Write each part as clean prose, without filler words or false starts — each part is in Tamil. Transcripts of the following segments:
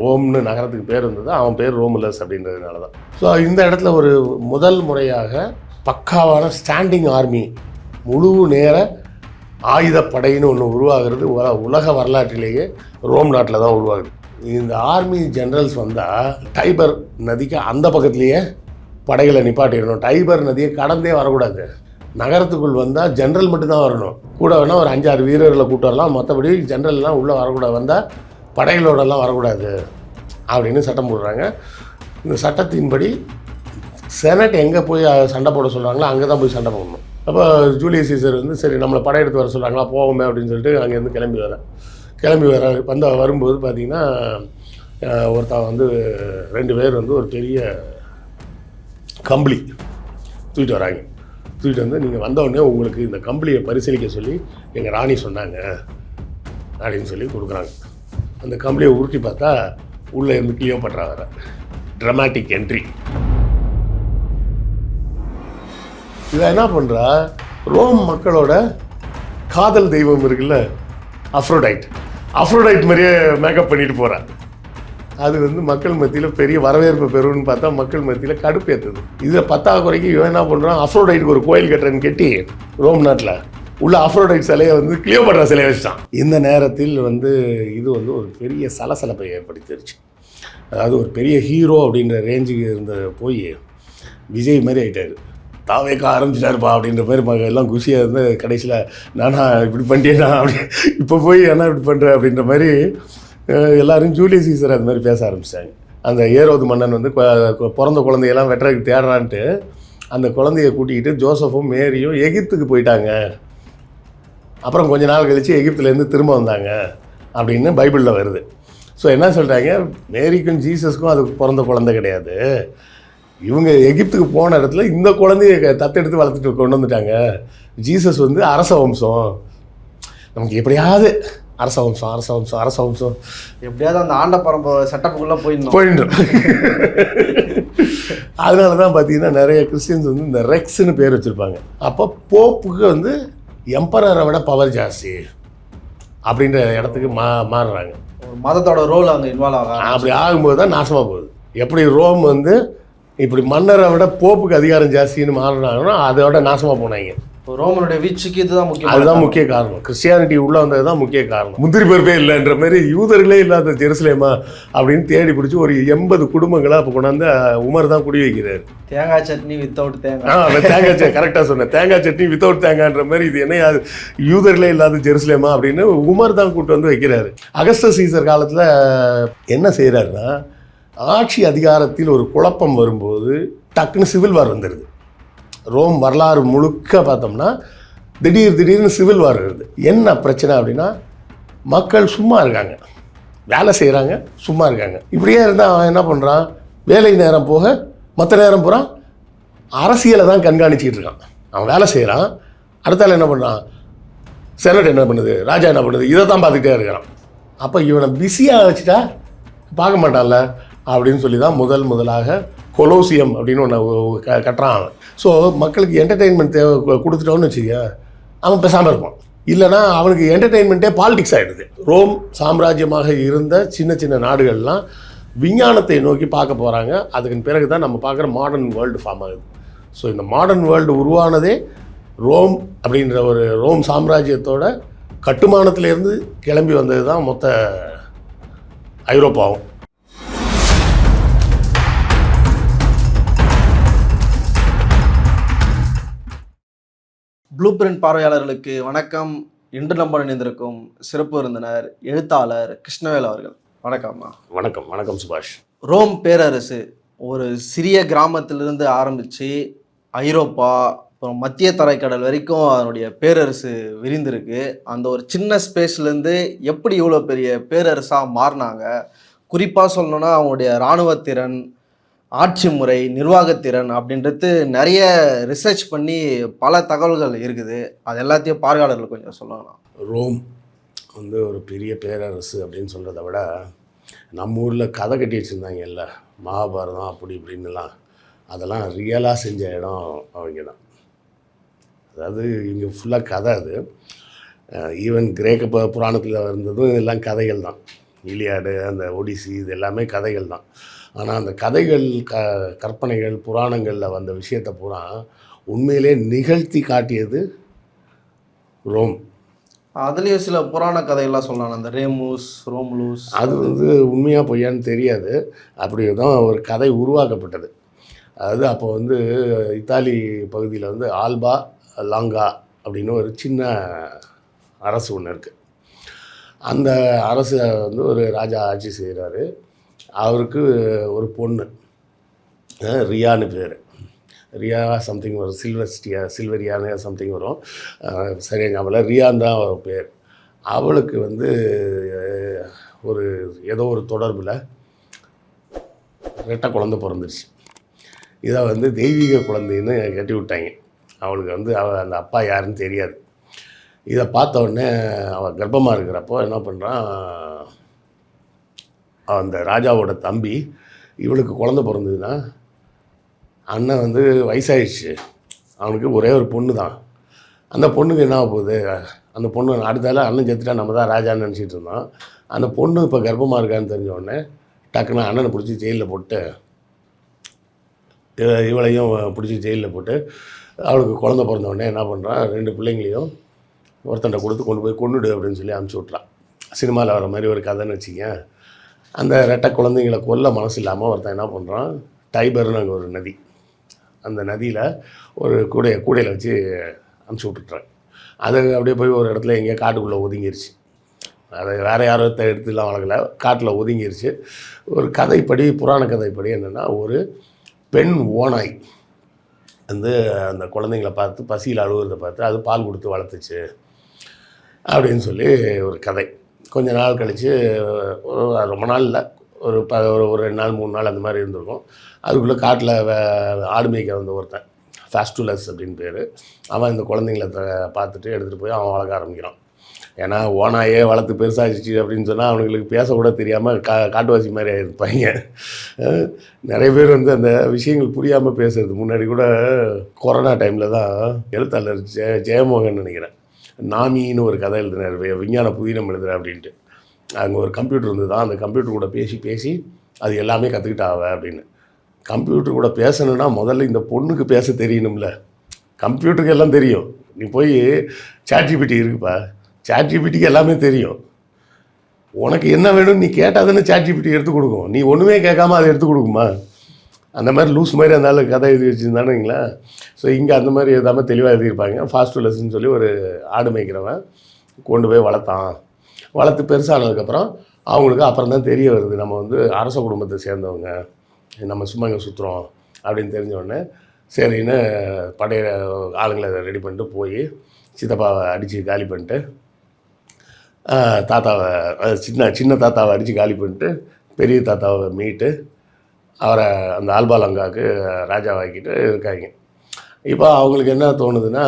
ரோம்னு நகரத்துக்கு பேர் இருந்தது, அவன் பேர் ரோமுலஸ் அப்படின்றதுனால தான். ஸோ இந்த இடத்துல ஒரு முதல் முறையாக பக்காவான ஸ்டாண்டிங் ஆர்மி, முழு நேர ஆயுதப்படைன்னு ஒன்று உருவாகிறது உலக வரலாற்றிலேயே ரோம் நாட்டில் தான் உருவாகுது. இந்த ஆர்மி ஜெனரல்ஸ் வந்தால் டைபர் நதிக்கு அந்த பக்கத்துலேயே படைகளை நிப்பாட்டிடணும். டைபர் நதியை கடந்தே வரக்கூடாது. நகரத்துக்குள் வந்தால் ஜென்ரல் மட்டும்தான் வரணும். கூட வேணால் ஒரு 5-6 வீரர்களை கூட்டு வரலாம், மற்றபடி ஜென்ரல்லாம் உள்ளே வரக்கூடாது, வந்தால் படைகளோடலாம் வரக்கூடாது அப்படின்னு சட்டம் போடுறாங்க. இந்த சட்டத்தின்படி செனட் எங்கே போய் சண்டை போட சொல்கிறாங்களோ அங்கே தான் போய் சண்டை போடணும். அப்போ ஜூலியஸ் சீசர் வந்து சரி நம்மளை படையெடுத்து வர சொல்கிறாங்களா, போவோமே அப்படின்னு சொல்லிட்டு அங்கேருந்து கிளம்பி வர வரும்போது பார்த்திங்கன்னா ஒருத்தன் வந்து 2 பேர் வந்து ஒரு பெரிய கம்பளி தூக்கிட்டு வராங்க. தூக்கிட்டு வந்து நீங்கள் வந்தவுடனே உங்களுக்கு இந்த கம்பளியை பரிசீலிக்க சொல்லி எங்கள் ராணி சொன்னாங்க அப்படின்னு சொல்லி கொடுக்குறாங்க. அந்த கம்பளியை உருட்டி பார்த்தா உள்ளே இருந்து கிளியோபாட்ரா வர. Dramatic entry. இதை என்ன பண்ணுறா, ரோம் மக்களோட காதல் தெய்வம் இருக்குல்ல, அஃப்ரோடைட் மாதிரியே மேக்கப் பண்ணிட்டு போகிறான். அது வந்து மக்கள் மத்தியில் பெரிய வரவேற்பு பெறும்னு பார்த்தா மக்கள் மத்தியில் கடுப்பு ஏற்றுது. இதில் 10வது குறைக்கு இவன் என்ன பண்ணுறான், அஃப்ரோடைட்டுக்கு ஒரு கோயில் கட்டுறேன்னு கட்டி ரோம் நாட்டில் உள்ள அஃப்ரோடைட் சிலையை வந்து கிளியோபாட்ரா சிலையை வச்சுட்டான். இந்த நேரத்தில் வந்து இது வந்து ஒரு பெரிய சலசலப்பை ஏற்படுத்திருச்சு. அதாவது ஒரு பெரிய ஹீரோ அப்படின்ற ரேஞ்சுக்கு இருந்த போய் விஜய் மாதிரி ஆகிட்டார். தாவேக்க ஆரம்பிச்சிட்டாருப்பா அப்படின்ற மாதிரி எல்லாம் குஷியாக இருந்து கடைசியில் நானா இப்படி பண்ணிட்டேனா அப்படி இப்போ போய் என்ன இப்படி பண்ணுறேன் அப்படின்ற மாதிரி எல்லோரும் ஜூலியஸ் சீசர் அது மாதிரி பேச ஆரம்பிச்சிட்டாங்க. அந்த ஏரோது மன்னன் வந்து பிறந்த குழந்தையெல்லாம் வெட்டுறதுக்கு தேடுறான்ட்டு அந்த குழந்தைய கூட்டிக்கிட்டு ஜோசஃபும் மேரியும் எகிப்துக்கு போயிட்டாங்க. அப்புறம் கொஞ்ச நாள் கழித்து எகிப்துலேருந்து திரும்ப வந்தாங்க அப்படின்னு பைபிளில் வருது. ஸோ என்ன சொல்கிறாங்க, மேரிக்கும் ஜீசஸ்க்கும் அதுக்கு பிறந்த குழந்தை கிடையாது, இவங்க எகிப்துக்கு போன இடத்துல இந்த குழந்தைய தத்தெடுத்து வளர்த்துட்டு கொண்டு வந்துட்டாங்க. ஜீசஸ் வந்து அரச வம்சம், நமக்கு எப்படியாவது அரச வம்சம் எப்படியாவது அந்த ஆண்ட பரம்பரை செட்டப்புக்குள்ளே போயிடும். அதனால தான் பார்த்தீங்கன்னா நிறைய கிறிஸ்டியன்ஸ் வந்து இந்த ரெக்ஸ்ன்னு பேர் வச்சுருப்பாங்க. அப்போ போப்புக்கு வந்து எம்பரரை விட பவர் ஜாஸ்தி அப்படின்ற இடத்துக்கு மாறுறாங்க. மதத்தோட ரோல் அங்கே இன்வால்வ் ஆகும். அப்படி ஆகும்போது தான் நாசமாக போகுது. எப்படி ரோம் வந்து இப்படி மன்னரை விட போப்புக்கு அதிகாரம் ஜாஸ்தின்னு மாறினாங்கன்னா அதோட நாசமாக போனாங்க. ரோமனுடைய வீச்சுக்கு இதுதான் முக்கியம். அதுதான் முக்கிய காரணம். கிறிஸ்டியானிட்டி உள்ளே வந்தது தான் முக்கிய காரணம். முந்திரி பருப்பே இல்லைன்ற மாதிரி யூதர்களே இல்லாத ஜெருசலேமா அப்படின்னு தேடி பிடிச்சி ஒரு 80 குடும்பங்களை அப்போ கொண்டாந்து உமர் தான் குடி வைக்கிறார். தேங்காய் சட்னி வித்தவுட் தேங்காய் கரெக்டாக சொன்னேன், தேங்காய் சட்னி வித்தவுட் தேங்காய்ன்ற மாதிரி இது என்ன யூதர்களே இல்லாத ஜெருசலேமா அப்படின்னு உமர் தான் கூட்டு வந்து வைக்கிறாரு. அகஸ்டஸ் சீசர் காலத்தில் என்ன செய்கிறாருன்னா, ஆட்சி அதிகாரத்தில் ஒரு குழப்பம் வரும்போது டக்குன்னு சிவில் வார் வந்துடுது. ரோம் வரலாறு முழுக்க பார்த்தோம்னா திடீர்னு சிவில் வார் வருது. என்ன பிரச்சனை அப்படின்னா, மக்கள் சும்மா இருக்காங்க, வேலை செய்கிறாங்க, சும்மா இருக்காங்க. இப்படியே இருந்தால் அவன் என்ன பண்ணுறான், வேலை நேரம் போக மற்ற நேரம் பூரா அரசியலை தான் கண்காணிச்சிக்கிட்டு இருக்கான். அவன் வேலை செய்கிறான், அடுத்தால என்ன பண்ணுறான், செனட் என்ன பண்ணுது, ராஜா என்ன பண்ணுது, இதை தான் பார்த்துக்கிட்டே இருக்கிறான். அப்போ இவனை பிஸியாக வச்சுட்டா பார்க்க மாட்டான்ல அப்படின்னு சொல்லி தான் முதலாக கொலோசியம் அப்படின்னு ஒன்று கட்டுறான் அவன். ஸோ மக்களுக்கு என்டர்டெயின்மெண்ட் தேவை கொடுத்துட்டோன்னு வச்சுக்க, அவன் பேசாமல் இருப்பான். இல்லைனா அவனுக்கு என்டர்டெயின்மெண்ட்டே பாலிடிக்ஸ் ஆகிடுது. ரோம் சாம்ராஜ்யமாக இருந்த சின்ன நாடுகள்லாம் விஞ்ஞானத்தை நோக்கி பார்க்க போகிறாங்க. அதுக்கு பிறகு தான் நம்ம பார்க்குற மாடர்ன் வேர்ல்டு ஃபார்ம் ஆகுது. ஸோ இந்த மாடர்ன் வேர்ல்டு உருவானதே ரோம் அப்படின்ற ஒரு ரோம் சாம்ராஜ்யத்தோட கட்டுமானத்திலேருந்து கிளம்பி வந்தது தான் மொத்த ஐரோப்பாவும். ப்ளூ பிரிண்ட் பார்வையாளர்களுக்கு வணக்கம். இன்று நம்ம இணைந்திருக்கும் சிறப்பு விருந்தினர் எழுத்தாளர் கிருஷ்ணவேல் அவர்கள். வணக்கம்மா. வணக்கம் சுபாஷ். ரோம் பேரரசு ஒரு சிறிய கிராமத்திலிருந்து ஆரம்பித்து ஐரோப்பா அப்புறம் மத்திய தரைக்கடல் வரைக்கும் அதனுடைய பேரரசு விரிந்திருக்கு. அந்த ஒரு சின்ன ஸ்பேஸ்லேருந்து எப்படி இவ்வளோ பெரிய பேரரசாக மாறினாங்க, குறிப்பாக சொல்லணுன்னா அவங்களுடைய இராணுவத்திறன், ஆட்சி முறை, நிர்வாகத்திறன் அப்படின்றது நிறைய ரிசர்ச் பண்ணி பல தகவல்கள் இருக்குது. அது எல்லாத்தையும் பார்வையாளர்கள் கொஞ்சம் சொல்லலாம். ரோம் வந்து ஒரு பெரிய பேரரசு அப்படின்னு சொல்கிறத விட நம்ம ஊரில் கதை கட்டி வச்சுருந்தாங்க இல்லை, மகாபாரதம் அப்படி இப்படின்னுலாம், அதெல்லாம் ரியலாக செஞ்ச இடம் அவங்க தான். அதாவது இங்கே ஃபுல்லாக கதை. அது ஈவன் கிரேக்க புராணத்தில் இருந்ததும் எல்லாம் கதைகள் தான். இலியாடு, அந்த ஒடிசி, இது எல்லாமே கதைகள் தான். ஆனால் அந்த கதைகள், கற்பனைகள், புராணங்களில் வந்த விஷயத்தை பூரா உண்மையிலே நிகழ்த்தி காட்டியது ரோம். அதுலேயும் சில புராண கதைகள்லாம் சொல்லலாம், அந்த ரேமூஸ், ரோமுலூஸ். அது வந்து உண்மையாக பொய்யான்னு தெரியாது. அப்படி தான் ஒரு கதை உருவாக்கப்பட்டது. அதாவது அப்போ வந்து இத்தாலி பகுதியில் வந்து ஆல்பா லாங்கா அப்படின்னு ஒரு சின்ன அரசு ஒன்று இருக்குது. அந்த அரசை வந்து ஒரு ராஜா ஆட்சி செய்கிறாரு. அவருக்கு ஒரு பொண்ணு, ரியான்னு பேர். ரியா சம்திங் வரும், சில்வரியான்னு சம்திங் வரும், சரியாக ஞாபகம் இல்லை. ரியான் தான் அவர் பேர். அவளுக்கு வந்து ஒரு ஏதோ ஒரு தொடர்பில் ரெட்டை குழந்தை பிறந்துருச்சு. இதை வந்து தெய்வீக குழந்தைன்னு கட்டி விட்டாங்க. அவளுக்கு வந்து அந்த அப்பா யாருன்னு தெரியாது. இதை பார்த்த உடனே அவள் கர்ப்பமாக இருக்கிறப்போ என்ன பண்ணுறான், அந்த ராஜாவோட தம்பி, இவளுக்கு குழந்தை பிறந்ததுன்னா அண்ணன் வந்து வயசாகிடுச்சு, அவனுக்கு ஒரே ஒரு பொண்ணு தான், அந்த பொண்ணுக்கு என்ன போகுது, அந்த பொண்ணு அடுத்தால அண்ணன் செத்துட்டா நம்ம தான் ராஜான்னு நினச்சிட்டு இருந்தோம். அந்த பொண்ணு இப்போ கர்ப்பமாக இருக்கான்னு தெரிஞ்ச உடனே டக்குன்னு அண்ணனை பிடிச்சி ஜெயிலில் போட்டு, இவளையும் பிடிச்சி ஜெயிலில் போட்டு, அவளுக்கு குழந்தை பிறந்த உடனே என்ன பண்ணுறான், 2 பிள்ளைங்களையும் ஒருத்தன்ட்ட கொடுத்து கொண்டு போய் கொண்டுடு அப்படின்னு சொல்லி அனுப்பிச்சி விட்றான். சினிமாவில் வர மாதிரி ஒரு கதைன்னு வச்சுக்க. அந்த ரெட்டை குழந்தைங்களை கொல்ல மனசு இல்லாமல் ஒருத்தன் என்ன பண்ணுறான், டைபர்னு அங்கே ஒரு நதி, அந்த நதியில் ஒரு கூடையில் வச்சு அனுப்பிச்சி விட்டுட்றான். அது அப்படியே போய் ஒரு இடத்துல எங்கேயோ காட்டுக்குள்ளே ஒதுங்கிருச்சு. அதை வேறு யாரோ எடுத்துலாம் வளர்க்கல, காட்டில் ஒதுங்கிருச்சு. ஒரு கதைப்படி, புராண கதைப்படி என்னென்னா, ஒரு பெண் ஓநாய் வந்து அந்த குழந்தைங்களை பார்த்து பசியில் அழுகுறதை பார்த்து அது பால் கொடுத்து வளர்த்துச்சு அப்படின்னு சொல்லி ஒரு கதை. கொஞ்ச நாள் கழித்து, ரொம்ப நாள் இல்லை, ஒரு 2 நாள் 3 நாள் அந்த மாதிரி இருந்திருக்கும். அதுக்குள்ளே காட்டில் ஆடு மேய்க்க வந்த ஒருத்தன், ஃபாஸ்டுலஸ் அப்படின்னு பேர், அவன் இந்த குழந்தைங்கள பார்த்துட்டு எடுத்துகிட்டு போய் அவன் வளர்க்க ஆரம்பிக்கிறான். ஏன்னா ஓனாயே வளர்த்து பெருசாகிடுச்சு அப்படின்னு சொன்னால் அவனுங்களுக்கு பேசக்கூட தெரியாமல் காட்டுவாசி மாதிரி ஆகிருப்பாங்க. நிறைய பேர் வந்து அந்த விஷயங்கள் புரியாமல் பேசுறது. முன்னாடி கூட கொரோனா டைமில் தான் எழுத்தாளர் ஜெயமோகன் நினைக்கிறேன், நாமின்னு ஒரு கதை எழுதினார், விஞ்ஞான புதினம் எழுதுகிறேன் அப்படின்ட்டு. அங்கே ஒரு கம்ப்யூட்டர் இருந்தது தான், அந்த கம்ப்யூட்டர் கூட பேசி அது எல்லாமே கற்றுக்கிட்டாவ அப்படின்னு. கம்ப்யூட்டர் கூட பேசணுன்னா முதல்ல இந்த பொண்ணுக்கு பேச தெரியணும்ல. கம்ப்யூட்டருக்கு எல்லாம் தெரியும், நீ போய் சாட்ஜிபிடி இருக்குப்பா, சாட்ஜிபிடிக்கு எல்லாமே தெரியும். உனக்கு என்ன வேணும்னு நீ கேட்டால் தானே சாட்ஜிபிடி எடுத்து கொடுக்கும். நீ ஒன்றுமே கேட்காம அதை எடுத்து கொடுக்குமா? அந்த மாதிரி லூஸ் மாதிரி அந்த ஆள் கதை எழுதி வச்சுருந்தானுங்களா. ஸோ இங்கே அந்த மாதிரி எதாமல் தெளிவாக எழுதியிருப்பாங்க. ஃபாஸ்டுலஸ்ன்னு சொல்லி ஒரு ஆடு மேய்க்கிறவன் கொண்டு போய் வளர்த்து பெருசானதுக்கப்புறம் அவங்களுக்கு அப்புறம் தான் தெரிய வருது, நம்ம வந்து அரச குடும்பத்தை சேர்ந்தவங்க, நம்ம சும்மா இங்கே சுற்றுறோம் அப்படின்னு தெரிஞ்ச உடனே சரின்னு படைய ஆளுங்களை ரெடி பண்ணிட்டு போய் சித்தப்பாவை அடித்து காலி பண்ணிட்டு, தாத்தாவை சின்ன தாத்தாவை அடித்து காலி பண்ணிட்டு பெரிய தாத்தாவை மீட்டு அவரை அந்த ஆல்பாலங்காவுக்கு ராஜாவாக்கிட்டு இருக்காங்க. இப்போ அவங்களுக்கு என்ன தோணுதுன்னா,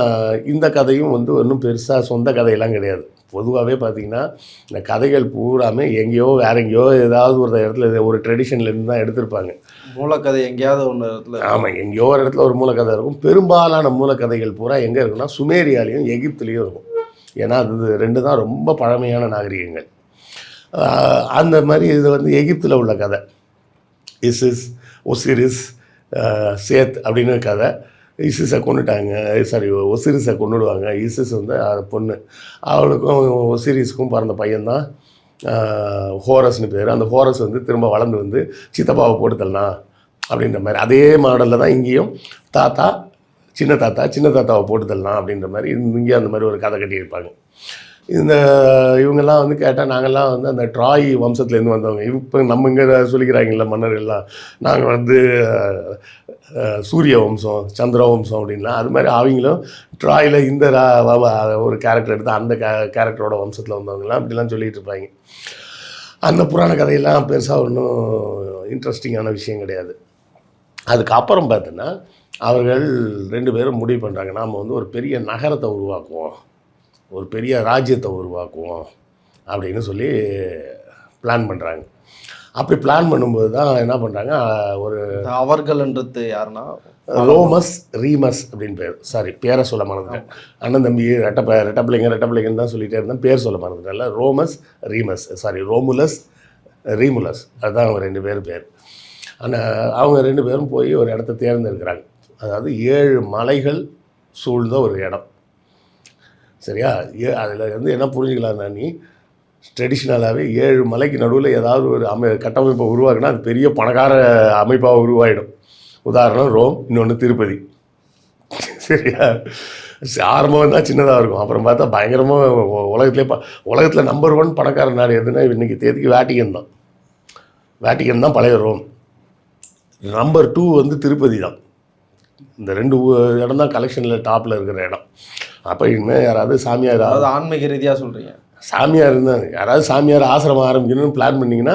இந்த கதையும் வந்து ஒன்றும் பெருசாக சொந்த கதையெல்லாம் கிடையாது. பொதுவாகவே பார்த்திங்கன்னா இந்த கதைகள் பூராமே எங்கேயோ ஏதாவது ஒரு இடத்துல ஒரு ட்ரெடிஷன்லேருந்து தான் எடுத்திருப்பாங்க. மூலக்கதை எங்கேயாவது ஒன்று இடத்துல. ஆமாம், எங்கேயோ ஒரு இடத்துல ஒரு மூலக்கதை இருக்கும். பெரும்பாலான மூலக்கதைகள் பூரா எங்கே இருக்குன்னா சுமேரியாலையும் எகிப்துலேயும் இருக்கும். ஏன்னா அது 2 தான் ரொம்ப பழமையான நாகரிகங்கள். அந்த மாதிரி இது வந்து எகிப்தில் உள்ள கதை. இசிஸ், ஒசிரிஸ், சேத் அப்படின்னு கதை. இசிஸை கொண்டுட்டாங்க, ஒசிரிஸை கொண்டுடுவாங்க. இசிஸ் வந்து பொண்ணு, அவளுக்கும் ஒசிரிஸுக்கும் பிறந்த பையன்தான் ஹோரஸ்னு பேர். அந்த ஹோரஸ் வந்து திரும்ப வளர்ந்து வந்து சித்தப்பாவை போட்டுத்தலனா அப்படின்ற மாதிரி அதே மாடலில் தான் இங்கேயும் சின்ன தாத்தாவை போட்டுத்தலாம் அப்படின்ற மாதிரி இங்கே அந்த மாதிரி ஒரு கதை கட்டியிருப்பாங்க. இவங்கெல்லாம் வந்து கேட்டால் நாங்கள்லாம் வந்து அந்த ட்ராய் வம்சத்துலேருந்து வந்தவங்க. இப்போ நம்ம இங்கே சொல்லிக்கிறாங்கல்ல மன்னர்கள்லாம், நாங்கள் வந்து சூரிய வம்சம், சந்திர வம்சம் அப்படின்லாம். அது மாதிரி அவங்களும் ட்ராயில் இந்த ஒரு கேரக்டர் எடுத்து அந்த கேரக்டரோட வம்சத்தில் வந்தவங்கலாம் அப்படிலாம் சொல்லிகிட்டு இருப்பாங்க. அந்த புராண கதையெல்லாம் பெருசாக ஒன்றும் இன்ட்ரெஸ்டிங்கான விஷயம் கிடையாது. அதுக்கப்புறம் பார்த்தோன்னா அவர்கள் 2 பேரும் முடிவு பண்ணுறாங்க, நாம் வந்து ஒரு பெரிய நகரத்தை உருவாக்குவோம், ஒரு பெரிய ராஜ்யத்தை உருவாக்குவோம் அப்படின்னு சொல்லி பிளான் பண்ணுறாங்க. அப்படி பிளான் பண்ணும்போது தான் என்ன பண்ணுறாங்க, ஒரு அவர்கள்ன்றது யாருன்னா ரீமஸ் அப்படின்னு பேர், பேரை சொல்ல மறந்துட்டேன். அண்ணன் தம்பி ரெட்டை பிள்ளைங்கன்னு தான் சொல்லிகிட்டே இருந்தேன், பேர் சொல்ல மறந்துட்டேன்ல. ரோமுலஸ் ரீமுலஸ், அதுதான் அவங்க 2 பேர் பேர். ஆனால் அவங்க 2 பேரும் போய் ஒரு இடத்த தேர்ந்தெடுக்கிறாங்க. அதாவது 7 மலைகள் சூழ்ந்த ஒரு இடம். சரியா? அதில் வந்து என்ன புரிஞ்சுக்கலாம்னா, நீ ட்ரெடிஷ்னலாகவே 7 மலைக்கு நடுவில் ஏதாவது ஒரு கட்டமைப்பை உருவாக்குனா அது பெரிய பணக்கார அமைப்பாக உருவாகிடும். உதாரணம் ரோம், இன்னொன்று திருப்பதி. சரியா? ஆரம்பம் தான் சின்னதாக இருக்கும், அப்புறம் பார்த்தா பயங்கரமாக உலகத்தில் நம்பர் 1 பணக்கார நாடு எதுனா இன்றைக்கி தேதிக்கு வேட்டிக்கன் தான் பழைய ரோம். நம்பர் 2 வந்து திருப்பதி தான். இந்த 2 இடம் தான் கலெக்ஷனில் டாப்பில் இருக்கிற இடம். அப்போ இனிமேல் யாராவது சாமியார், அதாவது ஆன்மீக ரீதியாக சொல்கிறீங்க, சாமியார் இருந்தாங்க, யாராவது சாமியார் ஆசிரமம் ஆரம்பிக்கணும்னு பிளான் பண்ணிங்கன்னா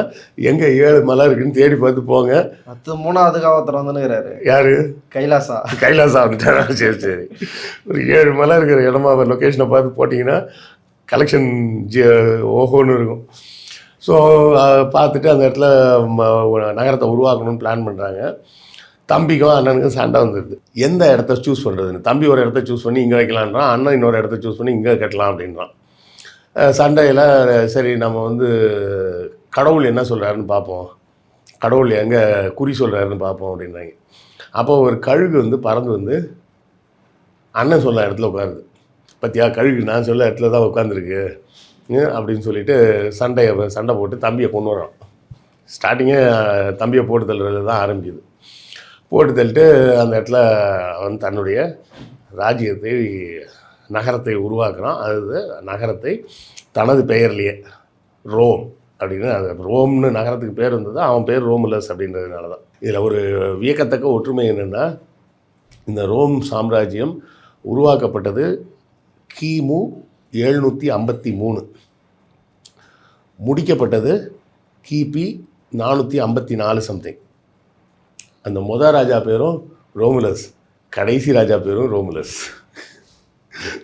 எங்கே 7 மலை இருக்குன்னு தேடி பார்த்து போங்க. 3வது காவத்தர் வந்துனுங்கிறாரு. யார்? கைலாசா வந்துட்டாரா? சரி. ஒரு 7 மலை இருக்கிற இடமா லொக்கேஷனை பார்த்து போட்டிங்கன்னா கலெக்ஷன் ஓஹோன்னு இருக்கும். ஸோ பார்த்துட்டு அந்த இடத்துல நகரத்தை உருவாக்கணும்னு பிளான் பண்ணுறாங்க. தம்பிக்கும் அண்ணனுக்கும் சண்டை வந்துடுது, எந்த இடத்த சூஸ் பண்ணுறதுன்னு. தம்பி ஒரு இடத்த சூஸ் பண்ணி இங்கே வைக்கலான்றான், அண்ணன் இன்னொரு இடத்த சூஸ் பண்ணி இங்கே கட்டலாம் அப்படின்றான். சண்டையில் சரி நம்ம வந்து கடவுள் என்ன சொல்கிறாருன்னு பார்ப்போம், கடவுள் எங்கே குறி சொல்கிறாருன்னு பார்ப்போம் அப்படின்றாங்க. அப்போ ஒரு கழுகு வந்து பறந்து வந்து அண்ணன் சொல்ல இடத்துல உட்காருது. பத்தியா, கழுகு நான் சொல்ல இடத்துல தான் உட்காந்துருக்கு அப்படின்னு சொல்லிட்டு சண்டை போட்டு தம்பியை கொண்டு வரான். ஸ்டார்டிங்கே தம்பியை போட்டு தள்ளுறது தான் ஆரம்பிக்குது. போட்டு தள்ளிட்டு அந்த இடத்துல அவன் தன்னுடைய ராஜ்யத்தை, நகரத்தை உருவாக்குறான். அது நகரத்தை தனது பெயர்லேயே ரோம் அப்படின்னு, அது ரோம்னு நகரத்துக்கு பேர் இருந்தது, அவன் பேர் ரோமுலஸ் அப்படின்றதுனால தான். இதில் ஒரு வியக்கத்தக்க ஒற்றுமை என்னென்னா, இந்த ரோம் சாம்ராஜ்யம் உருவாக்கப்பட்டது கிமு 753, முடிக்கப்பட்டது கிபி 454 சம்திங். அந்த ராஜா பேரும் ரோமுலஸ், கடைசி ராஜா பேரும் ரோமுலஸ்.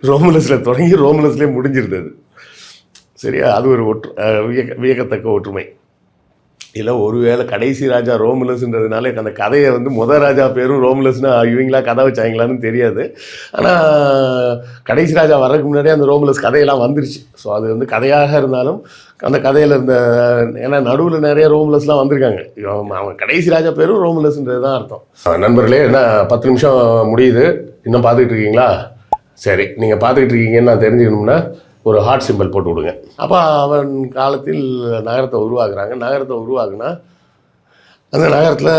ரோமுலஸில் தொடங்கி ரோமுலஸ்லேயே முடிஞ்சிருந்தது. சரியா? அது ஒரு வியக்கத்தக்க ஒற்றுமை. இல்லை ஒருவேளை கடைசி ராஜா ரோமுலஸ்ன்றதுனால அந்த கதையை வந்து ராஜா பேரும் ரோமுலஸ்னா இவங்களா கதை வச்சாங்களான்னு தெரியாது. ஆனால் கடைசி ராஜா வர்றதுக்கு முன்னாடியே அந்த ரோமுலஸ் கதையெல்லாம் வந்துருச்சு. ஸோ அது வந்து கதையாக இருந்தாலும் அந்த கதையில் இருந்த, ஏன்னா நடுவில் நிறைய ரோமுலஸ்லாம் வந்திருக்காங்க. அவன் கடைசி ராஜா பேரும் ரோமுலஸ்ன்றது தான் அர்த்தம். நண்பர்களே, என்ன 10 நிமிஷம் முடியுது, இன்னும் பார்த்துக்கிட்டு இருக்கீங்களா? சரி, நீங்கள் பார்த்துக்கிட்டு இருக்கீங்கன்னு நான் தெரிஞ்சுக்கணும்னா ஒரு ஹார்ட் சிம்பிள் போட்டு விடுங்க. அப்போ அவன் காலத்தில் நகரத்தை உருவாக்குறாங்க. நகரத்தை உருவாக்குனா அந்த நகரத்தில்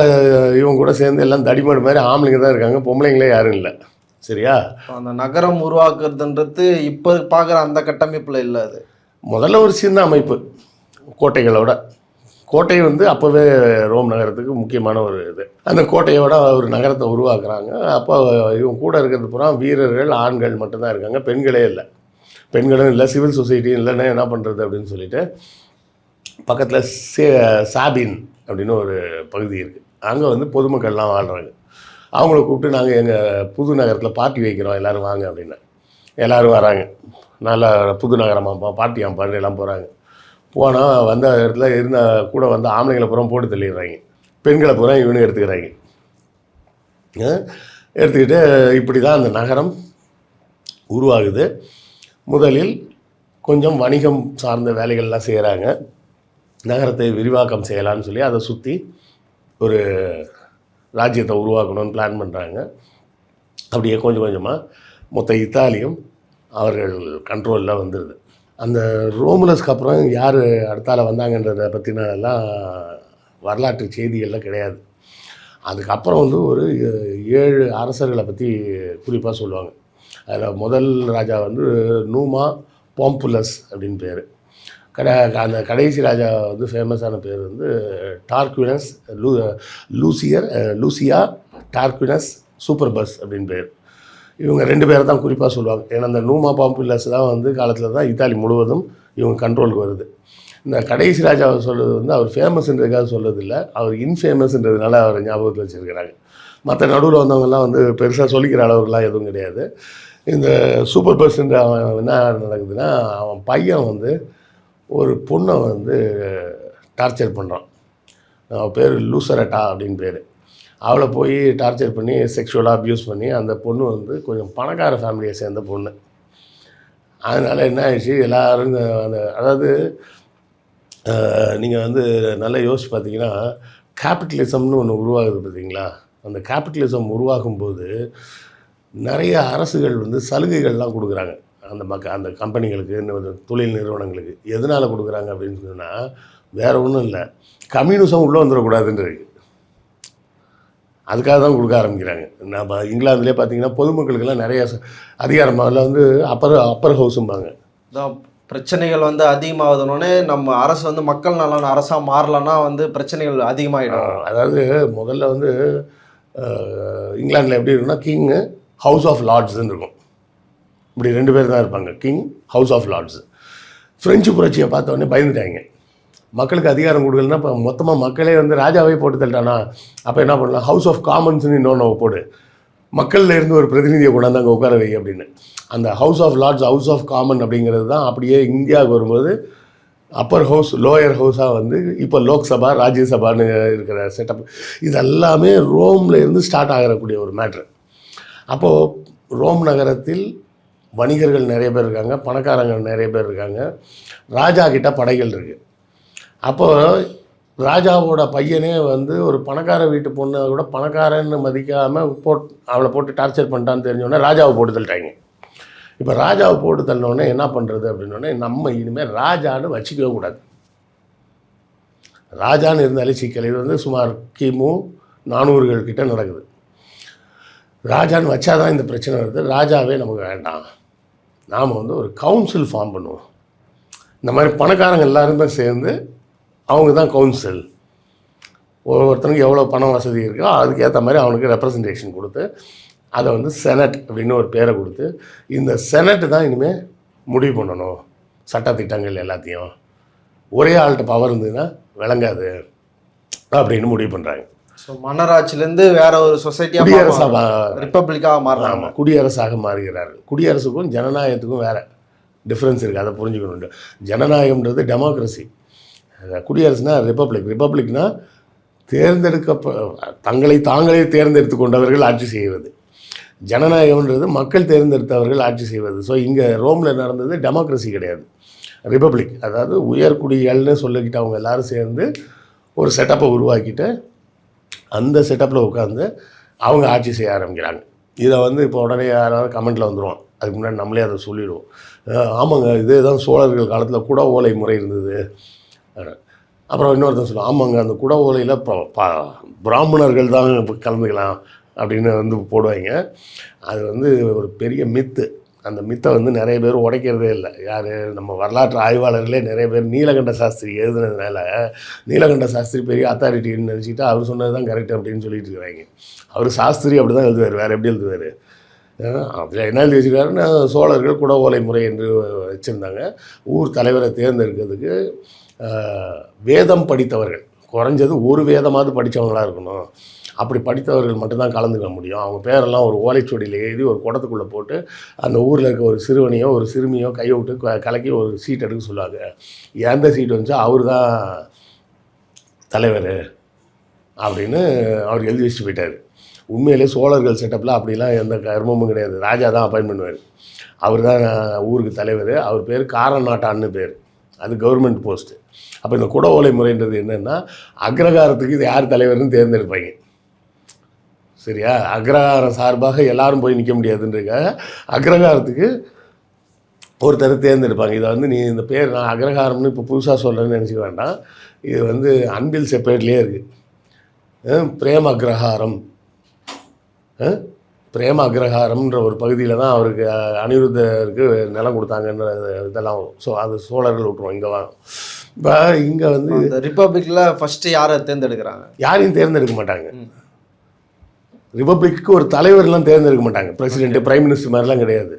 இவங்க கூட சேர்ந்து எல்லாம் தடிமாடு மாதிரி ஆம்பளைங்க தான் இருக்காங்க, பொம்பளைங்களே யாரும் இல்லை. சரியா? அந்த நகரம் உருவாக்குறதுன்றது இப்போ பார்க்குற அந்த கட்டமைப்பில் இல்லை. அது முதல்ல ஒரு சின்ன அமைப்பு, கோட்டைகளோட. கோட்டை வந்து அப்போவே ரோம் நகரத்துக்கு முக்கியமான ஒரு இது. அந்த கோட்டையோட ஒரு நகரத்தை உருவாக்குறாங்க. அப்போ இவங்க கூட இருக்கிறது பூரா வீரர்கள், ஆண்கள் மட்டும்தான் இருக்காங்க, பெண்களே இல்லை. பெண்களும் இல்லை, சிவில் சொசைட்டியும் இல்லைன்னா என்ன பண்ணுறது அப்படின்னு சொல்லிட்டு பக்கத்தில் சாபின் அப்படின்னு ஒரு பகுதி இருக்குது. அங்கே வந்து பொதுமக்கள்லாம் வாழ்கிறாங்க. அவங்கள கூப்பிட்டு நாங்கள் எங்கள் புது நகரத்தில் பார்ட்டி வைக்கிறோம், எல்லோரும் வாங்க அப்படின்னு. எல்லோரும் வராங்க. நல்லா புது நகரமாப்பா, பார்ட்டி ஆம்பான்னு எல்லாம் போகிறாங்க. போனால் வந்த இடத்துல இருந்த கூட வந்து ஆம்பளைங்களை பூரா போட்டு தள்ளிடுறாங்க, பெண்களை பூரா இவனுக்கு எடுத்துக்கிறாங்க. எடுத்துக்கிட்டு இப்படி தான் அந்த நகரம் உருவாகுது. முதலில் கொஞ்சம் வணிகம் சார்ந்த வேலைகள்லாம் செய்கிறாங்க. நகரத்தை விரிவாக்கம் செய்யலான்னு சொல்லி அதை சுற்றி ஒரு ராஜ்யத்தை உருவாக்கணும்னு பிளான் பண்ணுறாங்க. அப்படியே கொஞ்சம் கொஞ்சமாக மொத்த இத்தாலியும் அவர்கள் கண்ட்ரோலில் வந்துடுது. அந்த ரோமுலஸ்க்கு அப்புறம் யார் அடுத்தால வந்தாங்கன்றதை பற்றினெல்லாம் வரலாற்று செய்திகள்லாம் கிடையாது. அதுக்கப்புறம் வந்து ஒரு 7 அரசர்களை பற்றி குறிப்பாக சொல்லுவாங்க. அதில் முதல் ராஜா வந்து நூமா பாம்புலஸ் அப்படின்னு பேர். அந்த கடைசி ராஜா வந்து ஃபேமஸான பேர் வந்து டார்குவினஸ் லூசியா டார்குவினஸ் சூப்பர்பஸ் அப்படின்னு பேர். இவங்க 2 பேரை தான் குறிப்பாக சொல்லுவாங்க. ஏன்னா அந்த நூமா பாம்புலஸ் தான் வந்து காலத்தில் தான் இத்தாலி முழுவதும் இவங்க கண்ட்ரோலுக்கு வருது. இந்த கடைசி ராஜாவை சொல்கிறது வந்து அவர் ஃபேமஸ்ன்றதுக்காக சொல்கிறதில்ல, அவர் இன்ஃபேமஸ்ன்றதுனால அவர் ஞாபகத்தில் வச்சுருக்கிறாங்க. மற்ற நடுவில் வந்தவங்கெல்லாம் வந்து பெருசாக சொல்லிக்கிற அளவுக்குலாம் எதுவும் கிடையாது. இந்த சூப்பர் பர்சன்ட் அவன் என்ன நடக்குதுன்னா, அவன் பையன் வந்து ஒரு பொண்ணை வந்து டார்ச்சர் பண்ணுறான். அவன் பேர் லூசரட்டா அப்படின்னு பேர். அவளை போய் டார்ச்சர் பண்ணி செக்ஷுவலாக அப்யூஸ் பண்ணி, அந்த பொண்ணு வந்து கொஞ்சம் பணக்கார ஃபேமிலியை சேர்ந்த பொண்ணு. அதனால் என்ன ஆயிடுச்சு, எல்லோரும் அந்த அதாவது நீங்கள் வந்து நல்லா யோசிச்சு பார்த்தீங்கன்னா கேபிட்டலிசம்னு ஒன்று உருவாகுது பார்த்தீங்களா? அந்த கேபிட்டலிசம் உருவாகும்போது நிறைய அரசுகள் வந்து சலுகைகள்லாம் கொடுக்குறாங்க அந்த கம்பெனிகளுக்கு, இந்த தொழில் நிறுவனங்களுக்கு. எதனால் கொடுக்குறாங்க அப்படின்னு சொன்னால் வேறு ஒன்றும் இல்லை, கம்யூனிசம் உள்ளே வந்துடக்கூடாதுன்றது. அதுக்காக தான் கொடுக்க ஆரம்பிக்கிறாங்க. நம்ம இங்கிலாந்துலேயே பார்த்தீங்கன்னா பொதுமக்களுக்கெல்லாம் நிறைய அதிகாரம், அதில் வந்து அப்பர் ஹவுஸும்பாங்க. இதான் பிரச்சனைகள் வந்து அதிகமாகுதுன்னொடனே நம்ம அரசு வந்து மக்கள் நலன் அரசாக மாறலன்னா வந்து பிரச்சனைகள் அதிகமாகிடும். அதாவது முதல்ல வந்து இங்கிலாந்தில் எப்படி இருக்குன்னா கிங்கு, ஹவுஸ் ஆஃப் லார்ட்ஸ்ன்னு இருக்கும். இப்படி 2 பேர் தான் இருப்பாங்க, king, house of Lords. French புரட்சியை பார்த்தோன்னே பயந்துட்டாங்க. மக்களுக்கு அதிகாரம் கொடுக்கலன்னா இப்போ மொத்தமாக மக்களே வந்து ராஜாவே போட்டு தள்ளிட்டானா, அப்போ என்ன பண்ணலாம், ஹவுஸ் ஆஃப் காமன்ஸ்னு இன்னொன்று போடு, மக்களில் இருந்து ஒரு பிரதிநிதியை கொண்டாந்து அங்கே உட்கார வை அப்படின்னு. அந்த House of Lords, House of Common அப்படிங்கிறது தான் அப்படியே இந்தியாவுக்கு வரும்போது அப்பர் ஹவுஸ், லோயர் ஹவுஸாக வந்து இப்போ லோக்சபா, ராஜ்யசபான்னு இருக்கிற செட்டப். இதெல்லாமே ரோமில் இருந்து ஸ்டார்ட் ஆகக்கூடிய ஒரு மேட்ரு. அப்போது ரோம் நகரத்தில் வணிகர்கள் நிறைய பேர் இருக்காங்க, பணக்காரங்க நிறைய பேர் இருக்காங்க, ராஜா கிட்ட படைகள் இருக்குது. அப்போது ராஜாவோட பையனே வந்து ஒரு பணக்கார வீட்டு பொண்ணை கூட பணக்காரன்னு மதிக்காமல் அவளை போட்டு டார்ச்சர் பண்ணிட்டான்னு தெரிஞ்சோடனே ராஜாவை போட்டு தள்ளிட்டாங்க. இப்போ ராஜாவை போட்டு தள்ளினோடனே என்ன பண்ணுறது அப்படின்னோடனே, நம்ம இனிமேல் ராஜான்னு வச்சுக்கவே கூடாது. ராஜான்னு இருந்தாலே சிக்கல். இது வந்து சுமார் கிமு 400 கிட்ட நடக்குது. ராஜான்னு வச்சாதான் இந்த பிரச்சனை வருது. ராஜாவே நமக்கு வேண்டாம், நாம் வந்து ஒரு கவுன்சில் ஃபார்ம் பண்ணுவோம். இந்த மாதிரி பணக்காரங்க எல்லாருமே சேர்ந்து அவங்க தான் கவுன்சில். ஒவ்வொருத்தனுக்கு எவ்வளோ பணம் வசதி இருக்கோ அதுக்கேற்ற மாதிரி அவனுக்கு ரெப்ரசன்டேஷன் கொடுத்து அதை வந்து செனட் அப்படின்னு ஒரு பேரை கொடுத்து, இந்த செனட்டு தான் இனிமேல் முடிவு பண்ணணும் சட்டத்திட்டங்கள் எல்லாத்தையும். ஒரே ஆள்கிட்ட பவர் இருந்ததுன்னா விளங்காது அப்படின்னு முடிவு பண்ணுறாங்க. ஸோ மன்னராட்சிலேருந்து வேற ஒரு சொசைட்டியாக, குடியரசாக, ரிப்பப்ளிக்காக மாறலாம். ஆமாம், குடியரசாக மாறுகிறார்கள். குடியரசுக்கும் ஜனநாயகத்துக்கும் வேறு டிஃப்ரென்ஸ் இருக்குது, அதை புரிஞ்சுக்கணும். ஜனநாயகம்ன்றது டெமோக்ரஸி, குடியரசுனா ரிப்பப்ளிக். ரிப்பப்ளிக்னா தங்களை தாங்களே தேர்ந்தெடுத்து கொண்டவர்கள் ஆட்சி செய்வது. ஜனநாயகம்ன்றது மக்கள் தேர்ந்தெடுத்தவர்கள் ஆட்சி செய்வது. ஸோ இங்கே ரோமில் நடந்தது டெமோக்ரஸி கிடையாது, ரிப்பப்ளிக். அதாவது உயர்குடிகள்னு சொல்லிக்கிட்டு அவங்க எல்லோரும் சேர்ந்து ஒரு செட்டப்பை உருவாக்கிட்டு அந்த செட்டப்பில் உட்காந்து அவங்க ஆட்சி செய்ய ஆரம்பிக்கிறாங்க. இதை வந்து இப்போ உடனே யாராவது கமெண்ட்டில் வந்துடுவோம், அதுக்கு முன்னாடி நம்மளே அதை சொல்லிவிடுவோம். ஆமாங்க, இதே தான் சோழர்கள் காலத்தில் குட ஓலை முறை இருந்தது. அப்புறம் இன்னொருத்தன் சொல்லுவோம், ஆமாங்க அந்த குட ஓலையில் பிராமணர்கள் தான் கலந்துக்கலாம் அப்படின்னு வந்து போடுவாங்க. அது வந்து ஒரு பெரிய மித்து. அந்த மித்தை வந்து நிறைய பேர் உடைக்கிறதே இல்லை. யார், நம்ம வரலாற்று ஆய்வாளர்களே நிறைய பேர் நீலகண்ட சாஸ்திரி எழுதுனதுனால நீலகண்ட சாஸ்திரி பெரிய அத்தாரிட்டின்னு நினச்சிக்கிட்டு அவர் சொன்னது தான் கரெக்ட் அப்படின்னு சொல்லிட்டு இருக்கிறாங்க. அவர் சாஸ்திரி அப்படி தான் எழுதுவார், வேறு எப்படி எழுதுவார்? அதில் என்ன எழுதி வச்சுருக்காருன்னா, சோழர்கள் குட ஓலை முறை என்று வச்சுருந்தாங்க. ஊர் தலைவரை தேர்ந்தெடுக்கிறதுக்கு வேதம் படித்தவர்கள், குறைஞ்சது ஒரு வேதமாவது படித்தவங்களாக இருக்கணும். அப்படி படித்தவர்கள் மட்டும்தான் கலந்துக்க முடியும். அவங்க பேரெல்லாம் ஒரு ஓலைச்சுவடியில் எழுதி ஒரு குடத்துக்குள்ளே போட்டு அந்த ஊரில் இருக்க ஒரு சிறுவனையோ ஒரு சிறுமியோ கையை விட்டு கலக்கி ஒரு சீட் எடுக்க சொல்லுவாங்க. எந்த சீட் வந்துச்சோ அவர் தான் தலைவர் அப்படின்னு அவர் எழுதி வச்சுட்டு போயிட்டார். உண்மையிலே சோழர்கள் செட்டப்பில் அப்படிலாம் எந்த கர்மமும் கிடையாது. ராஜா தான் அப்பாயின்ட் பண்ணுவார். அவர் தான் ஊருக்கு தலைவர். அவர் பேர் காரநாட்டான்னு பேர். அது கவர்மெண்ட் போஸ்ட்டு. அப்போ இந்த குட ஓலை முறைன்றது என்னென்னா, அக்ரகாரத்துக்கு இது யார் தலைவர்னு தேர்ந்தெடுப்பாங்க. சரியா? அக்ரகாரம் சார்பாக எல்லாரும் போய் நிற்க முடியாதுன்றதுக்காக அக்ரகாரத்துக்கு ஒருத்தர் தேர்ந்தெடுப்பாங்க. இதை வந்து நீ இந்த பேர் நான் அக்ரஹாரம்னு இப்போ புதுசாக சொல்கிறேன்னு நினச்சிக்க வேண்டாம். இது வந்து அன்பில் செப்பேட்லேயே இருக்குது. பிரேம அக்ரஹாரம், பிரேம அக்ரஹாரம்ன்ற ஒரு பகுதியில் தான் அவருக்கு அனிருத்தருக்கு நிலம் கொடுத்தாங்கன்ற இதெல்லாம். ஸோ அது சோழர்கள் விட்டுருவோம். இங்கே வாங்க, இப்போ இங்கே வந்து ரிப்பப்ளிக்கில் ஃபஸ்ட்டு யாரை தேர்ந்தெடுக்கிறாங்க? யாரையும் தேர்ந்தெடுக்க மாட்டாங்க. ரிப்பப்ளிக்கு ஒரு தலைவர்லாம் தேர்ந்தெடுக்க மாட்டாங்க. பிரசிடென்ட்டு, பிரைம் மினிஸ்டர் மாதிரிலாம் கிடையாது.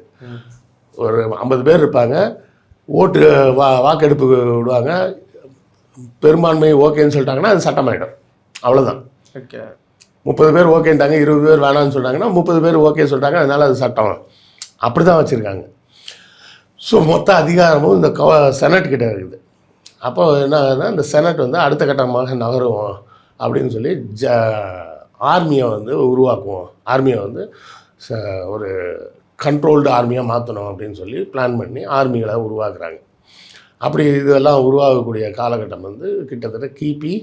ஒரு 50 பேர் இருப்பாங்க. ஓட்டு வாக்கெடுப்பு விடுவாங்க. பெரும்பான்மை ஓகேன்னு சொல்லிட்டாங்கன்னா அது சட்டமாயிடும். அவ்வளோதான். ஓகே. 30 பேர் ஓகேன்ட்டாங்க, 20 பேர் வேணான்னு சொல்லிட்டாங்கன்னா 30 பேர் ஓகே சொல்லிட்டாங்க, அதனால் அது சட்டம். அப்படி தான் வச்சுருக்காங்க. ஸோ மொத்த அதிகாரமும் இந்த செனட் கிட்ட இருக்குது. அப்போ என்ன ஆகுதுன்னா, இந்த செனட் வந்து அடுத்த கட்டமாக நகரும் அப்படின்னு சொல்லி ஆர்மியை வந்து உருவாக்குவோம், ஆர்மியை வந்து ஒரு கண்ட்ரோல்டு ஆர்மியாக மாற்றணும் அப்படின்னு சொல்லி பிளான் பண்ணி ஆர்மிகளை உருவாக்குறாங்க. அப்படி இதெல்லாம் உருவாகக்கூடிய காலகட்டம் வந்து கிட்டத்தட்ட கிபி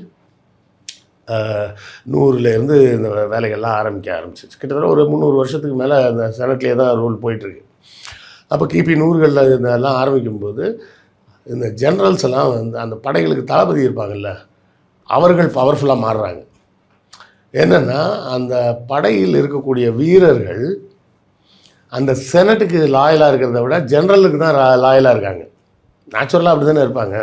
100லேருந்து இந்த வேலைகள்லாம் ஆரம்பிச்சிச்சு. கிட்டத்தட்ட ஒரு 300 வருஷத்துக்கு மேலே அந்த செனட்லேயே தான் ரூல் போயிட்டுருக்கு. அப்போ கிபி 100களில் இதெல்லாம் ஆரம்பிக்கும்போது இந்த ஜென்ரல்ஸ் எல்லாம் வந்து அந்த படைகளுக்கு தளபதி இருப்பாங்கள்ல, அவர்கள் பவர்ஃபுல்லாக மாறுறாங்க. என்னென்னா அந்த படையில் இருக்கக்கூடிய வீரர்கள் அந்த செனட்டுக்கு லாயலாக இருக்கிறத விட ஜென்ரலுக்கு தான் லாயலாக இருக்காங்க. நேச்சுரலாக அப்படி தானே இருப்பாங்க.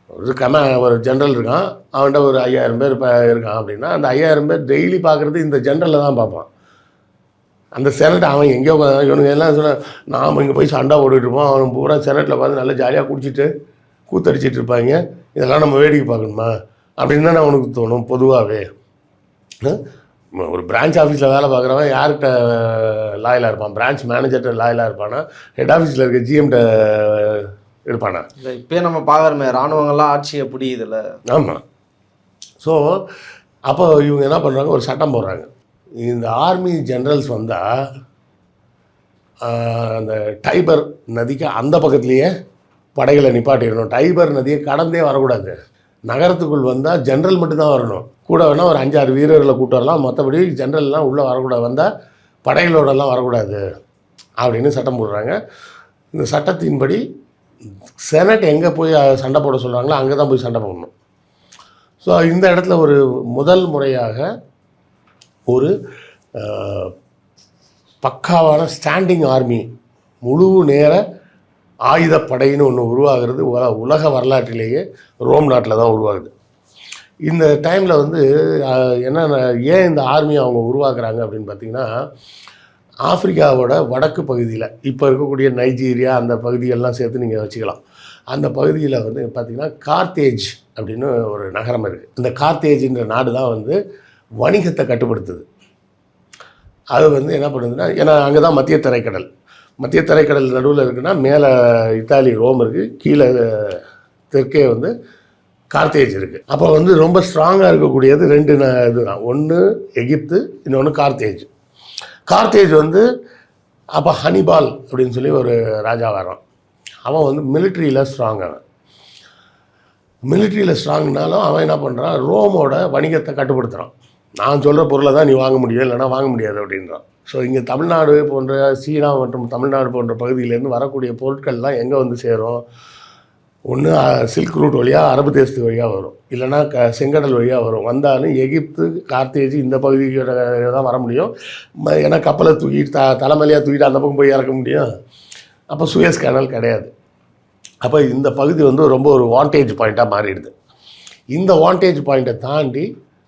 ஒரு ஜென்ரல் இருக்கான், அவன்கிட்ட ஒரு 5000 பேர் இருக்கான் அப்படின்னா அந்த 5000 பேர் டெய்லி பார்க்குறது இந்த ஜென்ரலில் தான் பார்ப்பான். அந்த செனட் அவன் எங்கேயோ இவனுங்க எல்லாம் சொன்ன நாம் இங்கே போய் சண்டை ஓடிட்டு இருப்போம், அவன் பூரா செனட்டில் பார்த்து நல்லா ஜாலியாக குடிச்சிட்டு கூத்தடிச்சிட்டு இருப்பாங்க. இதெல்லாம் நம்ம வேடிக்கை பார்க்கணுமா அப்படின்னு தானே அவனுக்கு தோணும் பொதுவாகவே. ஒரு பிரான்ச் ஆஃபீஸில் வேலை பார்க்குறவன் யார்கிட்ட லாயலாக இருப்பான்? பிரான்ச் மேனேஜர்கிட்ட லாயலாக இருப்பானா? ஹெட் ஆஃபீஸில் இருக்க ஜிஎம்கிட்ட இருப்பானா? இல்லை, இப்போ நம்ம பார்க்குறோமே இராணுவங்கள்லாம் ஆட்சியை பிடிக்குதுல்ல. ஆமாம். ஸோ அப்போ இவங்க என்ன பண்ணுறாங்க, ஒரு சட்டம் போடுறாங்க. இந்த ஆர்மி ஜென்ரல்ஸ் வந்தால் அந்த டைபர் நதிக்கு அந்த பக்கத்துலேயே படைகளை நிப்பாட்டிடணும். டைபர் நதியை கடந்தே வரக்கூடாது. நகரத்துக்குள் வந்தால் ஜென்ரல் மட்டும்தான் வரணும். கூட வேணால் ஒரு 5-6 வீரர்களை கூட்டு வரலாம், மற்றபடி ஜென்ரல்லாம் உள்ளே வரக்கூடாது, வந்தால் படைகளோடலாம் வரக்கூடாது அப்படின்னு சட்டம் போடுறாங்க. இந்த சட்டத்தின்படி செனட் எங்கே போய் சண்டை போட சொல்கிறாங்களோ அங்கே தான் போய் சண்டை போடணும். ஸோ இந்த இடத்துல ஒரு முதல் முறையாக ஒரு பக்காவான ஸ்டாண்டிங் ஆர்மி, முழு நேர ஆயுதப்படைன்னு ஒன்று உருவாகிறது உலக வரலாற்றிலேயே ரோம் நாட்டில் தான் உருவாகுது. இந்த டைமில் வந்து என்னென்ன ஏன் இந்த ஆர்மியை அவங்க உருவாக்குறாங்க அப்படின்னு பார்த்திங்கன்னா, ஆப்பிரிக்காவோட வடக்கு பகுதியில் இப்போ இருக்கக்கூடிய நைஜீரியா அந்த பகுதியெல்லாம் சேர்த்து நீங்கள் வச்சுக்கலாம். அந்த பகுதியில் வந்து பார்த்திங்கன்னா கார்த்தேஜ் அப்படின்னு ஒரு நகரம் இருக்குது. இந்த கார்த்தேஜின்ற நாடு தான் வந்து வணிகத்தை கட்டுப்படுத்துது. அது வந்து என்ன பண்ணுதுன்னா, ஏன்னா அங்கே தான் மத்திய தரைக்கடல் நடுவில் இருக்குன்னா மேலே இத்தாலி ரோம் இருக்குது, கீழே தெற்கே வந்து கார்த்தேஜ் இருக்குது. அப்போ வந்து ரொம்ப ஸ்ட்ராங்காக இருக்கக்கூடியது 2 இதுதான், ஒன்று எகிப்து, இன்னொன்று கார்த்தேஜ் வந்து அப்போ ஹனிபால் அப்படின்னு சொல்லி ஒரு ராஜா வரான். அவன் வந்து மிலிட்ரியில் ஸ்ட்ராங்னாலும் அவன் என்ன பண்ணுறான், ரோமோட வணிகத்தை கட்டுப்படுத்துகிறான். நான் சொல்கிற பொருளை தான் நீ வாங்க முடியும், இல்லைனா வாங்க முடியாது அப்படின்றான். ஸோ இங்கே தமிழ்நாடு போன்ற சீனா மற்றும் தமிழ்நாடு போன்ற பகுதியிலேருந்து வரக்கூடிய பொருட்கள்லாம் எங்கே வந்து சேரும்? ஒன்று சில்க் ரூட் வழியாக அரபு தேசத்து வழியாக வரும், இல்லைனா செங்கடல் வழியாக வரும். வந்தாலும் எகிப்து கார்த்தேஜ் இந்த பகுதியோட தான் வர முடியும். ஏன்னா கப்பலை தூக்கிட்டு தலைமையிலையாக தூக்கிட்டு அந்த பக்கம் போய் இறக்க முடியும். அப்போ சுயஸ் கேனல் கிடையாது. அப்போ இந்த பகுதி வந்து ரொம்ப ஒரு வாண்டேஜ் பாயிண்ட்டாக மாறிடுது. இந்த வாண்டேஜ் பாயிண்ட்டை தாண்டி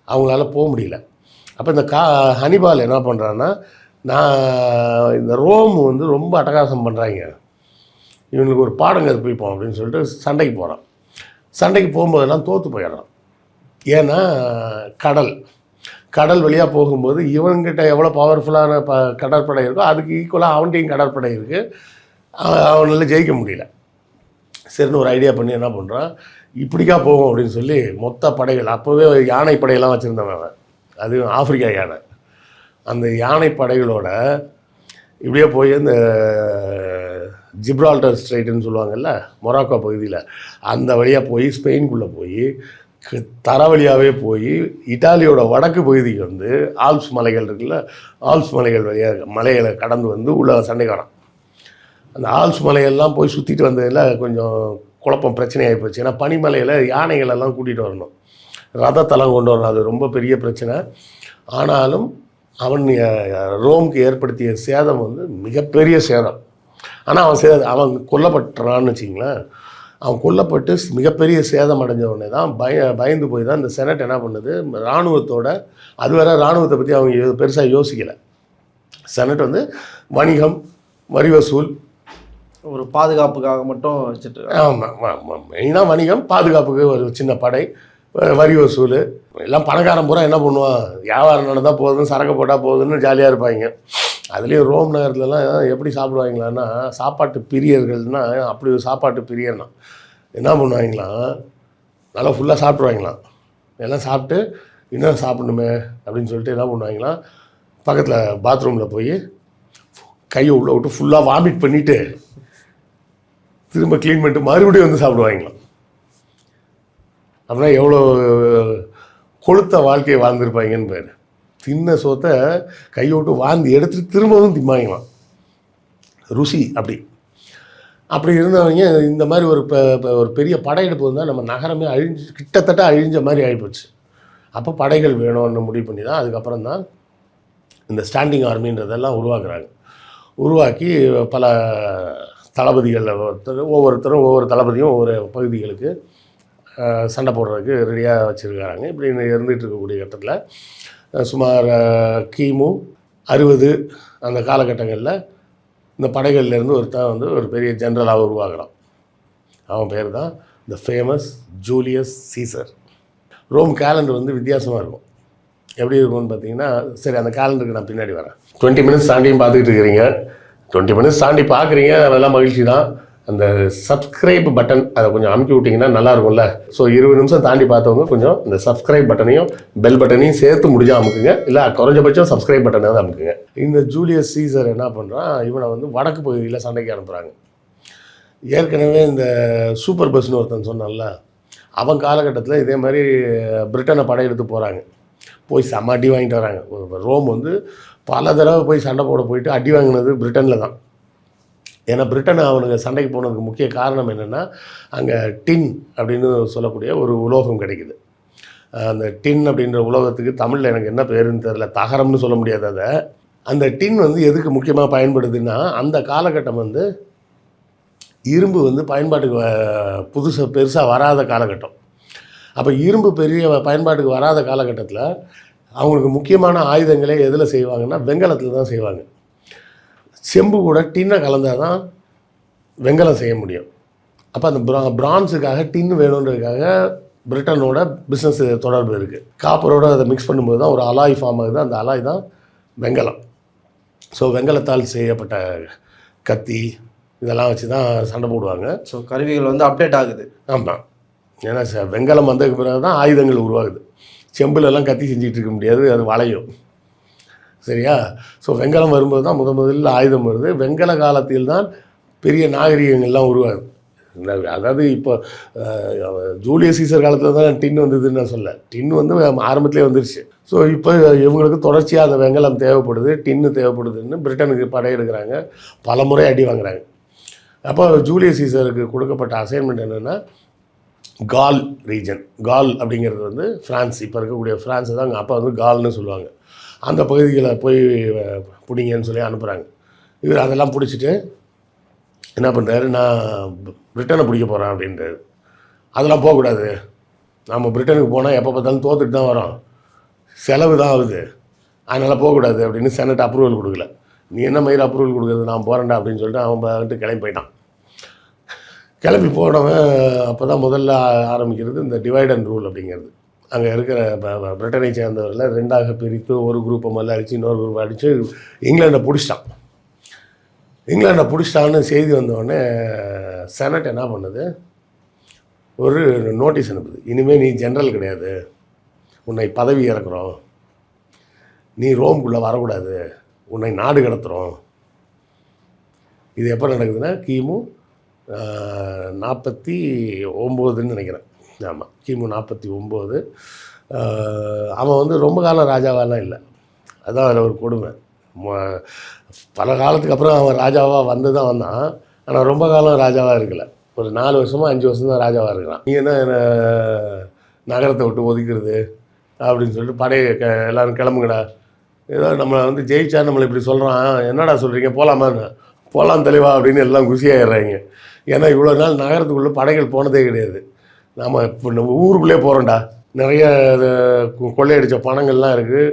அவங்களால போக முடியல. அப்போ இந்த ஹனிபால் என்ன பண்ணுறான்னா, நான் இந்த ரோம் வந்து ரொம்ப அட்டகாசம் பண்ணுறாங்க, இவனுக்கு ஒரு பாடம் கற்பிப்போம் அப்படின்னு சொல்லிட்டு சண்டைக்கு போகிறான். சண்டைக்கு போகும்போதெல்லாம் தோற்று போயிடுறான். ஏன்னா கடல் வழியாக போகும்போது இவன்கிட்ட எவ்வளோ பவர்ஃபுல்லான கடற்படை இருக்கோ அதுக்கு ஈக்குவலாக அவன்கிட்டையும் கடற்படை இருக்குது. அவனால் ஜெயிக்க முடியல. சரின்னு ஒரு ஐடியா பண்ணி என்ன பண்ணுறான், இப்படிக்கா போகும் அப்படின்னு சொல்லி மொத்த படைகள், அப்போவே யானை படையெல்லாம் வச்சுருந்தவன் அவன், அது ஆப்பிரிக்கா யானை. அந்த யானை படைகளோட இப்படியே போய் இந்த ஜிப்ரால்டர் ஸ்ட்ரைட்டுன்னு சொல்லுவாங்கல்ல, மொராக்கோ பகுதியில், அந்த வழியாக போய் ஸ்பெயின்குள்ளே போய் தர வழியாகவே போய் இட்டாலியோட வடக்கு பகுதிக்கு வந்து ஆல்ப்ஸ் மலைகள் இருக்குல்ல, ஆல்ப்ஸ் மலைகள் வழியாக மலைகளை கடந்து வந்து உள்ள சண்டைக்காரன். அந்த ஆல்ப்ஸ் மலையெல்லாம் போய் சுற்றிட்டு வந்ததில் கொஞ்சம் குழப்பம் பிரச்சனையாகி போச்சு. ஏன்னா பனிமலையில் யானைகளெல்லாம் கூட்டிகிட்டு வரணும், ரதத்தெல்லாம் கொண்டு வரணும், அது ரொம்ப பெரிய பிரச்சனை. ஆனாலும் அவன் ரோமுக்கு ஏற்படுத்திய சேதம் வந்து மிகப்பெரிய சேதம். ஆனால் அவன் கொல்லப்பட்டான்னு வச்சிங்களேன். அவன் கொல்லப்பட்டு மிகப்பெரிய சேதம் அடைஞ்ச உடனே தான் பயந்து போய் தான் இந்த செனட் என்ன பண்ணுது, இராணுவத்தோட, அது வேற இராணுவத்தை பற்றி அவங்க பெருசாக யோசிக்கலை. செனட் வந்து வணிகம், வரி வசூல், ஒரு பாதுகாப்புக்காக மட்டும் வச்சுட்டு. ஆமாம், மெயினாக வணிகம், பாதுகாப்புக்கு ஒரு சின்ன படை, வரி வசூல், எல்லாம் பணக்காரன் பூரா என்ன பண்ணுவான், வியாபாரம் நடந்தால் போதும், சரக்கு போட்டால் போதுன்னு ஜாலியாக இருப்பாங்க. அதுலேயும் ரோம் நகரத்துலலாம் எப்படி சாப்பிடுவாங்களான்னா, சாப்பாட்டு பிரியர்கள்னால் அப்படி ஒரு சாப்பாட்டு பிரியர்னா என்ன பண்ணுவாங்களாம், நல்லா ஃபுல்லாக சாப்பிட்ருவாங்களாம். எல்லாம் சாப்பிட்டு இன்னும் சாப்பிடணுமே அப்படின்னு சொல்லிட்டு என்ன பண்ணுவாங்களாம், பக்கத்தில் பாத்ரூமில் போய் கையை உள்ளே விட்டு ஃபுல்லாக வாமிட் பண்ணிவிட்டு திரும்ப க்ளீன் பண்ணிட்டு மறுபடியும் வந்து சாப்பிடுவாங்களாம். அப்படின்னா எவ்வளோ கொளுத்த வாழ்க்கையை வாழ்ந்துருப்பாங்கன்னு பேர். தின்ன சோத்தை கையோட்டு வாந்தி எடுத்துட்டு திரும்பவும் திம்பாங்களாம். ருசி அப்படி இருந்தவங்க இந்த மாதிரி ஒரு பெரிய படையெடுப்பு வந்தால் நம்ம நகரமே கிட்டத்தட்ட அழிஞ்ச மாதிரி ஆகிப்போச்சு. அப்போ படைகள் வேணும்னு முடிவு பண்ணி தான் அதுக்கப்புறம் தான் இந்த ஸ்டாண்டிங் ஆர்மின்றதெல்லாம் உருவாக்கி பல தளபதிகள் ஒவ்வொருத்தரும் ஒவ்வொரு தளபதியும் ஒவ்வொரு பகுதிகளுக்கு சண்டை போடுறதுக்கு ரெடியாக வச்சுருக்காங்க. இப்படி இருந்துகிட்டு இருக்கக்கூடிய கட்டத்தில் சுமார் கிமு 60 அந்த காலகட்டங்களில் இந்த படைகள்லேருந்து ஒருத்தன் வந்து ஒரு பெரிய ஜென்ரலாக உருவாகிறான். அவன் பேர் தான் the famous Julius Caesar. Rome calendar வந்து வித்தியாசமாக இருக்கும். எப்படி இருக்கும்னு பார்த்தீங்கன்னா, சரி அந்த கேலண்டருக்கு நான் பின்னாடி வரேன். 20 மினிட்ஸ் தாண்டியும் பார்த்துக்கிட்டு இருக்கிறீங்க. 20 மினிட்ஸ் தாண்டி பார்க்குறீங்க, அதெல்லாம் மகிழ்ச்சி தான். அந்த சப்ஸ்கிரைப் பட்டன் அதை கொஞ்சம் அமுக்கி விட்டிங்கன்னா நல்லாயிருக்கும்ல. ஸோ 20 நிமிஷம் தாண்டி பார்த்தவங்க கொஞ்சம் இந்த சப்ஸ்கிரைப் பட்டனையும் பெல் பட்டனையும் சேர்த்து முடிஞ்சால் அமுக்குங்க, இல்லை குறைஞ்சபட்சம் சப்ஸ்கிரைப் பட்டனை அமுக்குங்க. இந்த ஜூலியஸ் சீசர் என்ன பண்ணுறான், இவனை வந்து வடக்கு பகுதியில் சண்டைக்கு அனுப்புகிறாங்க. ஏற்கனவே இந்த சூப்பர் பஸ்னு ஒருத்தன் சொன்னான்ல, அவன் காலகட்டத்தில் இதே மாதிரி பிரிட்டனை படையெடுத்து போகிறாங்க. போய் செம்ம அடி வாங்கிட்டு வராங்க. ரோம் வந்து பல தடவை போய் சண்டை போட போயிட்டு அடி வாங்கினது பிரிட்டனில் தான். ஏன்னா பிரிட்டன் அவனுக்கு சண்டைக்கு போனதுக்கு முக்கிய காரணம் என்னென்னா, அங்கே டின் அப்படின்னு சொல்லக்கூடிய ஒரு உலோகம் கிடைக்குது. அந்த டின் அப்படின்ற உலோகத்துக்கு தமிழில் எனக்கு என்ன பேருன்னு தெரில, தகரம்னு சொல்ல முடியாது அதை. அந்த டின் வந்து எதுக்கு முக்கியமாக பயன்படுதுன்னா, அந்த காலகட்டம் வந்து இரும்பு வந்து பயன்பாட்டுக்கு பெருசாக வராத காலகட்டம். அப்போ இரும்பு பெரிய பயன்பாட்டுக்கு வராத காலகட்டத்தில் அவங்களுக்கு முக்கியமான ஆயுதங்களே எதில் செய்வாங்கன்னா, வெங்கலத்தில் தான் செய்வாங்க. செம்பு கூட டின்னை கலந்தால் தான் வெங்கலம் செய்ய முடியும். அப்போ அந்த பிரான்ஸுக்காக டின்னு வேணுன்றதுக்காக பிரிட்டனோட பிஸ்னஸ் தொடர்பு இருக்குது. காப்பரோடு அதை மிக்ஸ் பண்ணும்போது தான் ஒரு அலாய் ஃபார்ம் ஆகுது. அந்த அலாய் தான் வெங்கலம். ஸோ வெங்கலத்தால் செய்யப்பட்ட கத்தி இதெல்லாம் வச்சு தான் சண்டை போடுவாங்க. ஸோ கருவிகள் வந்து அப்டேட் ஆகுது. ஆமாம், ஏன்னா வெங்கலம் வந்ததுக்கு பிறகு தான் ஆயுதங்கள் உருவாகுது. செம்புலெல்லாம் கத்தி செஞ்சுட்டு இருக்க முடியாது, அது வளையும். சரியா? ஸோ வெங்கலம் வரும்போது தான் முதலில் ஆயுதம் வருது. வெங்கல காலத்தில் தான் பெரிய நாகரிகங்கள்லாம் உருவாகுது. அதாவது இப்போ ஜூலியஸ் சீசர் காலத்தில் தான் டின் வந்ததுன்னு நான் சொல்ல, டின் வந்து ஆரம்பத்திலே வந்துருச்சு. ஸோ இப்போ இவங்களுக்கு தொடர்ச்சியாக அந்த வெங்கலம் தேவைப்படுது, டின்னு தேவைப்படுதுன்னு பிரிட்டனுக்கு படையெடுக்கிறாங்க, பல முறை அடி வாங்குறாங்க. அப்போ ஜூலியஸ் சீசருக்கு கொடுக்கப்பட்ட அசைன்மெண்ட் என்னென்னா, கால் ரீஜன், கால் அப்படிங்கிறது வந்து ஃப்ரான்ஸ், இப்போ இருக்கக்கூடிய ஃப்ரான்ஸை தான் அப்போ வந்து கால்னு சொல்லுவாங்க. அந்த பகுதிகளை போய் பிடிங்கன்னு சொல்லி அனுப்புகிறாங்க. இவர் அதெல்லாம் பிடிச்சிட்டு என்ன பண்ணுறாரு, நான் பிரிட்டனை பிடிக்க போகிறேன் அப்படின்றாரு. அதெல்லாம் போகக்கூடாது, நம்ம பிரிட்டனுக்கு போனால் எப்போ பார்த்தாலும் தோத்துட்டு தான் வரோம், செலவு தான் ஆகுது, அதனால் போகக்கூடாது அப்படின்னு செனட் அப்ரூவல் கொடுக்கல. நீ என்ன மயிர் அப்ரூவல் கொடுக்குறது, நான் போகிறேன்டா அப்படின்னு சொல்லிட்டு அவன் வந்துட்டு கிளம்பி போயிட்டான். கிளம்பி போனவன் அப்போ தான் முதல்ல ஆரம்பிக்கிறது இந்த டிவைட் அண்ட் ரூல் அப்படிங்கிறது. அங்கே இருக்கிற பிரிட்டனை சேர்ந்தவரில் 2ஆக பிரித்து ஒரு குரூப்பை முதல்ல அடித்து இன்னொரு குரூப்பை அடித்து இங்கிலாண்டை பிடிச்சிட்டான். இங்கிலாண்டை பிடிச்சிட்டான்னு செய்தி வந்தோடனே செனட் என்ன பண்ணுது, ஒரு நோட்டீஸ் அனுப்புது. இனிமேல் நீ ஜென்ரல் கிடையாது, உன்னை பதவி இறக்குறோம், நீ ரோம்குள்ளே வரக்கூடாது, உன்னை நாடு கடத்துகிறோம். இது எப்போ நடக்குதுன்னா கிமு 49ன்னு நினைக்கிறேன். ஆமாம், கிமு 49. அவன் வந்து ரொம்ப காலம் ராஜாவாலாம் இல்லை, அதுதான் அதில் ஒரு கொடுமை. பல காலத்துக்கு அப்புறம் அவன் ராஜாவாக வந்து தான் வந்தான், ஆனால் ரொம்ப காலம் ராஜாவாக இருக்கலை. ஒரு 4 வருஷமோ 5 வருஷம் தான் ராஜாவாக இருக்கிறான். நீ என்ன நகரத்தை விட்டு ஒதுக்கிறது அப்படின்னு சொல்லிட்டு படையை எல்லோரும் கிளம்புங்கடா, ஏதோ நம்மளை வந்து ஜெயிச்சா நம்மளை இப்படி சொல்கிறான், என்னடா சொல்கிறீங்க, போகலாமான்னு, போகலாம் தெளிவா அப்படின்னு எல்லாம் குஷியாகிடுறாங்க. ஏன்னா இவ்வளோ நாள் நகரத்துக்குள்ளே படைகள் போனதே கிடையாது. நாம் இப்போ நம்ம ஊருக்குள்ளே போகிறோம்டா, நிறைய கொள்ளையடித்த பணங்கள்லாம் இருக்குது.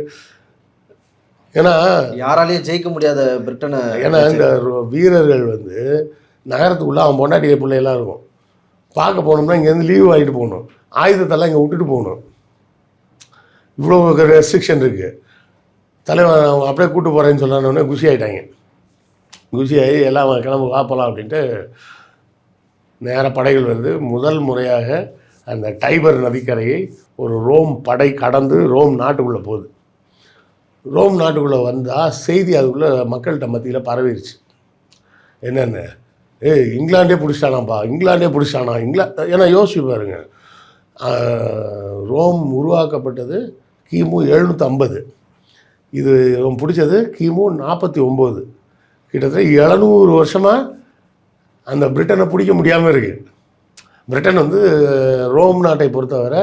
ஏன்னா யாராலையும் ஜெயிக்க முடியாத பிரிட்டனை, ஏன்னா இந்த வீரர்கள் வந்து நகரத்துக்குள்ளே அவன் பொண்டாட்டிய பிள்ளையெல்லாம் இருக்கும், பார்க்க போகணும்னா இங்கேருந்து லீவ் ஆகிட்டு போகணும், ஆயுதத்தெல்லாம் இங்கே விட்டுட்டு போகணும். இவ்வளோ ரெஸ்ட்ரிக்ஷன் இருக்குது. தலைவன் அவன் அப்படியே கூப்பிட்டு போகிறேன்னு சொன்னானோடனே குஷி ஆகிட்டாங்க. குஷியாகி எல்லாம் கிளம்பு வாப்பலாம் அப்படின்ட்டு நேர படைகள் வருது. முதல் முறையாக அந்த டைபர் நதிக்கரையை ஒரு ரோம் படை கடந்து ரோம் நாட்டுக்குள்ளே போகுது. ரோம் நாட்டுக்குள்ளே வந்தால் செய்தி அதுக்குள்ளே மக்கள்கிட்ட மத்தியில் பரவிடுச்சு. என்னென்ன, இங்கிலாண்டே பிடிச்சிட்டானாப்பா, இங்கிலாண்டே பிடிச்சிட்டானா, ஏன்னா யோசிச்சு பாருங்க, ரோம் உருவாக்கப்பட்டது கிமு 750, இது இவன் பிடிச்சது கிமு 49, கிட்டத்தட்ட 700 வருஷமாக அந்த பிரிட்டனை பிடிக்க முடியாமல் இருக்குது. பிரிட்டன் வந்து ரோம் நாட்டை பொறுத்தவரை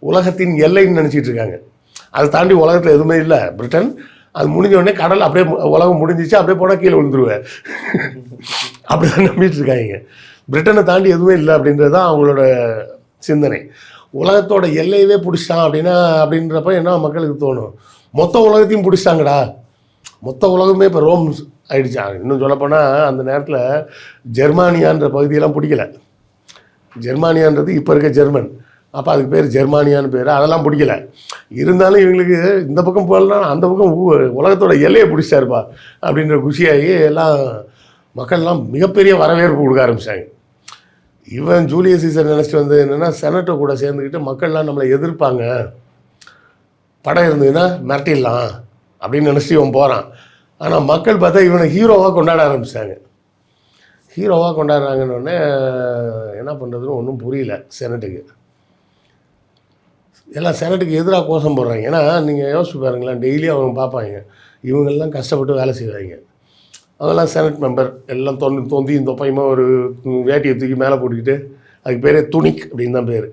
உலகத்தின் எல்லைன்னு நினச்சிட்டு இருக்காங்க. அதை தாண்டி உலகத்தில் எதுவுமே இல்லை. பிரிட்டன் அது முடிஞ்ச உடனே கடல் அப்படியே உலகம் முடிஞ்சிச்சு, அப்படியே போனால் கீழே விழுந்துருவேன் அப்படி தான் நம்பிட்டு இருக்காங்க. பிரிட்டனை தாண்டி எதுவுமே இல்லை அப்படின்றது தான் அவங்களோட சிந்தனை. உலகத்தோட எல்லையவே பிடிச்சிட்டான் அப்படின்றப்ப என்ன மக்களுக்கு தோணும், மொத்த உலகத்தையும் பிடிச்சிட்டாங்கடா, மொத்த உலகமே இப்போ ரோம் ஆயிடுச்சான். இன்னும் சொல்லப்போனால் அந்த நேரத்தில் ஜெர்மானியான்ற பகுதியெல்லாம் பிடிக்கல. ஜெர்மானியான்றது இப்போ இருக்க ஜெர்மன், அப்போ அதுக்கு பேர் ஜெர்மானியான்னு பேர், அதெல்லாம் பிடிக்கல. இருந்தாலும் இவங்களுக்கு இந்த பக்கம் போகலாம், அந்த பக்கம் உலகத்தோட எல்லையை பிடிச்சிட்டாருப்பா அப்படின்ற குஷியாகி எல்லாம் மக்கள்லாம் மிகப்பெரிய வரவேற்பு கொடுக்க ஆரம்பித்தாங்க. இவன் ஜூலியஸ் சீசர் நினச்சிட்டு வந்து என்னென்னா, செனட்டை கூட சேர்ந்துக்கிட்டு மக்கள்லாம் நம்மளை எதிர்ப்பாங்க, படம் இருந்ததுன்னா மிரட்டிடலாம் அப்படின்னு நினச்சி இவன் போகிறான். ஆனால் மக்கள் பார்த்தா இவனை ஹீரோவாக கொண்டாட ஆரம்பித்தாங்க. ஹீரோவாக கொண்டாடுறாங்கன்னொடனே என்ன பண்ணுறதுன்னு ஒன்றும் புரியல செனட்டுக்கு. எல்லாம் செனட்டுக்கு எதிராக கோஷம் போடுறாங்க. ஏன்னா நீங்கள் யோசிச்சு பாருங்களேன், டெய்லி அவங்க பார்ப்பாங்க, இவங்கெல்லாம் கஷ்டப்பட்டு வேலை செய்வாங்க, அவங்கெல்லாம் செனட் மெம்பர் எல்லாம் தொந்தி தொப்பையுமா ஒரு வேட்டியை தூக்கி மேலே போட்டுக்கிட்டு, அதுக்கு பேரே துணிக் அப்படின்னு தான் பேர்.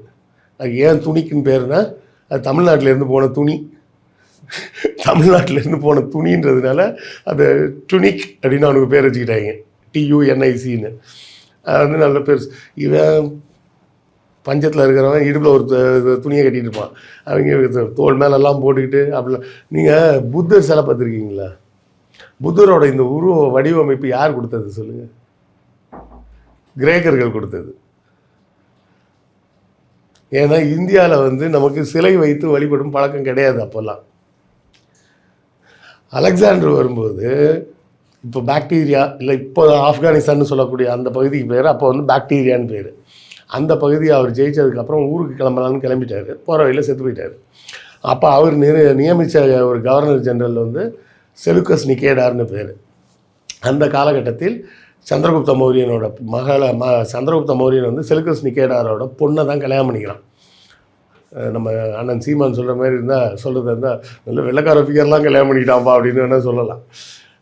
அதுக்கு ஏன் துணிக்குன்னு பேருனா, அது தமிழ்நாட்டிலேருந்து போன துணி, தமிழ்நாட்டிலேருந்து போன துணின்றதுனால அது டுனிக் அப்படின்னு அவனுக்கு பேர் வச்சுக்கிட்டாங்க, TUNICன்னு. அது வந்து நல்ல பேர். இவன் பஞ்சத்தில் இருக்கிறவன் இடுப்பில் ஒரு துணியை கட்டிகிட்டு இருப்பான், அவங்க தோல் மேலெல்லாம் போட்டுக்கிட்டு அப்படிலாம். நீங்கள் புத்தர் சிலை பார்த்துருக்கீங்களா? புத்தரோட இந்த உருவ வடிவமைப்பு யார் கொடுத்தது சொல்லுங்கள்? கிரேக்கர்கள் கொடுத்தது. ஏன்னா இந்தியாவில் வந்து நமக்கு சிலை வைத்து வழிபடும் பழக்கம் கிடையாது அப்போல்லாம். அலெக்சாண்டர் வரும்போது இப்போ பாக்டீரியா இல்லை, இப்போ ஆப்கானிஸ்தான் சொல்லக்கூடிய அந்த பகுதிக்கு பேர் அப்போ வந்து பாக்டீரியான்னு பேர். அந்த பகுதியை அவர் ஜெயிச்சதுக்கப்புறம் ஊருக்கு கிளம்பலான்னு கிளம்பிட்டார், போகிற வழியில் செத்து போயிட்டார். அப்போ அவர் நியமித்த ஒரு கவர்னர் ஜெனரல் வந்து செலுக்கஸ் நிகேடார்னு பேர். அந்த காலகட்டத்தில் சந்திரகுப்த மௌரியனோட சந்திரகுப்த மௌரியன் வந்து செலுக்கஸ் நிகேடாரோட பொண்ணை தான் கல்யாணம் பண்ணிக்கிறான். நம்ம அண்ணன் சீமான் சொல்கிற மாதிரி சொல்கிறதா இருந்தால் நல்ல வெள்ளைக்கார ஃபிகர்லாம் கல்யாணம் பண்ணிக்கிட்டான்ப்பா அப்படின்னு வேணால் சொல்லலாம்.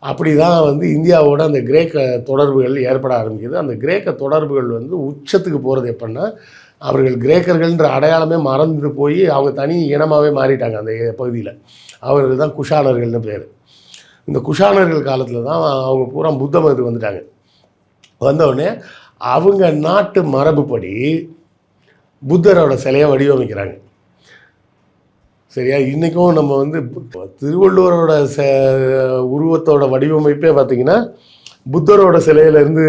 அப்படி தான் வந்து இந்தியாவோட அந்த கிரேக்க தொடர்புகள் ஏற்பட ஆரம்பிக்குது. அந்த கிரேக்க தொடர்புகள் வந்து உச்சத்துக்கு போகிறது எப்படின்னா, அவர்கள் கிரேக்கர்கள்ன்ற அடையாளமே மறந்து போய் அவங்க தனி இனமாகவே மாறிட்டாங்க அந்த பகுதியில். அவர்கள் தான் குஷானர்கள்னு பேர். இந்த குஷானர்கள் காலத்தில் தான் அவங்க பூரா புத்த மதத்துக்கு வந்துட்டாங்க. வந்தவுடனே அவங்க நாட்டு மரபுப்படி புத்தரோட சிலையை வடிவமைக்கிறாங்க. சரியா? இன்றைக்கும் நம்ம வந்து திருவள்ளுவரோட உருவத்தோட வடிவமைப்பே பார்த்திங்கன்னா புத்தரோட சிலையிலேருந்து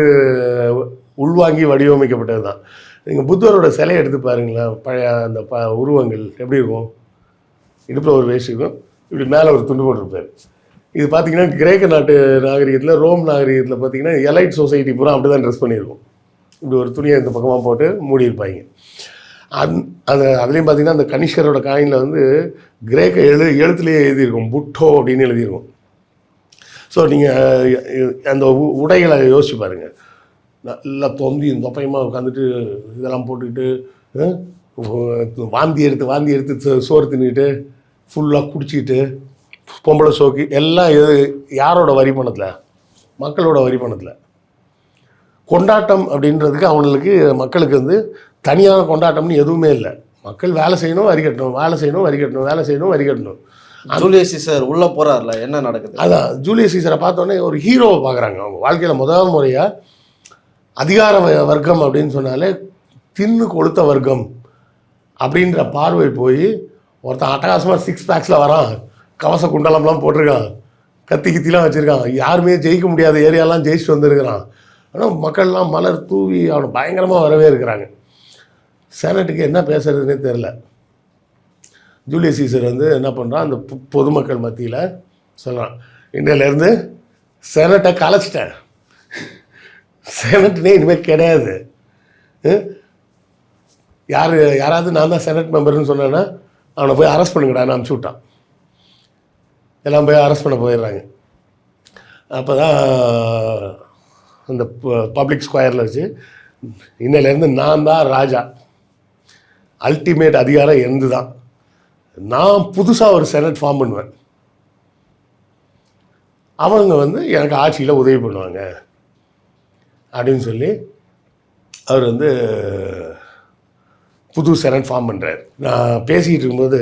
உள்வாங்கி வடிவமைக்கப்பட்டது தான். நீங்கள் புத்தரோட சிலையை எடுத்து பாருங்களேன், பழைய அந்த உருவங்கள் எப்படி இருக்கும், இடுப்பில் ஒரு வேஷ்டி இருக்கும், இப்படி மேலே ஒரு துண்டு போட்டிருப்பார். இது பார்த்திங்கன்னா கிரேக்க நாட்டு நாகரிகத்தில், ரோம் நாகரிகத்தில் பார்த்திங்கன்னா எலைட் சொசைட்டி பூரா அப்படி தான் ட்ரெஸ் பண்ணியிருக்கும். இப்படி ஒரு துணியை இந்த பக்கமாக போட்டு மூடியிருப்பாங்க. அதுலேயும் பார்த்திங்கன்னா அந்த கனிஷ்கரோட காயினில் வந்து கிரேக்க எழுத்துலேயே எழுதியிருக்கும், புட்டோ அப்படின்னு எழுதியிருக்கும். ஸோ நீங்கள் அந்த உடைகளை யோசிச்சு பாருங்கள், நல்லா தொந்தி தொப்பையமாக உட்காந்துட்டு இதெல்லாம் போட்டுக்கிட்டு வாந்தி எடுத்து சோறு தின்னுக்கிட்டு ஃபுல்லாக குடிச்சிக்கிட்டு பொம்பளை சோக்கு எல்லாம் யாரோட வரி பணத்தில்? மக்களோட வரி பணத்தில். கொண்டாட்டம் அப்படின்றதுக்கு அவங்களுக்கு மக்களுக்கு வந்து தனியான கொண்டாட்டம்னு எதுவுமே இல்லை. மக்கள் வேலை செய்யணும், வரி கட்டணும், வேலை செய்யணும், வரி கட்டணும், வேலை செய்யணும், வரி கட்டணும். ஜூலியஸ் சீசர் உள்ளே போகிறார்ல, என்ன நடக்குது? அதான் ஜூலியஸ் சீசரை பார்த்தோன்னே ஒரு ஹீரோவை பார்க்குறாங்க. அவங்க வாழ்க்கையில் முதல் முறையாக அதிகார வர்க்கம் அப்படின்னு சொன்னாலே தின்னு கொளுத்த வர்க்கம் அப்படின்ற பார்வை போய் ஒருத்தன் அட்டகாசமாக 6 பேக்ஸில் வரான், கவச குண்டலம்லாம் போட்டிருக்கான், கத்திலாம் வச்சுருக்கான், யாருமே ஜெயிக்க முடியாத ஏரியாலாம் ஜெயிச்சுட்டு வந்துருக்கிறான். ஆனால் மக்கள்லாம் மலர் தூவி அவனை பயங்கரமாக வரவே இருக்கிறாங்க. செனட்டுக்கு என்ன பேசுறதுன்னே தெரில. ஜூலியஸ் சீசர் வந்து என்ன பண்ணுறான், அந்த பொதுமக்கள் மத்தியில் சொல்கிறான், இன்னிலேருந்து செனட்டை கலைச்சிட்டேன், செனட்னே இனிமேல் கிடையாது. யாராவது நான் தான் செனட் மெம்பர்னு சொன்னேன்னா அவனை போய் அரெஸ்ட் பண்ணுங்கடான்னு அனுப்பிச்சி விட்டான். எல்லாம் போய் அரெஸ்ட் பண்ண போயிடுறாங்க. அப்போ தான் அந்த பப்ளிக் ஸ்கொயரில் வச்சு, இன்னையிலேருந்து நான் தான் ராஜா, அல்டிமேட் அதிகாரம் எந்து தான், நான் புதுசாக ஒரு செனட் ஃபார்ம் பண்ணுவேன், அவங்க வந்து எனக்கு ஆட்சியில் உதவி பண்ணுவாங்க அப்படின்னு சொல்லி அவர் வந்து புது செனட் ஃபார்ம் பண்ணுறாரு. நான் பேசிக்கிட்டு இருக்கும்போது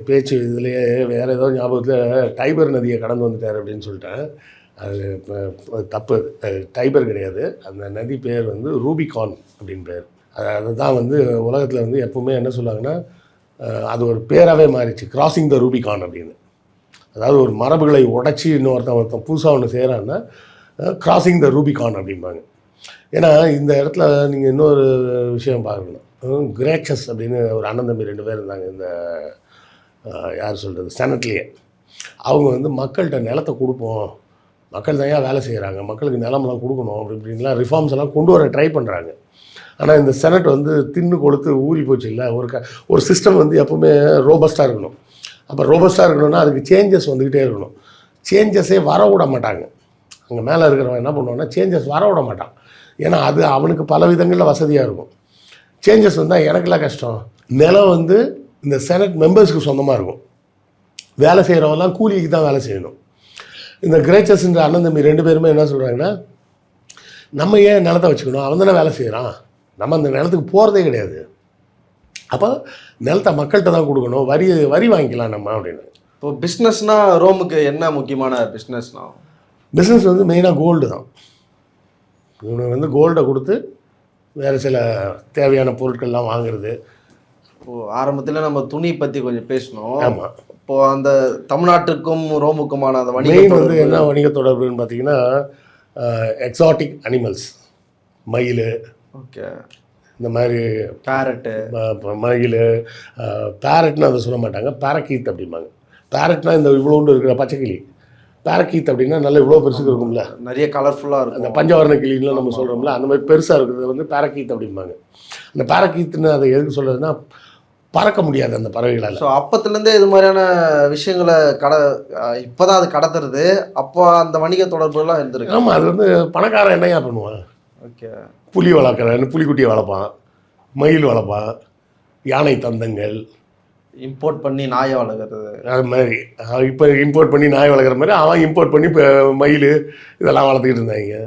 பேச்சு இதுலேயே வேறு ஏதோ ஞாபகத்தில் டைபர் நதியை கடந்து வந்துட்டார் அப்படின்னு சொல்லிட்டேன். அது தப்பு. டைபர் கிடையாது, அந்த நதி பேர் வந்து ரூபிகான் அப்படின்னு பேர். அதுதான் வந்து உலகத்தில் வந்து எப்பவுமே என்ன சொல்லுவாங்கன்னா, அது ஒரு பேராகவே மாறிச்சு, கிராசிங் த ரூபிகான் அப்படின்னு. அதாவது ஒரு மரபுகளை உடச்சி ஒருத்தன் புதுசாக ஒன்று செய்கிறான்னா கிராசிங் த ரூபிகான் அப்படிம்பாங்க. ஏன்னா இந்த இடத்துல நீங்கள் இன்னொரு விஷயம் பார்க்கணும். கிரேச்சஸ் அப்படின்னு ஒரு அண்ணன் தம்பி 2 பேர் இருந்தாங்க இந்த யார் சொல்கிறது செனட்லேயே. அவங்க வந்து மக்கள்கிட்ட நிலத்தை கொடுப்போம், மக்கள் தான் வேலை செய்கிறாங்க, மக்களுக்கு நிலமெல்லாம் கொடுக்கணும் அப்படி இப்படின்லாம் ரிஃபார்ம்ஸ் எல்லாம் கொண்டு வர ட்ரை பண்ணுறாங்க. ஆனால் இந்த செனட் வந்து தின்னு கொளுத்து ஊறி போச்சு. இல்லை ஒரு சிஸ்டம் வந்து எப்போவுமே ரோபஸ்ட்டாக இருக்கணும். அப்போ ரோபஸ்ட்டாக இருக்கணும்னா அதுக்கு சேஞ்சஸ் வந்துக்கிட்டே இருக்கணும். சேஞ்சஸே வர விட மாட்டாங்க. அங்கே மேலே இருக்கிறவன் என்ன பண்ணுவான்னா சேஞ்சஸ் வர விட மாட்டான். ஏன்னா அது அவனுக்கு பல விதங்களில் வசதியாக இருக்கும். சேஞ்சஸ் வந்தால் எனக்குலாம் கஷ்டம். நிலம் வந்து இந்த செனட் மெம்பர்ஸ்க்கு சொந்தமாக இருக்கும். வேலை செய்கிறவங்கலாம் கூலிக்கு தான் வேலை செய்யணும். இந்த கிரேச்சஸ்ன்ற அண்ணன் தம்பி 2 பேருமே என்ன சொல்கிறாங்கன்னா, நம்ம ஏன் நிலத்தை வச்சுக்கணும், அவன் தானே வேலை செய்கிறான், நம்ம அந்த நிலத்துக்கு போகிறதே கிடையாது, அப்போ நிலத்தை மக்கள்கிட்ட தான் கொடுக்கணும், வரி வாங்கிக்கலாம் நம்ம அப்படின்னு. இப்போ பிஸ்னஸ்னால் ரோமுக்கு என்ன முக்கியமான பிஸ்னஸ்னா? பிஸ்னஸ் வந்து மெயினாக கோல்டு தான். இவனுக்கு வந்து கோல்டை கொடுத்து வேறு சில தேவையான பொருட்கள்லாம் வாங்குறது. இப்போது ஆரம்பத்தில் நம்ம துணி பற்றி கொஞ்சம் பேசணும். ஆமாம். இப்போது அந்த தமிழ்நாட்டுக்கும் ரோமுக்குமான அந்த மெயின் வந்து என்ன வணிக தொடர்புன்னு பார்த்தீங்கன்னா, எக்ஸாட்டிக் அனிமல்ஸ், மயில், ஓகே, இந்த மாதிரி பேரட்டு, மயில், பேரட்னு அதை சொல்ல மாட்டாங்க, பேரக்கீத் அப்படிம்பாங்க. பேரட்னா இந்த இவ்வளோண்டு இருக்கிற பச்சைக்கிளி, பேரக்கீத் அப்படின்னா நல்ல இவ்வளோ பெருசுக்கு இருக்கும்ல, நிறைய கலர்ஃபுல்லாக இருக்கும். அந்த பஞ்சவர்ண கிளின்லாம் நம்ம சொல்கிறோம்ல, அந்த மாதிரி பெருசாக இருக்கிறது வந்து பேரக்கீத் அப்படிம்பாங்க. அந்த பேரக்கீத்துன்னு அதை எதுக்கு சொல்கிறதுனா, பறக்க முடியாது அந்த பறவைகளால். ஸோ அப்பத்துலேருந்தே இது மாதிரியான விஷயங்களை இப்போ தான் அது கடத்துறது. அப்போ அந்த வணிக தொடர்புலாம் இருந்திருக்கு. ஆமாம், அது வந்து பணக்காரன் என்னையா பண்ணுவான். ஓகே, புலி வளர்க்குறேன், புலிக்குட்டியை வளர்ப்பான், மயில் வளர்ப்பான், யானை தந்தங்கள் இம்போர்ட் பண்ணி நாயை வளர்க்குறது, அது மாதிரி. இப்போ இம்போர்ட் பண்ணி நாய் வளர்க்குற மாதிரி அவன் இம்போர்ட் பண்ணி இப்போ மயில் இதெல்லாம் வளர்த்துக்கிட்டு இருந்தாங்க.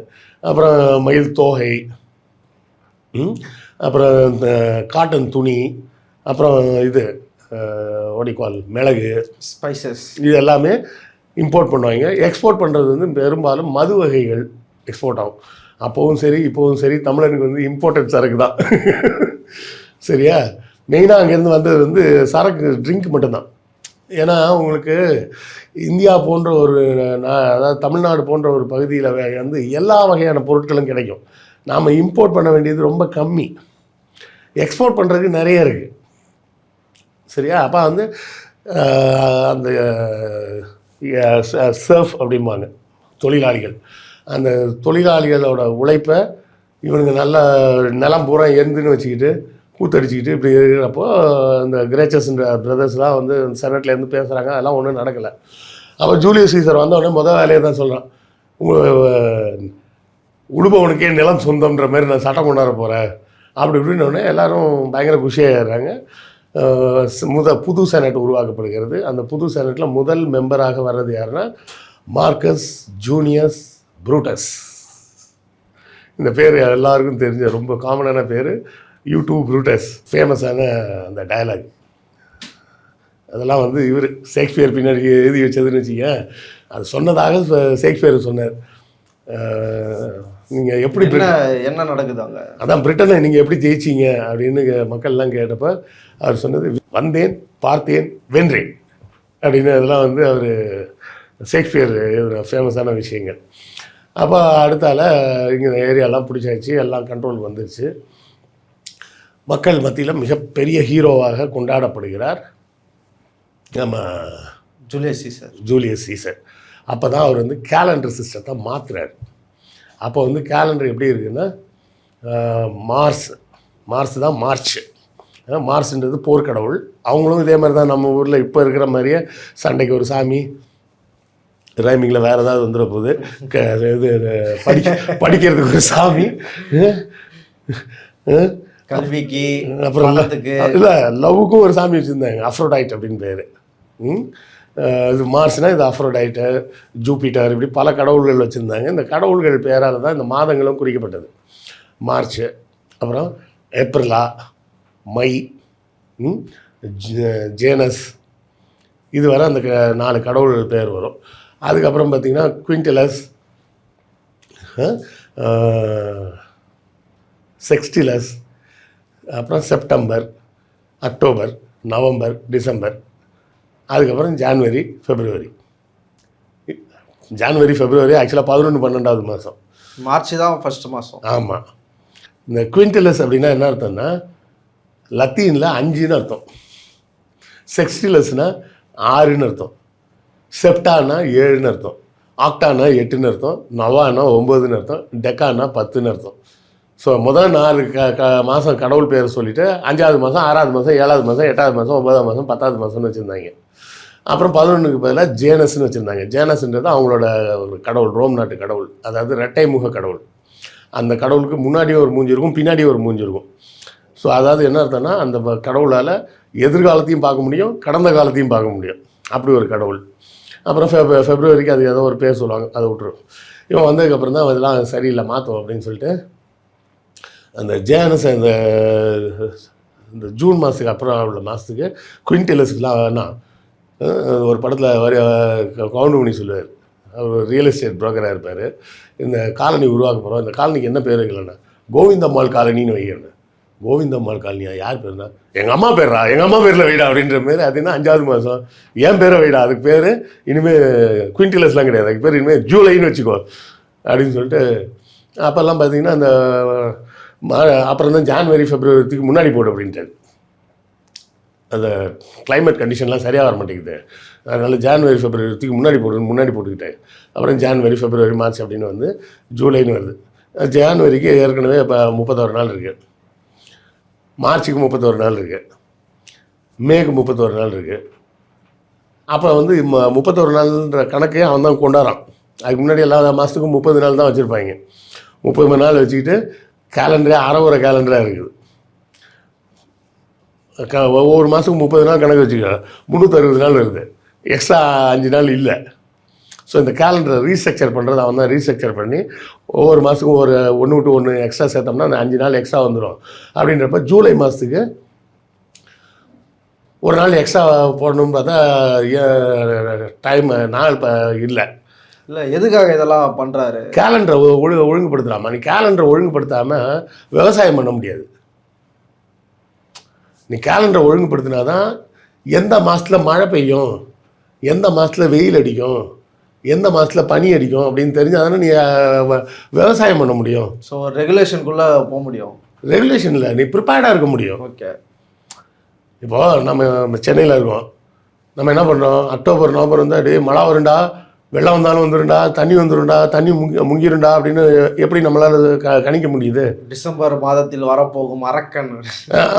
அப்புறம் மயில் தோகை, அப்புறம் இந்த காட்டன் துணி, அப்புறம் இது ஒடிக்கால் மிளகு, ஸ்பைசஸ், இது எல்லாமே இம்போர்ட் பண்ணுவாங்க. எக்ஸ்போர்ட் பண்ணுறது வந்து பெரும்பாலும் மது வகைகள் எக்ஸ்போர்ட் ஆகும். அப்போவும் சரி இப்போவும் சரி தமிழனுக்கு வந்து இம்போர்ட்டட் சரக்கு தான். சரியா? மெயினாக அங்கேருந்து வந்தது வந்து சரக்கு, ட்ரிங்க் மட்டும்தான். ஏன்னா உங்களுக்கு இந்தியா போன்ற ஒரு அதாவது தமிழ்நாடு போன்ற ஒரு பகுதியில் வந்து எல்லா வகையான பொருட்களும் கிடைக்கும். நாம் இம்போர்ட் பண்ண வேண்டியது ரொம்ப கம்மி, எக்ஸ்போர்ட் பண்ணுறதுக்கு நிறைய இருக்குது. சரியா? அப்போ வந்து அந்த சர்ஃப் அப்படிம்பாங்க தொழிலாளிகள், அந்த தொழிலாளிகளோட உழைப்பை இவனுங்க நல்ல நிலம் பூரா எந்துன்னு வச்சுக்கிட்டு கூத்தடிச்சிக்கிட்டு இப்படி இருக்கிறப்போ இந்த கிரேச்சஸ்ன்ற பிரதர்ஸ்லாம் வந்து செனட்லேருந்து பேசுகிறாங்க. அதெல்லாம் ஒன்றும் நடக்கலை. அப்போ ஜூலியஸ் சீசர் வந்தோடனே முதல் வேலையை தான் சொல்கிறான், உங்கள் உடுபவனுக்கே நிலம் சொந்தம்ன்ற மாதிரி நான் சட்டம் கொண்டாட போகிறேன் அப்படி இப்படின்னோடனே எல்லோரும் பயங்கர குஷியாகிடுறாங்க. புது செனட் உருவாக்கப்படுகிறது. அந்த புது செனட்டில் முதல் மெம்பராக வர்றது யாருன்னா மார்க்கஸ் ஜூனியஸ் ப்ரூட்டஸ். இந்த பேர் எல்லாருக்கும் தெரிஞ்ச ரொம்ப காமனான பேர், யூடியூப் ப்ரூட்டஸ். ஃபேமஸான அந்த டயலாக் அதெல்லாம் வந்து இவர் ஷேக்ஸ்பியர் பின்னாடி எழுதி வச்சதுன்னு வச்சுக்க. அது சொன்னதாக ஷேக்ஸ்பியர் சொன்னார். நீங்கள் எப்படி என்ன நடக்குதாங்க, அதான் பிரிட்டனை நீங்கள் எப்படி ஜெயிச்சிங்க அப்படின்னு மக்கள்லாம் கேட்டப்போ அவர் சொன்னது, வந்தேன், பார்த்தேன், வென்றேன் அப்படின்னு. அதெல்லாம் வந்து அவர் ஷேக்ஸ்பியர் எழுதுகிற ஃபேமஸான விஷயங்கள். அப்போ அடுத்தால இங்கே ஏரியாலாம் பிடிச்சாச்சு, எல்லாம் கண்ட்ரோல் வந்துருச்சு. மக்கள் மத்தியில் மிகப்பெரிய ஹீரோவாக கொண்டாடப்படுகிறார் நம்ம ஜூலியஸ் சீசர். அப்போ தான் அவர் வந்து கேலண்டர் சிஸ்டத்தை மாற்றுறார். அப்போ வந்து கேலண்டர் எப்படி இருக்குன்னா, மார்ஸ் தான் மார்ச். மார்ஸ்ன்றது போர்க்கடவுள். அவங்களும் இதே மாதிரி தான் நம்ம ஊரில் இப்போ இருக்கிற மாதிரியே சண்டைக்கு ஒரு சாமி, ரைமிங்கில் வேறு ஏதாவது வந்துட போகுது இது படிக்கிறதுக்கு ஒரு சாமி, கல்விக்கு, அப்புறம் பணத்துக்கு. இல்லை லவ்வுக்கும் ஒரு சாமி வச்சுருந்தாங்க, அஃப்ரோடைட் அப்படின்னு பேர். இது மார்ஸ்னால் இது அஃப்ரோடைட்டு, ஜூபிட்டர், இப்படி பல கடவுள்கள் வச்சுருந்தாங்க. இந்த கடவுள்கள் பேரால் தான் இந்த மாதங்களும் குறிக்கப்பட்டது. மார்ச், அப்புறம் ஏப்ரலா, மை, ஜேனஸ், இது வரை அந்த 4 கடவுள் பேர் வரும். அதுக்கப்புறம் பார்த்திங்கன்னா குவிண்டலஸ், செக்ஸ்டிலஸ், அப்புறம் செப்டம்பர், அக்டோபர், நவம்பர், டிசம்பர், அதுக்கப்புறம் ஜான்வரி, ஃபெப்ரவரி. ஆக்சுவலாக 11-12வது மாதம். மார்ச் தான் ஃபர்ஸ்ட் மாதம். ஆமாம். இந்த குவிண்டலஸ் அப்படின்னா என்ன அர்த்தம்னா லத்தீனில் 5ன்னு அர்த்தம், செக்ஸ்டிலஸ்னால் 6ன்னு அர்த்தம், செப்டானா 7ன்னு அர்த்தம், ஆக்டானா 8ன்னு அர்த்தம், நவானா 9ன்னு அர்த்தம், டெக்கானா 10ன்னு அர்த்தம். ஸோ முதல் 4 மாதம் கடவுள் பேர் சொல்லிவிட்டு 5வது மாதம், 6வது மாதம், 7வது மாதம், 8வது மாதம், 9வது மாதம், 10வது மாதம்னு வச்சுருந்தாங்க. அப்புறம் 11க்கு பதிலாக ஜேனஸ்ன்னு வச்சுருந்தாங்க. ஜேனஸ்ன்றது அவங்களோட ஒரு கடவுள், ரோம் நாட்டு கடவுள், அதாவது இரட்டை முக கடவுள். அந்த கடவுளுக்கு முன்னாடியே ஒரு மூஞ்சி இருக்கும், பின்னாடியே ஒரு மூஞ்சி இருக்கும். ஸோ அதாவது என்ன அர்த்தம்னா அந்த கடவுளால் எதிர்காலத்தையும் பார்க்க முடியும், கடந்த காலத்தையும் பார்க்க முடியும், அப்படி ஒரு கடவுள். அப்புறம் ஃபெப்ரவரிக்கு அது ஏதோ ஒரு பேர் சொல்லுவாங்க, அதை விட்டுரும். இவன் வந்ததுக்கப்புறம் தான் அதெல்லாம் சரியில்லை மாற்றோம் அப்படின்னு சொல்லிட்டு அந்த ஜேனஸ் இந்த ஜூன் மாதத்துக்கு அப்புறம் உள்ள மாதத்துக்கு குவிண்டலஸுக்குலாம் வேணாம். ஒரு படத்தில் கவுண்டமணி சொல்லுவார், அவர் ரியல் எஸ்டேட் புரோக்கராக இருப்பார். இந்த காலனி உருவாக்க போகிறோம், இந்த காலனிக்கு என்ன பேர் வைக்கலண்ணா, கோவிந்தம்மாள் காலனின்னு வைக்கணும். கோவிந்தம்மாள் காலனியா, யார் பேருனா, எங்கள் அம்மா பேர்ரா, எங்கள் அம்மா பேரில் வைடா அப்படின்ற மாரி. அதுன்னா 5வது மாதம் ஏன் பேரை வைடா, அதுக்கு பேர் இனிமேல் குவிண்டலஸ்லாம் கிடையாது, அதுக்கு பேர் இனிமேல் ஜூலைன்னு வச்சுக்கோ அப்படின்னு சொல்லிட்டு. அப்போல்லாம் பார்த்தீங்கன்னா அந்த அப்புறம் தான் ஜான்வரி, ஃபெப்ரவரிக்கு முன்னாடி போடு அப்படின்ட்டாரு. அந்த கிளைமேட் கண்டிஷன்லாம் சரியாக வர மாட்டேங்குது, அதனால் ஜான்வரி, ஃபெப்ரவரிக்கு முன்னாடி போட்டுக்கிட்டேன். அப்புறம் ஜான்வரி, ஃபெப்ரவரி, மார்ச் அப்படின்னு வந்து ஜூலைன்னு வருது. ஜான்வரிக்கு ஏற்கனவே இப்போ 31 நாள் இருக்குது, மார்ச்சுக்கு 31 நாள் இருக்குது, மேக்கு 31 நாள் இருக்குது. அப்போ வந்து 31 நாள்ன்ற கணக்கே அவன் தான் கொண்டாடுறான். அதுக்கு முன்னாடி எல்லா மாதத்துக்கும் 30 நாள் தான் வச்சுருப்பாங்க. 30 நாள் வச்சுக்கிட்டு கேலண்டரே அறவுரை கேலண்டராக இருக்குது. ஒவ்வொரு மாதத்துக்கும் 30 நாள் கணக்கு வச்சுக்க, 360 நாள் வருது, எக்ஸ்ட்ரா 5 நாள் இல்லை. ஸோ இந்த கேலண்டரை ரீஸ்ட்ரக்சர் பண்ணுறது அவன் தான் ரீஸ்ட்ரக்சர் பண்ணி ஒவ்வொரு மாதத்துக்கும் ஒரு 1 விட்டு 1 எக்ஸ்ட்ரா சேர்த்தோம்னா அந்த 5 நாள் எக்ஸ்ட்ரா வந்துடும். அப்படின்றப்ப ஜூலை மாதத்துக்கு ஒரு நாள் எக்ஸ்ட்ரா போடணும்னு பார்த்தா நாள் இல்லை. எதுக்காக இதெல்லாம் பண்ணுறாரு? கேலண்டரை ஒழுங்குபடுத்துகிறாமா. நீ கேலண்டரை ஒழுங்குபடுத்தாமல் விவசாயம் பண்ண முடியாது. நீ கேலண்டரை ஒழுங்குபடுத்தினா தான் எந்த மாதத்தில் மழை பெய்யும், எந்த மாதத்தில் வெயில் அடிக்கும், எந்த மாதத்தில் பனி அடிக்கும் அப்படின்னு தெரிஞ்சால் தானே நீ விவசாயம் பண்ண முடியும். ஸோ ரெகுலேஷனுக்குள்ளே போக முடியும். ரெகுலேஷனில் நீ ப்ரிப்பேர்டாக இருக்க முடியும். ஓகே. இப்போது நம்ம சென்னையில் இருக்கோம், நம்ம என்ன பண்ணுறோம், அக்டோபர், நவம்பர் வந்து அப்படியே மழை வருண்டா, வெள்ளம் வந்தாலும் வந்துருண்டா, தண்ணி வந்துருண்டா, தண்ணி முங்கிருண்டா அப்படின்னு எப்படி நம்மளால் கணிக்க முடியுது? டிசம்பர் மாதத்தில் வரப்போகும் அரக்கன்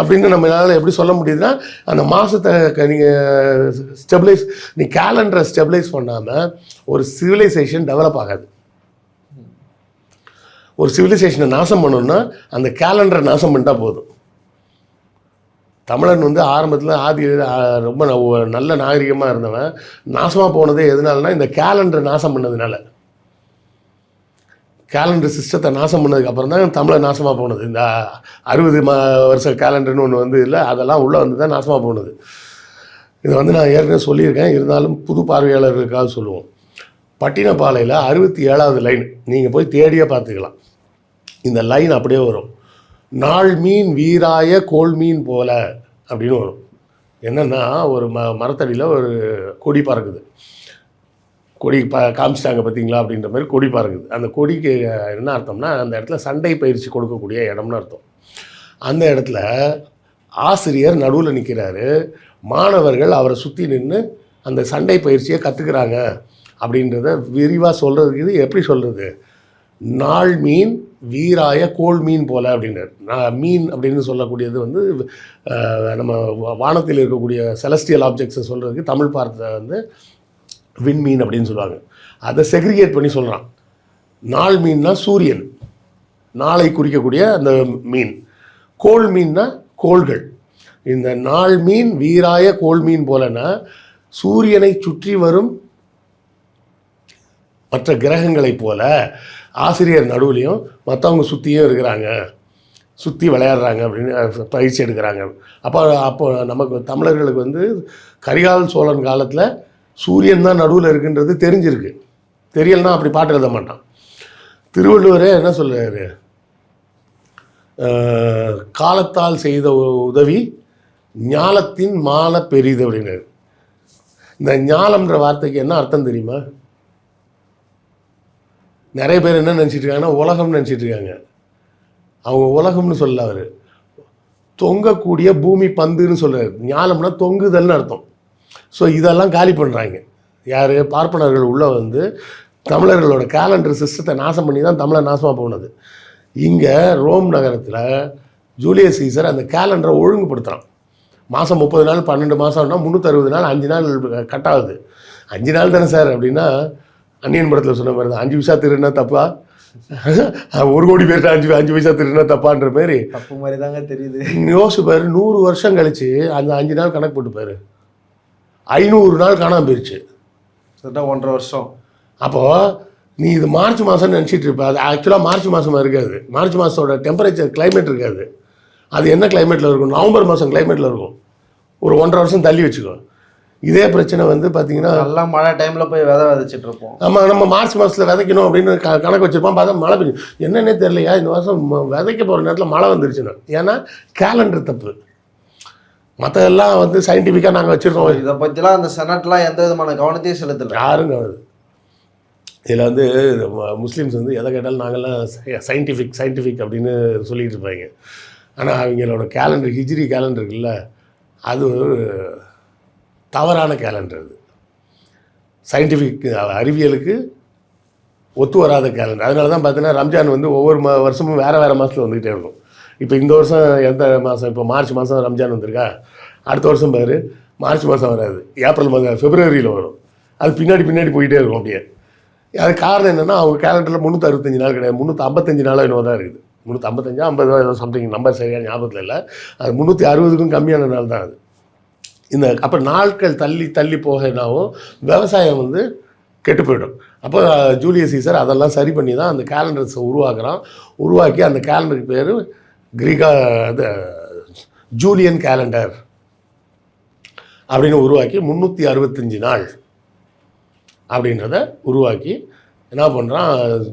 அப்படின்னு நம்மளால் எப்படி சொல்ல முடியுதுன்னா, அந்த மாதத்தை நீங்கள் நீ கேலண்டரை ஸ்டெபிலைஸ் பண்ணாமல் ஒரு சிவிலைசேஷன் டெவலப் ஆகாது. ஒரு சிவிலைசேஷனை நாசம் பண்ணணும்னா அந்த கேலண்டரை நாசம் பண்ணிட்டா போதும். தமிழன் வந்து ஆரம்பத்தில் ரொம்ப நல்ல நாகரிகமாக இருந்தவன் நாசமாக போனதே எதனாலனா இந்த கேலண்டரை நாசம் பண்ணதுனால. கேலண்டர் சிஸ்டத்தை நாசம் பண்ணதுக்கப்புறம் தான் தமிழை நாசமாக போனது. இந்த 60 வருஷ கேலண்டர்னு ஒன்று வந்து இல்லை, அதெல்லாம் உள்ளே வந்து தான் நாசமாக போனது. இதை வந்து நான் ஏற்கனவே சொல்லியிருக்கேன், இருந்தாலும் புது பார்வையாளர்களுக்காக சொல்லுவோம். பட்டினப்பாலையில் 67வது லைன் நீங்கள் போய் தேடியே பார்த்துக்கலாம். இந்த லைன் அப்படியே வரும், நாள் மீன் வீராய கோல் மீன் போல அப்படின்னு வரும். என்னென்னா ஒரு மரத்தடியில் ஒரு கொடி பறக்குது, கொடி காமிச்சிட்டாங்க பார்த்தீங்களா அப்படின்ற மாதிரி கொடி பறக்குது. அந்த கொடிக்கு என்ன அர்த்தம்னா அந்த இடத்துல சண்டை பயிற்சி கொடுக்கக்கூடிய இடம்னு அர்த்தம். அந்த இடத்துல ஆசிரியர் நடுவில் நிற்கிறாரு, மாணவர்கள் அவரை சுற்றி நின்று அந்த சண்டை பயிற்சியை கற்றுக்கிறாங்க அப்படின்றத விரிவாக சொல்கிறதுக்கு இது எப்படி சொல்கிறது, நாள் மீன் வீராய கோல் மீன் போல அப்படின்றார். மீன் அப்படின்னு சொல்லக்கூடியது வந்து நம்ம வானத்தில் இருக்கக்கூடிய செலஸ்டியல் ஆப்ஜெக்ட்ஸை சொல்கிறதுக்கு தமிழ் வார்த்தை வந்து விண்மீன் அப்படின்னு சொல்லுவாங்க. அதை செக்ரிகேட் பண்ணி சொல்கிறான். நாள் மீன்னா சூரியன், நாளை குறிக்கக்கூடிய அந்த மீன். கோள் மீன்னா கோள்கள். இந்த நாள் மீன் வீராய கோள் மீன் போலனா சூரியனை சுற்றி வரும் மற்ற கிரகங்களைப் போல ஆசிரியர் நடுவுலையும் மற்றவங்க சுற்றியும் இருக்கிறாங்க, சுற்றி விளையாடுறாங்க அப்படின்னு பயிற்சி எடுக்கிறாங்க. அப்போ நமக்கு தமிழர்களுக்கு வந்து கரிகால் சோழன் காலத்தில் சூரியன் தான் நடுவில் இருக்குன்றது தெரிஞ்சிருக்கு. தெரியலனா அப்படி பாட்டு எழுத மாட்டான். திருவள்ளுவரே என்ன சொல்றாரு, காலத்தால் செய்த உதவி ஞாலத்தின் மால பெரிது அப்படின்னாரு. இந்த ஞாலம்ன்ற வார்த்தைக்கு என்ன அர்த்தம் தெரியுமா? நிறைய பேர் என்ன நினச்சிட்டு இருக்காங்கன்னா உலகம்னு நினச்சிட்டு இருக்காங்க. அவங்க உலகம்னு சொல்ல, அவர் தொங்கக்கூடிய பூமி பந்துன்னு சொல்கிறார். ஞாலம்னா தொங்குதல்னு அர்த்தம். ஸோ இதெல்லாம் காலி பண்ணுறாங்க யார்? பார்ப்பனர்கள் உள்ளே வந்து தமிழர்களோட கேலண்டர் சிஸ்டத்தை நாசம் பண்ணி தான் தமிழை நாசமாக போனது. இங்கே ரோம் நகரத்தில் ஜூலியஸ் சீசர் அந்த கேலண்டரை ஒழுங்குபடுத்துகிறான். மாதம் 30 நாள் 12 மாதம்னா 360 நாள் 5 நாள் கட் ஆகுது. 5 நாள் தானே சார் அப்படின்னா, அந்நியன் படத்தில் சொன்ன மாதிரி தான், 5 பைசா திருடுனா தப்பா, 1 கோடி பேர்கிட்ட 5 பைசா திருடுனா தப்பான்ற மாதிரி தப்பு மாதிரி தாங்க தெரியுது. யோசிப்பார். 100 வருஷம் கழிச்சு அந்த 5 நாள் கணக்கு போட்டுப்பார், 500 நாள் காணாமல் போயிடுச்சு. 1.5 வருஷம். அப்போது நீ இது மார்ச் மாதம்னு நினச்சிட்டு இருப்ப. அது ஆக்சுவலாக மார்ச் மாதமாக இருக்காது. மார்ச் மாதத்தோட டெம்பரேச்சர் கிளைமேட் இருக்காது. அது என்ன கிளைமேட்டில் இருக்கும்? நவம்பர் மாதம் கிளைமேட்டில் இருக்கும். ஒரு 1.5 வருஷம் தள்ளி வச்சுக்கோ. இதே பிரச்சனை வந்து பார்த்தீங்கன்னா நல்லா மழை டைமில் போய் விதைச்சிட்டு இருப்போம். ஆமாம், நம்ம மார்ச் மாதத்தில் விதைக்கணும் அப்படின்னு கணக்கு வச்சுருப்போம். பார்த்தா மழை பெய்யும். என்னன்னே தெரியலையா, இந்த வருஷம் விதைக்க போகிற நேரத்தில் மழை வந்துருச்சுன்னா. ஏன்னா கேலண்டர் தப்பு. மற்றதெல்லாம் வந்து சயின்டிஃபிக்காக நாங்கள் வச்சுருக்கோம். இதை பற்றிலாம் அந்த செனட்லாம் எந்த விதமான கவனத்தையும் செலுத்தலை. யாரும் கவனம். இதில் வந்து முஸ்லீம்ஸ் வந்து எதை கேட்டாலும் நாங்கள்லாம் சயின்டிஃபிக் அப்படின்னு சொல்லிகிட்டு இருப்பாங்க. ஆனால் அவங்களோட கேலண்டர், ஹிஜ்ரி கேலண்டர் இருக்குல்ல, அது ஒரு தவறான கேலண்டர். அது சயின்டிஃபிக் அறிவியலுக்கு ஒத்து வராத கேலண்டர். அதனால தான் பார்த்தீங்கன்னா ரம்ஜான் வந்து ஒவ்வொரு வருஷமும் வேறு மாதத்தில் வந்துக்கிட்டே இருக்கும். இப்போ இந்த வருஷம் எந்த மாதம்? இப்போ மார்ச் மாதம் ரம்ஜான் வந்திருக்கா, அடுத்த வருஷம் பாரு மார்ச் மாதம் வராது, ஏப்ரல் மாதம், ஃபெப்ரவரியில் வரும். அது பின்னாடி போயிட்டே இருக்கும் அப்படியே. அது காரணம் என்னென்னா, அவங்க கேலண்டரில் 365 நாள் கிடையாது, 355 நாளாக இன்னும் தான் இருக்குது. 355 50 ஏதோ சம்திங் நம்பர் சரியாக ஞாபகத்தில் இல்லை. அது 360க்கும் கம்மியான நாள் தான் அது. இந்த அப்போ நாட்கள் தள்ளி போக என்னாகும், விவசாயம் வந்து கெட்டு போயிடும். அப்போ ஜூலியஸ் சீசர் அதெல்லாம் சரி பண்ணி தான் அந்த கேலண்டர்ஸை உருவாக்கி அந்த கேலண்டருக்கு பேர் இது ஜூலியன் கேலண்டர் அப்படின்னு உருவாக்கி 365 நாள் அப்படின்றத உருவாக்கி என்ன பண்ணுறான்,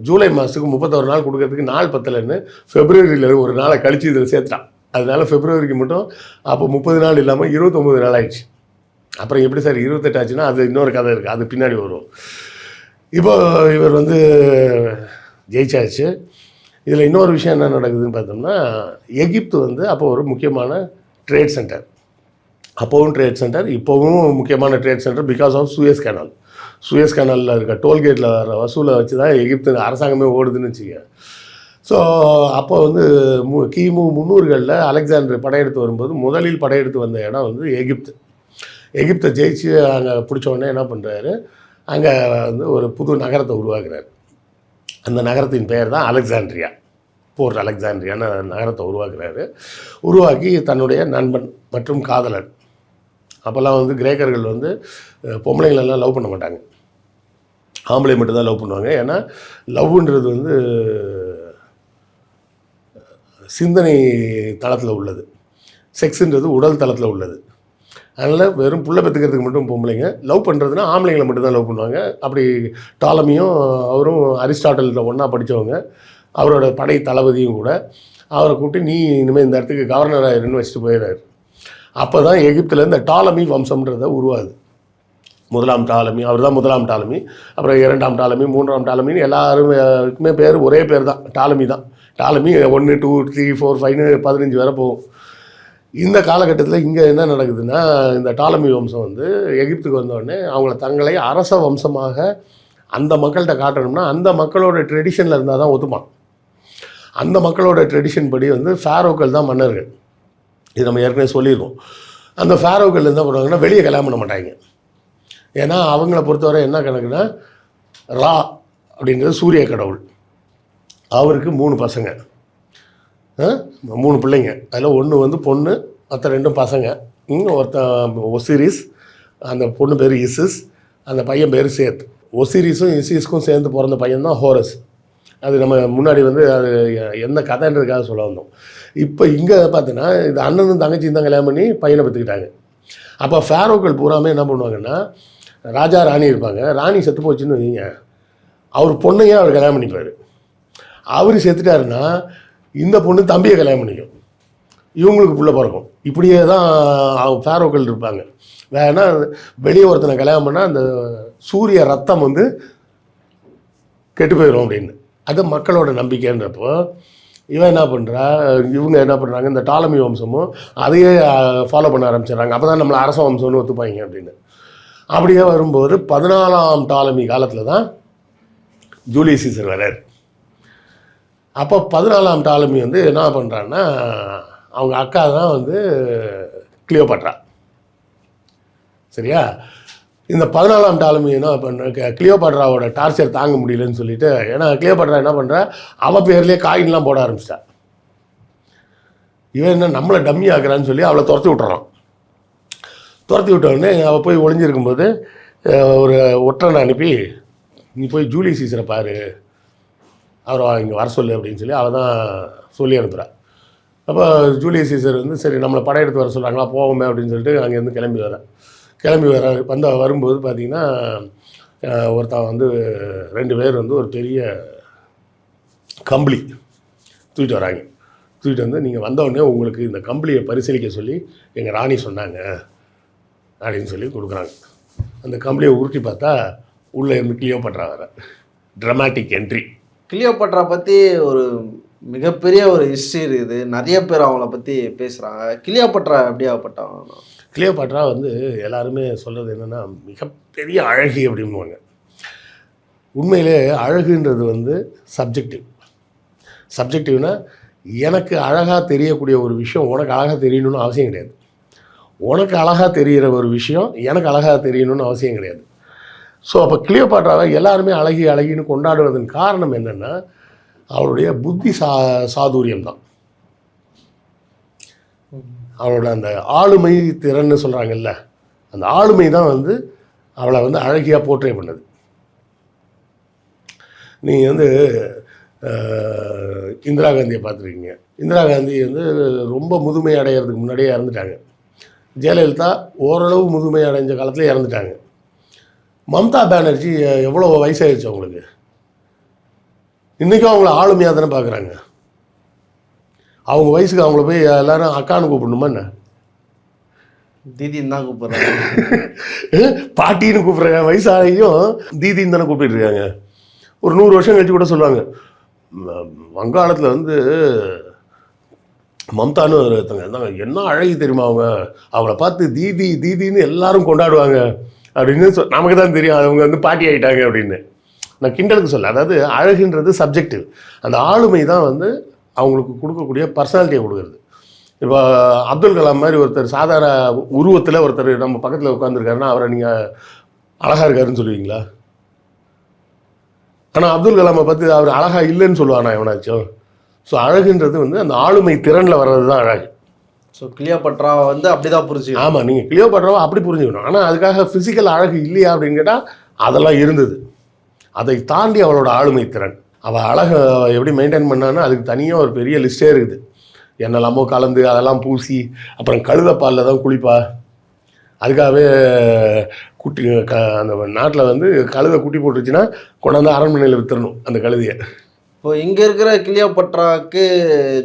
ஜூலை மாதத்துக்கு 31 நாள் கொடுக்கறதுக்கு நாள் பத்தலைன்னு ஃபெப்ரவரியில் ஒரு நாளை கழித்து இதில் சேர்த்துட்டான். அதனால ஃபெப்ரவரிக்கு மட்டும் அப்போ 30 நாள் இல்லாமல் 29 நாள் ஆயிடுச்சு. அப்புறம் எப்படி சார் 28 ஆச்சுன்னா அது இன்னொரு கதை இருக்குது, அது பின்னாடி வரும். இப்போ இவர் வந்து ஜெயிச்சாச்சு. இதில் இன்னொரு விஷயம் என்ன நடக்குதுன்னு பார்த்தோம்னா, எகிப்து வந்து அப்போ ஒரு முக்கியமான ட்ரேட் சென்டர். அப்போவும் ட்ரேட் சென்டர், இப்போவும் முக்கியமான trade centre because of Suez canal. Suez கேனலில் இருக்க டோல்கேட்டில் வர வசூலை வச்சு தான் எகிப்து அரசாங்கமே ஓடுதுன்னு வச்சுக்க. ஸோ அப்போ வந்து கிமு 300களில் அலெக்சாண்டர் படையெடுத்து வரும்போது முதலில் படையெடுத்து வந்த இடம் வந்து எகிப்தை ஜெயிச்சு அங்கே பிடிச்ச உடனே என்ன பண்ணுறாரு, அங்கே வந்து ஒரு புது நகரத்தை உருவாக்குறாரு. அந்த நகரத்தின் பெயர் தான் அலெக்சாண்ட்ரியா, போர்ட் அலெக்சாண்ட்ரியான நகரத்தை உருவாக்கி தன்னுடைய நண்பன் மற்றும் காதலன். அப்போல்லாம் வந்து கிரேக்கர்கள் வந்து பொம்பளைங்களெல்லாம் லவ் பண்ண மாட்டாங்க, ஆம்பளை மட்டும்தான் லவ் பண்ணுவாங்க. ஏன்னா லவ்ன்றது வந்து சிந்தனை தளத்தில் உள்ளது, செக்ஸுன்றது உடல் தளத்தில் உள்ளது. அதனால் வெறும் புள்ள பெற்றுக்கிறதுக்கு மட்டும் பொம்பளைங்க, லவ் பண்ணுறதுனா ஆம்பளைங்களை மட்டும்தான் லவ் பண்ணுவாங்க. அப்படி டாலமியும் அவரும் அரிஸ்டாட்டலில் ஒன்றா படித்தவங்க, அவரோட படை தளபதியும் கூட. அவரை கூப்பிட்டு நீ இனிமேல் இந்த இடத்துக்கு கவர்னராக இருன்னு வச்சுட்டு போயிடுறாரு. அப்போ தான் எகிப்தில் இந்த டாலமி வம்சம்ன்றதை உருவாது. 1ஆம் டாலமி, அவர் தான் 1ஆம் டாலமி. அப்புறம் 2ஆம் டாலமி, 3ஆம் டாலமின்னு எல்லாருக்குமே பேர் ஒரே பேர் தான், டாலமி தான். டாலமி 1 2 3 4 5 15 வரை போகும். இந்த காலகட்டத்தில் இங்கே என்ன நடக்குதுன்னா, இந்த டாலமி வம்சம் வந்து எகிப்துக்கு வந்தோடனே அவங்கள தங்களை அரச வம்சமாக அந்த மக்கள்கிட்ட காட்டணும்னா அந்த மக்களோட ட்ரெடிஷனில் இருந்தால் தான் ஒத்துப்பான். அந்த மக்களோட ட்ரெடிஷன் படி வந்து ஃபேரோக்கள் தான் மன்னர்கள். இது நம்ம ஏற்கனவே சொல்லியிருக்கோம். அந்த ஃபேரோக்கள் என்ன பண்ணுவாங்கன்னா வெளியே கல்யாணம் பண்ண மாட்டாங்க. ஏன்னா அவங்கள பொறுத்தவரை என்ன கணக்குன்னா, ரா அப்படின்றது சூரிய கடவுள், அவருக்கு 3 பசங்க, 3 பிள்ளைங்க. அதில் ஒன்று வந்து பொண்ணு, மற்ற 2 பசங்க. ஒருத்தன் ஒசிரிஸ், அந்த பொண்ணு பேர் இசிஸ், அந்த பையன் பேர் சேத். ஒசிரிஸும் இசிஸ்க்கும் சேர்ந்து பிறந்த பையன் தான் ஹோரஸ். அது நம்ம முன்னாடி வந்து அது என்ன கதைன்றதுக்காக சொல்ல வந்தோம். இப்போ இங்கே பார்த்தீங்கன்னா இது அண்ணனும் தங்கச்சியும் தான் கல்யாணம் பண்ணி பையனை பெற்றுக்கிட்டாங்க. அப்போ ஃபேரோக்கள் பூராமே என்ன பண்ணுவாங்கன்னா, ராஜா ராணி இருப்பாங்க. ராணி செத்து போச்சுன்னு வைங்க, அவர் பொண்ணையே அவர் கல்யாணம் பண்ணிப்பார். அவர் செத்துட்டாருன்னா இந்த பொண்ணு தம்பியை கல்யாணம் பண்ணிக்கும், இவங்களுக்கு புள்ள பிறக்கும். இப்படியே தான் ஃபேரோக்கள் இருப்பாங்க. வேணா வெளியே ஒருத்தனை கல்யாணம் பண்ணால் அந்த சூரிய ரத்தம் வந்து கெட்டு போயிடும் அப்படின்னு. அது மக்களோட நம்பிக்கைன்றப்போ இவன் என்ன பண்ணுறா, இவங்க என்ன பண்ணுறாங்க, இந்த டாலமி வம்சமும் அதையே ஃபாலோ பண்ண ஆரம்பிச்சிடுறாங்க. அப்போ தான் நம்மளை அரச வம்சம்னு ஒத்துப்பாங்க அப்படின்னு. அப்படியே வரும்போது 14ஆம் டாலமி காலத்தில் தான் ஜூலியஸ் சீசர் வர்றார். அப்போ 14ஆம் டாலமி வந்து என்ன பண்ணுறான்னா, அவங்க அக்கா தான் வந்து கிளியோபாட்ரா. சரியா? இந்த 14ஆம் டாலமி என்ன பண்ண, கிளியோபாட்ராவோட டார்ச்சர் தாங்க முடியலன்னு சொல்லிட்டு, ஏன்னா கிளியோபாட்ரா என்ன பண்ணுறா, அவள் பேர்லேயே காயின்லாம் போட ஆரம்பிச்சிட்டா. இவன் என்ன நம்மளை டம்மி ஆக்குறான்னு சொல்லி அவளை துரத்தி விட்டுறான். துரத்தி விட்டோடனே அவள் போய் ஒளிஞ்சிருக்கும்போது ஒரு ஒற்றனை அனுப்பி, நீ போய் ஜூலியஸ் சீசரை பாரு, அவரை இங்கே வர சொல்லு அப்படின்னு சொல்லி அவள் தான் சொல்லி அனுப்புகிறா. அப்போ ஜூலியஸ் சீசர் வந்து சரி நம்மளை படையெடுத்து வர சொல்கிறாங்களா, போவோமே அப்படின்னு சொல்லிட்டு அங்கேருந்து கிளம்பி வரும்போது பார்த்திங்கன்னா, ஒருத்தன் வந்து 2 பேர் வந்து ஒரு பெரிய கம்பளி தூக்கிட்டு வராங்க. தூக்கிட்டு வந்து, நீங்கள் வந்தவுடனே உங்களுக்கு இந்த கம்பளியை பரிசீலிக்க சொல்லி எங்கள் ராணி சொன்னாங்க அப்படின்னு சொல்லி கொடுக்குறாங்க. அந்த கம்பளியை உருட்டி பார்த்தா உள்ளே இருந்து கிளியோபாட்ரா வர. Dramatic entry. கிளியோபாட்ரா பற்றி ஒரு மிகப்பெரிய ஒரு ஹிஸ்ட்ரி இருக்குது. நிறைய பேர் அவங்கள பற்றி பேசுகிறாங்க. கிளியோபாட்ரா எப்படி ஆகப்பட்டவங்க? கிளியோபாட்ரா வந்து எல்லாருமே சொல்கிறது என்னென்னா, மிகப்பெரிய அழகி அப்படின்வாங்க. உண்மையிலே அழகுன்றது வந்து சப்ஜெக்டிவ்னா, எனக்கு அழகாக தெரியக்கூடிய ஒரு விஷயம் உனக்கு அழகாக தெரியணும்னு அவசியம் கிடையாது. உனக்கு அழகாக தெரிகிற ஒரு விஷயம் எனக்கு அழகாக தெரியணும்னு அவசியம் கிடையாது. ஸோ அப்போ கிளியோபாட்ராவை எல்லாருமே அழகின்னு கொண்டாடுவதன் காரணம் என்னென்னா, அவளுடைய புத்தி சாதுரியம் தான். அவளோட அந்த ஆளுமை திறன்னு சொல்கிறாங்கல்ல, அந்த ஆளுமை தான் வந்து அவளை வந்து அழகியாக போர்ட்ரே பண்ணுது. நீங்கள் வந்து இந்திரா காந்தியை பார்த்துருக்கீங்க. இந்திரா காந்தி வந்து ரொம்ப முதுமை அடைகிறதுக்கு முன்னாடியே இறந்துட்டாங்க. ஜெயலலிதா ஓரளவு முதுமை அடைஞ்ச காலத்தில் இறந்துட்டாங்க. மம்தா பானர்ஜி எவ்வளோ வயசாகிடுச்சு அவங்களுக்கு, இன்றைக்கும் அவங்கள ஆளுமையாக தானே பார்க்குறாங்க. அவங்க வயசுக்கு அவங்கள போய் எல்லோரும் அக்கான்னு கூப்பிடணுமா என்ன? தீதின்னு தான் கூப்பிட்றாங்க. பாட்டின்னு கூப்பிட்றாங்க. வயசாகியும் தீதின்னு தானே கூப்பிட்டுருக்காங்க. ஒரு 100 வருஷம் கழிச்சு கூட சொல்லுவாங்க, வங்காளத்தில் வந்து மம்தான்னு ஒருத்தங்க இருந்தாங்க, என்ன அழகி தெரியுமா, அவங்கள பார்த்து தீதின்னு எல்லாரும் கொண்டாடுவாங்க அப்படின்னு நமக்கு தான் தெரியும் அவங்க வந்து பாட்டி ஆகிட்டாங்க அப்படின்னு. நான் கிண்டலுக்கு சொல்ல, அதாவது அழகுன்றது சப்ஜெக்டிவ். அந்த ஆளுமை தான் வந்து அவங்களுக்கு கொடுக்கக்கூடிய பர்சனாலிட்டியை கொடுக்குறது. இப்போ அப்துல் கலாம் மாதிரி ஒருத்தர் சாதாரண உருவத்தில் ஒருத்தர் நம்ம பக்கத்தில் உட்காந்துருக்காருன்னா அவரை நீங்கள் அழகாக இருக்காருன்னு சொல்லுவீங்களா? ஆனால் அப்துல் கலாமை பற்றி அவர் அழகாக இல்லைன்னு சொல்லுவானா எவனாச்சும்? ஸோ அழகுன்றது வந்து அந்த ஆளுமை திறனில் வர்றது தான் அழகு. ஸோ கிளியோபாட்ராவை வந்து அப்படி தான் புரிஞ்சுக்கணும். ஆமாம், நீங்கள் கிளியோபாட்ராவை அப்படி புரிஞ்சுக்கணும். ஆனால் அதுக்காக ஃபிசிக்கல் அழகு இல்லையா அப்படின்னு கேட்டால் அதெல்லாம் இருந்தது. அதை தாண்டி அவளோட ஆளுமை திறன், அவள் அழகை எப்படி மெயின்டைன் பண்ணான்னா அதுக்கு தனியாக ஒரு பெரிய லிஸ்ட்டே இருக்குது. என்னெல்லாமோ கலந்து அதெல்லாம் பூசி, அப்புறம் கழுதைப்பாலில் தான் குளிப்பா. அதுக்காகவே குட்டி அந்த நாட்டில் வந்து கழுதை குட்டி போட்டுருச்சுன்னா கொண்டாந்து அரண்மனையில் வித்துடணும் அந்த கழுதையை. இப்போ இங்கே இருக்கிற கிளியோபாட்ராவுக்கு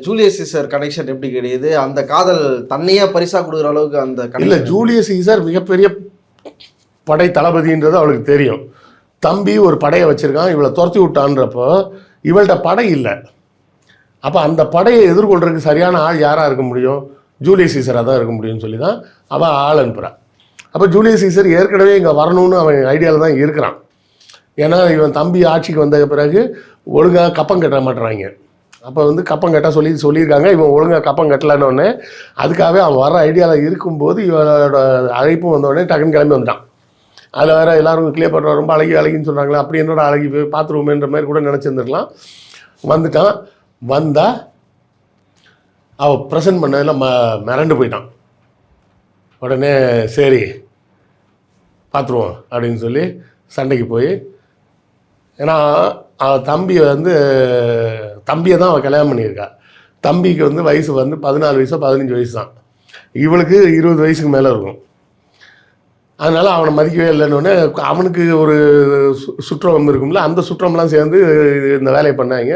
ஜூலியஸ் சீசர் கனெக்ஷன் எப்படி கிடையாது? அந்த காதல் தன்னையே பரிசாக கொடுக்குற அளவுக்கு அந்த இல்லை, ஜூலியஸ் சீசர் மிகப்பெரிய படை தளபதின்றது அவளுக்கு தெரியும். தம்பி ஒரு படையை வச்சுருக்கான், இவளை துரத்தி விட்டான்றப்போ இவள்கிட்ட படை இல்லை. அப்போ அந்த படையை எதிர்கொள்றதுக்கு சரியான ஆள் யாராக இருக்க முடியும்? ஜூலியஸ் சீசராக தான் இருக்க முடியும்னு சொல்லி தான் அவள் ஆள் அனுப்புகிறான். அப்போ ஜூலியஸ் சீசர் ஏற்கனவே இங்கே வரணும்னு அவன் ஐடியாவில் தான் இருக்கிறான். ஏன்னா இவன் தம்பி ஆட்சிக்கு வந்த பிறகு ஒழுங்காக கப்பம் கட்ட மாட்டுறாங்க. அப்போ வந்து கப்பம் கட்ட சொல்லியிருக்காங்க. இவன் ஒழுங்காக கப்பம் கட்டலன்னொடனே அதுக்காகவே அவன் வர ஐடியாவில் இருக்கும்போது இவனோட அழைப்பும் வந்தோடனே டக்குன்னு கிளம்பி வந்துட்டான். அதில் வேறு எல்லாரும் கிளியோபாட்ரா ரொம்ப அழகின்னு சொல்கிறாங்களே, அப்படி என்னோட அழகி போய் பார்த்துருவோமேன்ற மாதிரி கூட நினச்சிருந்துருக்கலாம். வந்துட்டான். வந்தால் அவள் ப்ரெசன்ட் பண்ணதில் மிரண்டு போயிட்டான். உடனே சரி பார்த்துருவோம் அப்படின்னு சொல்லி சண்டைக்கு போய், ஏன்னா அவள் தம்பியை தான் அவள் கல்யாணம் பண்ணியிருக்கா. தம்பிக்கு வயசு 14 வயசோ 15 வயசு தான், இவளுக்கு 20 வயசுக்கு மேலே இருக்கும். அதனால் அவனை மதிக்கவே இல்லைன்னொடனே அவனுக்கு ஒரு சுற்றம் இருக்கும்ல, அந்த சுற்றம்லாம் சேர்ந்து இந்த வேலையை பண்ணாங்க.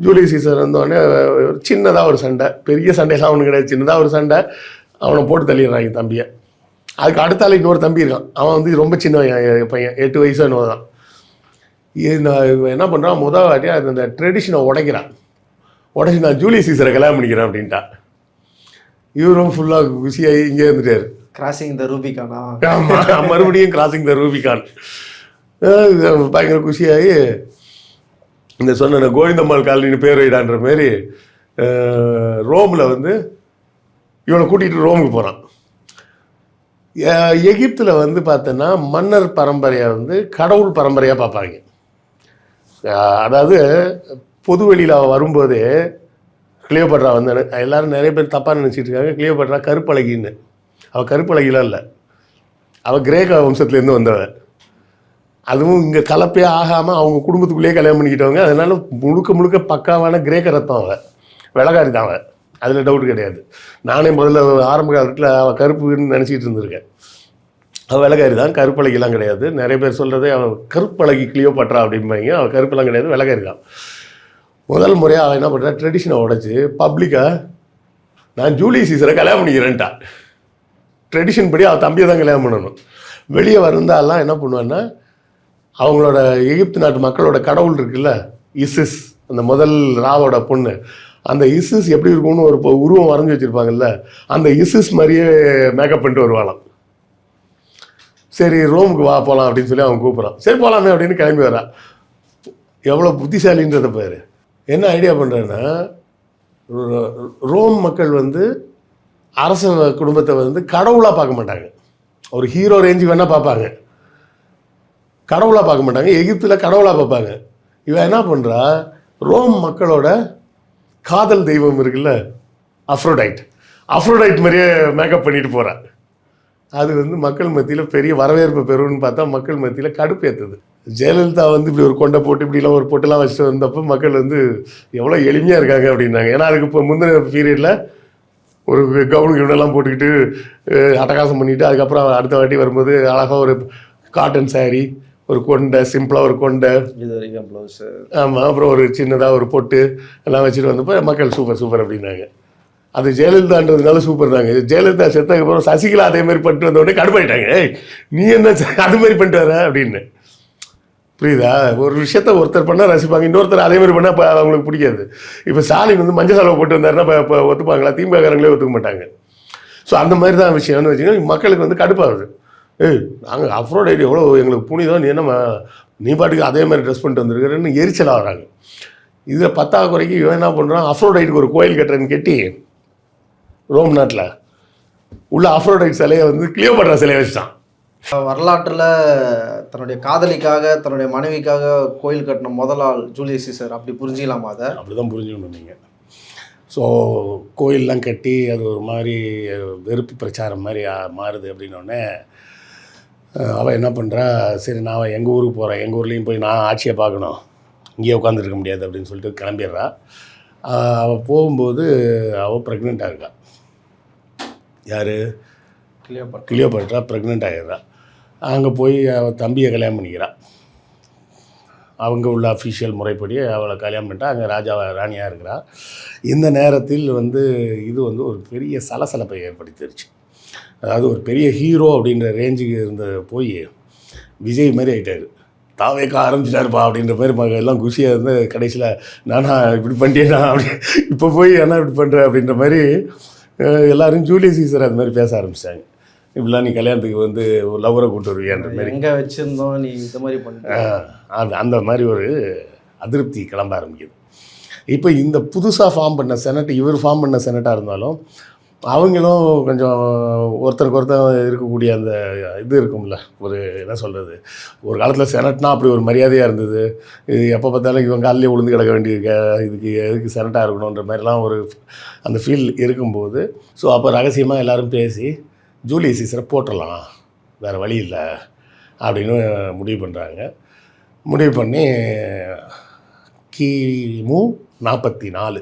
ஜூலியஸ் சீசர் வந்தோடனே சின்னதாக ஒரு சண்டை, பெரிய சண்டையெல்லாம் அவனுக்கு கிடையாது, சின்னதாக ஒரு சண்டை, அவனை போட்டு தள்ளிடுறாங்க தம்பியை. அதுக்கு அடுத்தால இன்னொரு தம்பி இருக்கான், அவன் ரொம்ப சின்ன பையன், 8 வயசோ என்னவோ தான். என்ன பண்ணுறான், முதல் வாட்டியாக அந்த ட்ரெடிஷனை உடைக்கிறான். உடச்சி நான் ஜூலியஸ் சீசரை கல்யாணம் பண்ணிக்கிறேன் அப்படின்ட்டா. இவரும் ஃபுல்லாக குஷியாகி இங்கே இருந்துட்டார். கிராசிங் த ரூபிகானா? ஆமாம், மறுபடியும் கிராசிங் த ரூபிகான். பயங்கர குஷியாகி இந்த சொன்ன கோவிந்தம்மாள் காலனின்னு பேர் வைடான்ற மாரி ரோமில் இவனை கூட்டிகிட்டு ரோமுக்கு போகிறான். எகிப்தில் பார்த்தோன்னா மன்னர் பரம்பரையை கடவுள் பரம்பரையாக பார்ப்பாங்க. அதாவது பொது வெளியில் அவள் வரும்போதே கிளியோபாட்ரா எல்லோரும் நிறைய பேர் தப்பாக நினச்சிட்டு இருக்காங்க, கிளியோபாட்ரா கருப்பழகின்னு. அவள் கருப்பழகிலாம் இல்லை, அவள் கிரேக்க வம்சத்துலேருந்து வந்தவள். அதுவும் இங்கே கலப்பே ஆகாமல் அவங்க குடும்பத்துக்குள்ளேயே கல்யாணம் பண்ணிக்கிட்டவங்க. அதனால் முழுக்க பக்காவான கிரேக்க ரத்தம். அவள் வெள்ளக்காரி தான், அவள் அதில் டவுட் கிடையாது. நானே முதல்ல ஆரம்ப காலத்தில் அவள் கருப்புன்னு நினச்சிக்கிட்டு இருந்திருக்கேன். அவள் வெள்ளக்காரி தான், கருப்பழகிலாம் கிடையாது. நிறைய பேர் சொல்கிறதே அவள் கருப்பழகி கிளியோபாட்ரா அப்படிம்பாங்க. அவள் கருப்பெல்லாம் கிடையாது, வெள்ளக்காரி தான். முதல் முறையாக அவள் என்ன பண்ணுறா, ட்ரெடிஷனை உடைச்சி பப்ளிக்காக நான் ஜூலியஸ் சீசரை கல்யாணம் பண்ணிக்கிறேன்ட்டா. ட்ரெடிஷன் படி அவள் தம்பியை தான் கல்யாணம் பண்ணணும். வெளியே வந்தாலாம் என்ன பண்ணுவான்னா, அவங்களோட எகிப்து நாட்டு மக்களோட கடவுள் இருக்குல்ல, இசிஸ், அந்த முதல் ராவோட பொண்ணு, அந்த இசிஸ் எப்படி இருக்கும்னு ஒரு உருவம் வரைஞ்சி வச்சுருப்பாங்கல்ல, அந்த இசிஸ் மாதிரியே மேக்கப் பண்ணிட்டு வருவாளாம். சரி ரோமுக்கு வா போகலாம் அப்படின்னு சொல்லி அவன் கூப்பிட்றான். சரி போகலாமே அப்படின்னு கிளம்பி வரான். எவ்வளோ புத்திசாலின்றதை பேர். என்ன ஐடியா பண்ணுறேன்னா, ரோம் மக்கள் அரச குடும்பத்தை கடவுளாக பார்க்க மாட்டாங்க. ஒரு ஹீரோ ரேஞ்சு வேணால் பார்ப்பாங்க, கடவுளாக பார்க்க மாட்டாங்க. எகிப்தில் கடவுளாக பார்ப்பாங்க. இவன் என்ன பண்ணுறா, ரோம் மக்களோட காதல் தெய்வம் இருக்குல்ல, அஃப்ரோடைட் மாதிரியே மேக்கப் பண்ணிட்டு போகிறான். அது மக்கள் மத்தியில் பெரிய வரவேற்பு பெறும்னு பார்த்தா மக்கள் மத்தியில் கடுப்பு ஏற்றுது. ஜெயலலிதா இப்படி ஒரு கொண்டை போட்டு இப்படிலாம் ஒரு பொட்டெல்லாம் வச்சுட்டு வந்தப்போ மக்கள் எவ்வளோ எளிமையாக இருக்காங்க அப்படின்னாங்க. ஏன்னா அதுக்கு இப்போ முந்தின பீரியடில் ஒரு கவுனு கிவுனெல்லாம் போட்டுக்கிட்டு அட்டகாசம் பண்ணிவிட்டு அதுக்கப்புறம் அடுத்த வாட்டி வரும்போது அழகாக ஒரு காட்டன் சாரீ, ஒரு கொண்டை, சிம்பிளாக ஒரு கொண்டை, இது வரைக்கும் ப்ளவுஸு, ஆமாம், அப்புறம் ஒரு சின்னதாக ஒரு பொட்டு எல்லாம் வச்சுட்டு வந்தப்போ மக்கள் சூப்பர் அப்படின்னாங்க. அது ஜெயலலிதான்றதுனால சூப்பர் தாங்க. ஜெயலலிதா செத்ததுக்கப்புறம் சசிகலா அதே மாதிரி பண்ணிட்டு வந்தோடனே கடுப்பாயிட்டாங்க. நீ என்ன அது மாதிரி பண்ணிட்டு வர அப்படின்னு. புரியுதா? ஒரு விஷயத்த ஒருத்தர் பண்ணால் ரசிப்பாங்க, இன்னொருத்தர் அதே மாதிரி பண்ணால் இப்போ அவங்களுக்கு பிடிக்காது. இப்போ ஸ்டாலின் மஞ்சள் செலவு போட்டு வந்தாருன்னா இப்போ ஒத்துப்பாங்களா? திமுககாரங்களே ஒத்துக்க மாட்டாங்க. ஸோ அந்த மாதிரி தான் விஷயம்னு வச்சுக்கோங்க. மக்களுக்கு கடுப்பாகுது. நாங்கள் அஃப்ரோடைட் எவ்வளோ எங்களுக்கு புனிதம், நீ பாட்டுக்கு அதே மாதிரி ட்ரெஸ் பண்ணிட்டு வந்துருக்கிறேன்னு எரிச்சலாக வராங்க. இதில் 10வது குறைக்கு இவன் என்ன பண்ணுறான், அஃப்ரோடைட்டுக்கு ஒரு கோயில் கட்டுறேன்னு கட்டி ரோம் நாட்டில் உள்ள அஃப்ரோடைட் சிலையை கிளியோபாட்ரா சிலையை வச்சுட்டான். வரலாற்றில் தன்னுடைய காதலிக்காக, தன்னுடைய மனைவிக்காக கோயில் கட்டின முதல் ஆள் ஜூலியஸ் சீசர், அப்படி புரிஞ்சிக்கலாமா? அதை அப்படி தான் புரிஞ்சுக்கணும் நீங்கள். ஸோ கோயிலெலாம் கட்டி அது ஒரு மாதிரி வெறுப்பு பிரச்சாரம் மாதிரி மாறுது. அப்படின்னோடனே அவள் என்ன பண்ணுறா, சரி நான் எங்கள் ஊருக்கு போகிறேன், எங்கள் ஊர்லேயும் போய் நான் ஆட்சியை பார்க்கணும், இங்கேயே உட்காந்துருக்க முடியாது அப்படின்னு சொல்லிட்டு கிளம்பிடுறா. அவள் போகும்போது அவள் ப்ரெக்னெண்ட்டாக இருக்கா. யார்? கிளியோபாட்ரா ப்ரெக்னென்ட் ஆகிடுறா. அங்கே போய் அவள் தம்பியை கல்யாணம் பண்ணிக்கிறாள். அவங்க உள்ள அஃபிஷியல் முறைப்படி அவளை கல்யாணம் பண்ணிட்டா. அங்கே ராணியாக இருக்கிறா. இந்த நேரத்தில் இது ஒரு பெரிய சலசலப்பை ஏற்படுத்திருச்சு. அதாவது ஒரு பெரிய ஹீரோ அப்படின்ற ரேஞ்சுக்கு இருந்த போய் விஜய் மாதிரி ஆகிட்டார். தாவேக்க ஆரம்பிச்சிட்டாருப்பா அப்படின்ற மாதிரி எல்லாம் குஷியாக இருந்து கடைசியில் நானா இப்படி பண்ணிட்டேனா அப்படி இப்போ போய் ஏன்னா இப்படி பண்ணுற அப்படின்ற மாதிரி எல்லோரும் ஜூலியஸ் சீசர் அது மாதிரி பேச ஆரம்பிச்சிட்டாங்க. இப்படிலாம் நீ கல்யாணத்துக்கு ஒரு லவ்வரை கூட்டு வருவியான்ற மாதிரி, எங்கே வச்சுருந்தோம் நீ இந்த மாதிரி பண்ண, அந்த மாதிரி ஒரு அதிருப்தி கிளம்ப ஆரம்பிக்குது. இப்போ இந்த புதுசாக ஃபார்ம் பண்ண செனட், இவர் ஃபார்ம் பண்ண செனட்டாக இருந்தாலும் அவங்களும் கொஞ்சம் ஒருத்தருக்கு ஒருத்தர் இருக்கக்கூடிய அந்த இது இருக்கும்ல, ஒரு என்ன சொல்கிறது, ஒரு காலத்தில் செனட்னா அப்படி ஒரு மரியாதையாக இருந்தது. இது எப்போ பார்த்தாலும் இவன் காலிலே விழுந்து கிடக்க வேண்டியிருக்க, இதுக்கு எதுக்கு செனட்டாக இருக்கணுன்ற மாதிரிலாம் ஒரு அந்த ஃபீல் இருக்கும்போது, ஸோ அப்போ ரகசியமாக எல்லோரும் பேசி ஜூலியஸ் சீசரை போட்டுடலாம், வேறு வழி இல்லை அப்படின்னு முடிவு பண்ணுறாங்க. முடிவு பண்ணி கிமு 44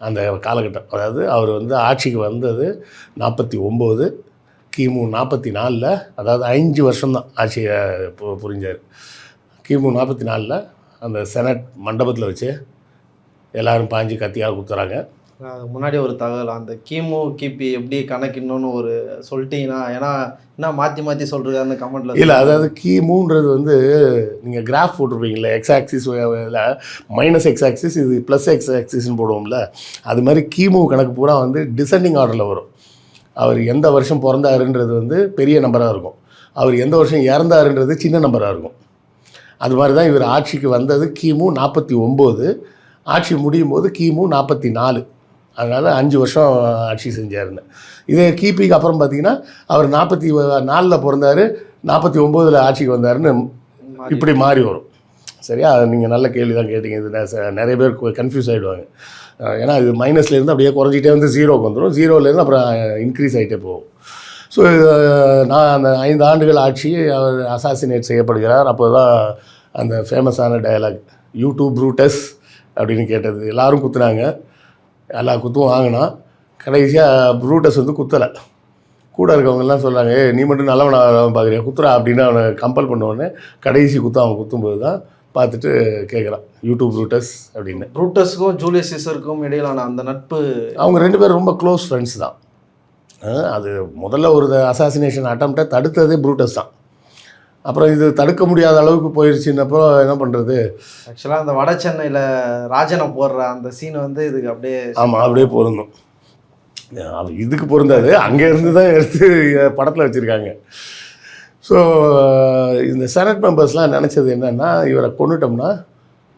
அந்த காலகட்டம், அதாவது அவர் வந்து ஆட்சிக்கு வந்தது 49, கிமு 44, அதாவது 5 வருஷம்தான் ஆட்சியை புரிஞ்சார். கிமு 44 அந்த செனட் மண்டபத்தில் வச்சு எல்லோரும் பாஞ்சு கத்தியாக குத்துறாங்க. அதுக்கு முன்னாடி ஒரு தகவல், அந்த கிமு கிபி எப்படி கணக்கிடணும்னு ஒரு சொல்லிட்டீங்கன்னா, ஏன்னா என்ன மாற்றி மாற்றி சொல்கிறாருன்னு கமெண்ட்டில் இல்லை, அதாவது கிமுன்றது வந்து நீங்கள் கிராஃப் போட்டிருப்பீங்களே, X axis minus X axis, இது ப்ளஸ் எக்ஸ் ஆக்சிஸ்ன்னு போடுவோம்ல, அது மாதிரி கிமு கணக்கு பூரா வந்து டிசெண்டிங் ஆர்டரில் வரும். அவர் எந்த வருஷம் பிறந்தாருன்றது வந்து பெரிய நம்பராக இருக்கும், அவர் எந்த வருஷம் இறந்தாருன்றது சின்ன நம்பராக இருக்கும். அது மாதிரி தான் இவர் ஆட்சிக்கு வந்தது கிமு 49, ஆட்சி முடியும் போது கிமு 44, அதனால் 5 வருஷம் ஆட்சி செஞ்சாருன்னு. இதே கிபிக்கு அப்புறம் பார்த்தீங்கன்னா அவர் 44 பிறந்தார், 49 ஆட்சிக்கு வந்தாருன்னு இப்படி மாறி வரும். சரியா? நீங்கள் நல்ல கேள்வி தான் கேட்டிங்க. இது நிறைய பேர் கன்ஃபியூஸ் ஆகிடுவாங்க. ஏன்னா இது மைனஸ்லேருந்து அப்படியே குறைஞ்சிட்டே வந்து 0க்கு வந்துடும், 0லேருந்து அப்புறம் இன்க்ரீஸ் ஆகிட்டே போகும். ஸோ நான் அந்த 5 ஆண்டுகள் ஆட்சி அவர் அசாசினேட் செய்யப்படுகிறார். அப்போ தான் அந்த ஃபேமஸான டயலாக் யூடியூப் ப்ரூட்டஸ் அப்படின்னு கேட்டது. எல்லோரும் குத்துனாங்க, எல்லா குத்தும் வாங்கினா, கடைசியாக ப்ரூட்டஸ் வந்து குத்தலை. கூட இருக்கவங்கெல்லாம் சொல்கிறாங்க, நீ மட்டும் நல்லவனா பார்க்குறியா, குத்துறா அப்படின்னு அவனை கம்பல் பண்ணுவோன்னே கடைசி குத்து அவன் குத்தும்போது தான் பார்த்துட்டு கேட்குறான் யூடியூப் ப்ரூட்டஸ் அப்படின்னு. ப்ரூட்டஸுக்கும் ஜூலியஸ் சீசருக்கும் இடையிலான அந்த நட்பு, அவங்க 2 பேரும் ரொம்ப க்ளோஸ் ஃப்ரெண்ட்ஸ் தான். அது முதல்ல ஒரு அசாசினேஷன் அட்டம்ப்டை தடுத்ததே ப்ரூட்டஸ் தான். அப்புறம் இது தடுக்க முடியாத அளவுக்கு போயிடுச்சுன்னப்போ என்ன பண்ணுறது. ஆக்சுவலாக அந்த வட சென்னையில் ராஜனை போடுற அந்த சீன் வந்து இதுக்கு அப்படியே, ஆமாம், அப்படியே பொருந்தும். அது இதுக்கு பொருந்தாது, அங்கேருந்து தான் எடுத்து படத்தில் வச்சுருக்காங்க. ஸோ இந்த செனட் மெம்பர்ஸ்லாம் நினச்சது என்னென்னா, இவரை கொண்டுட்டோம்னா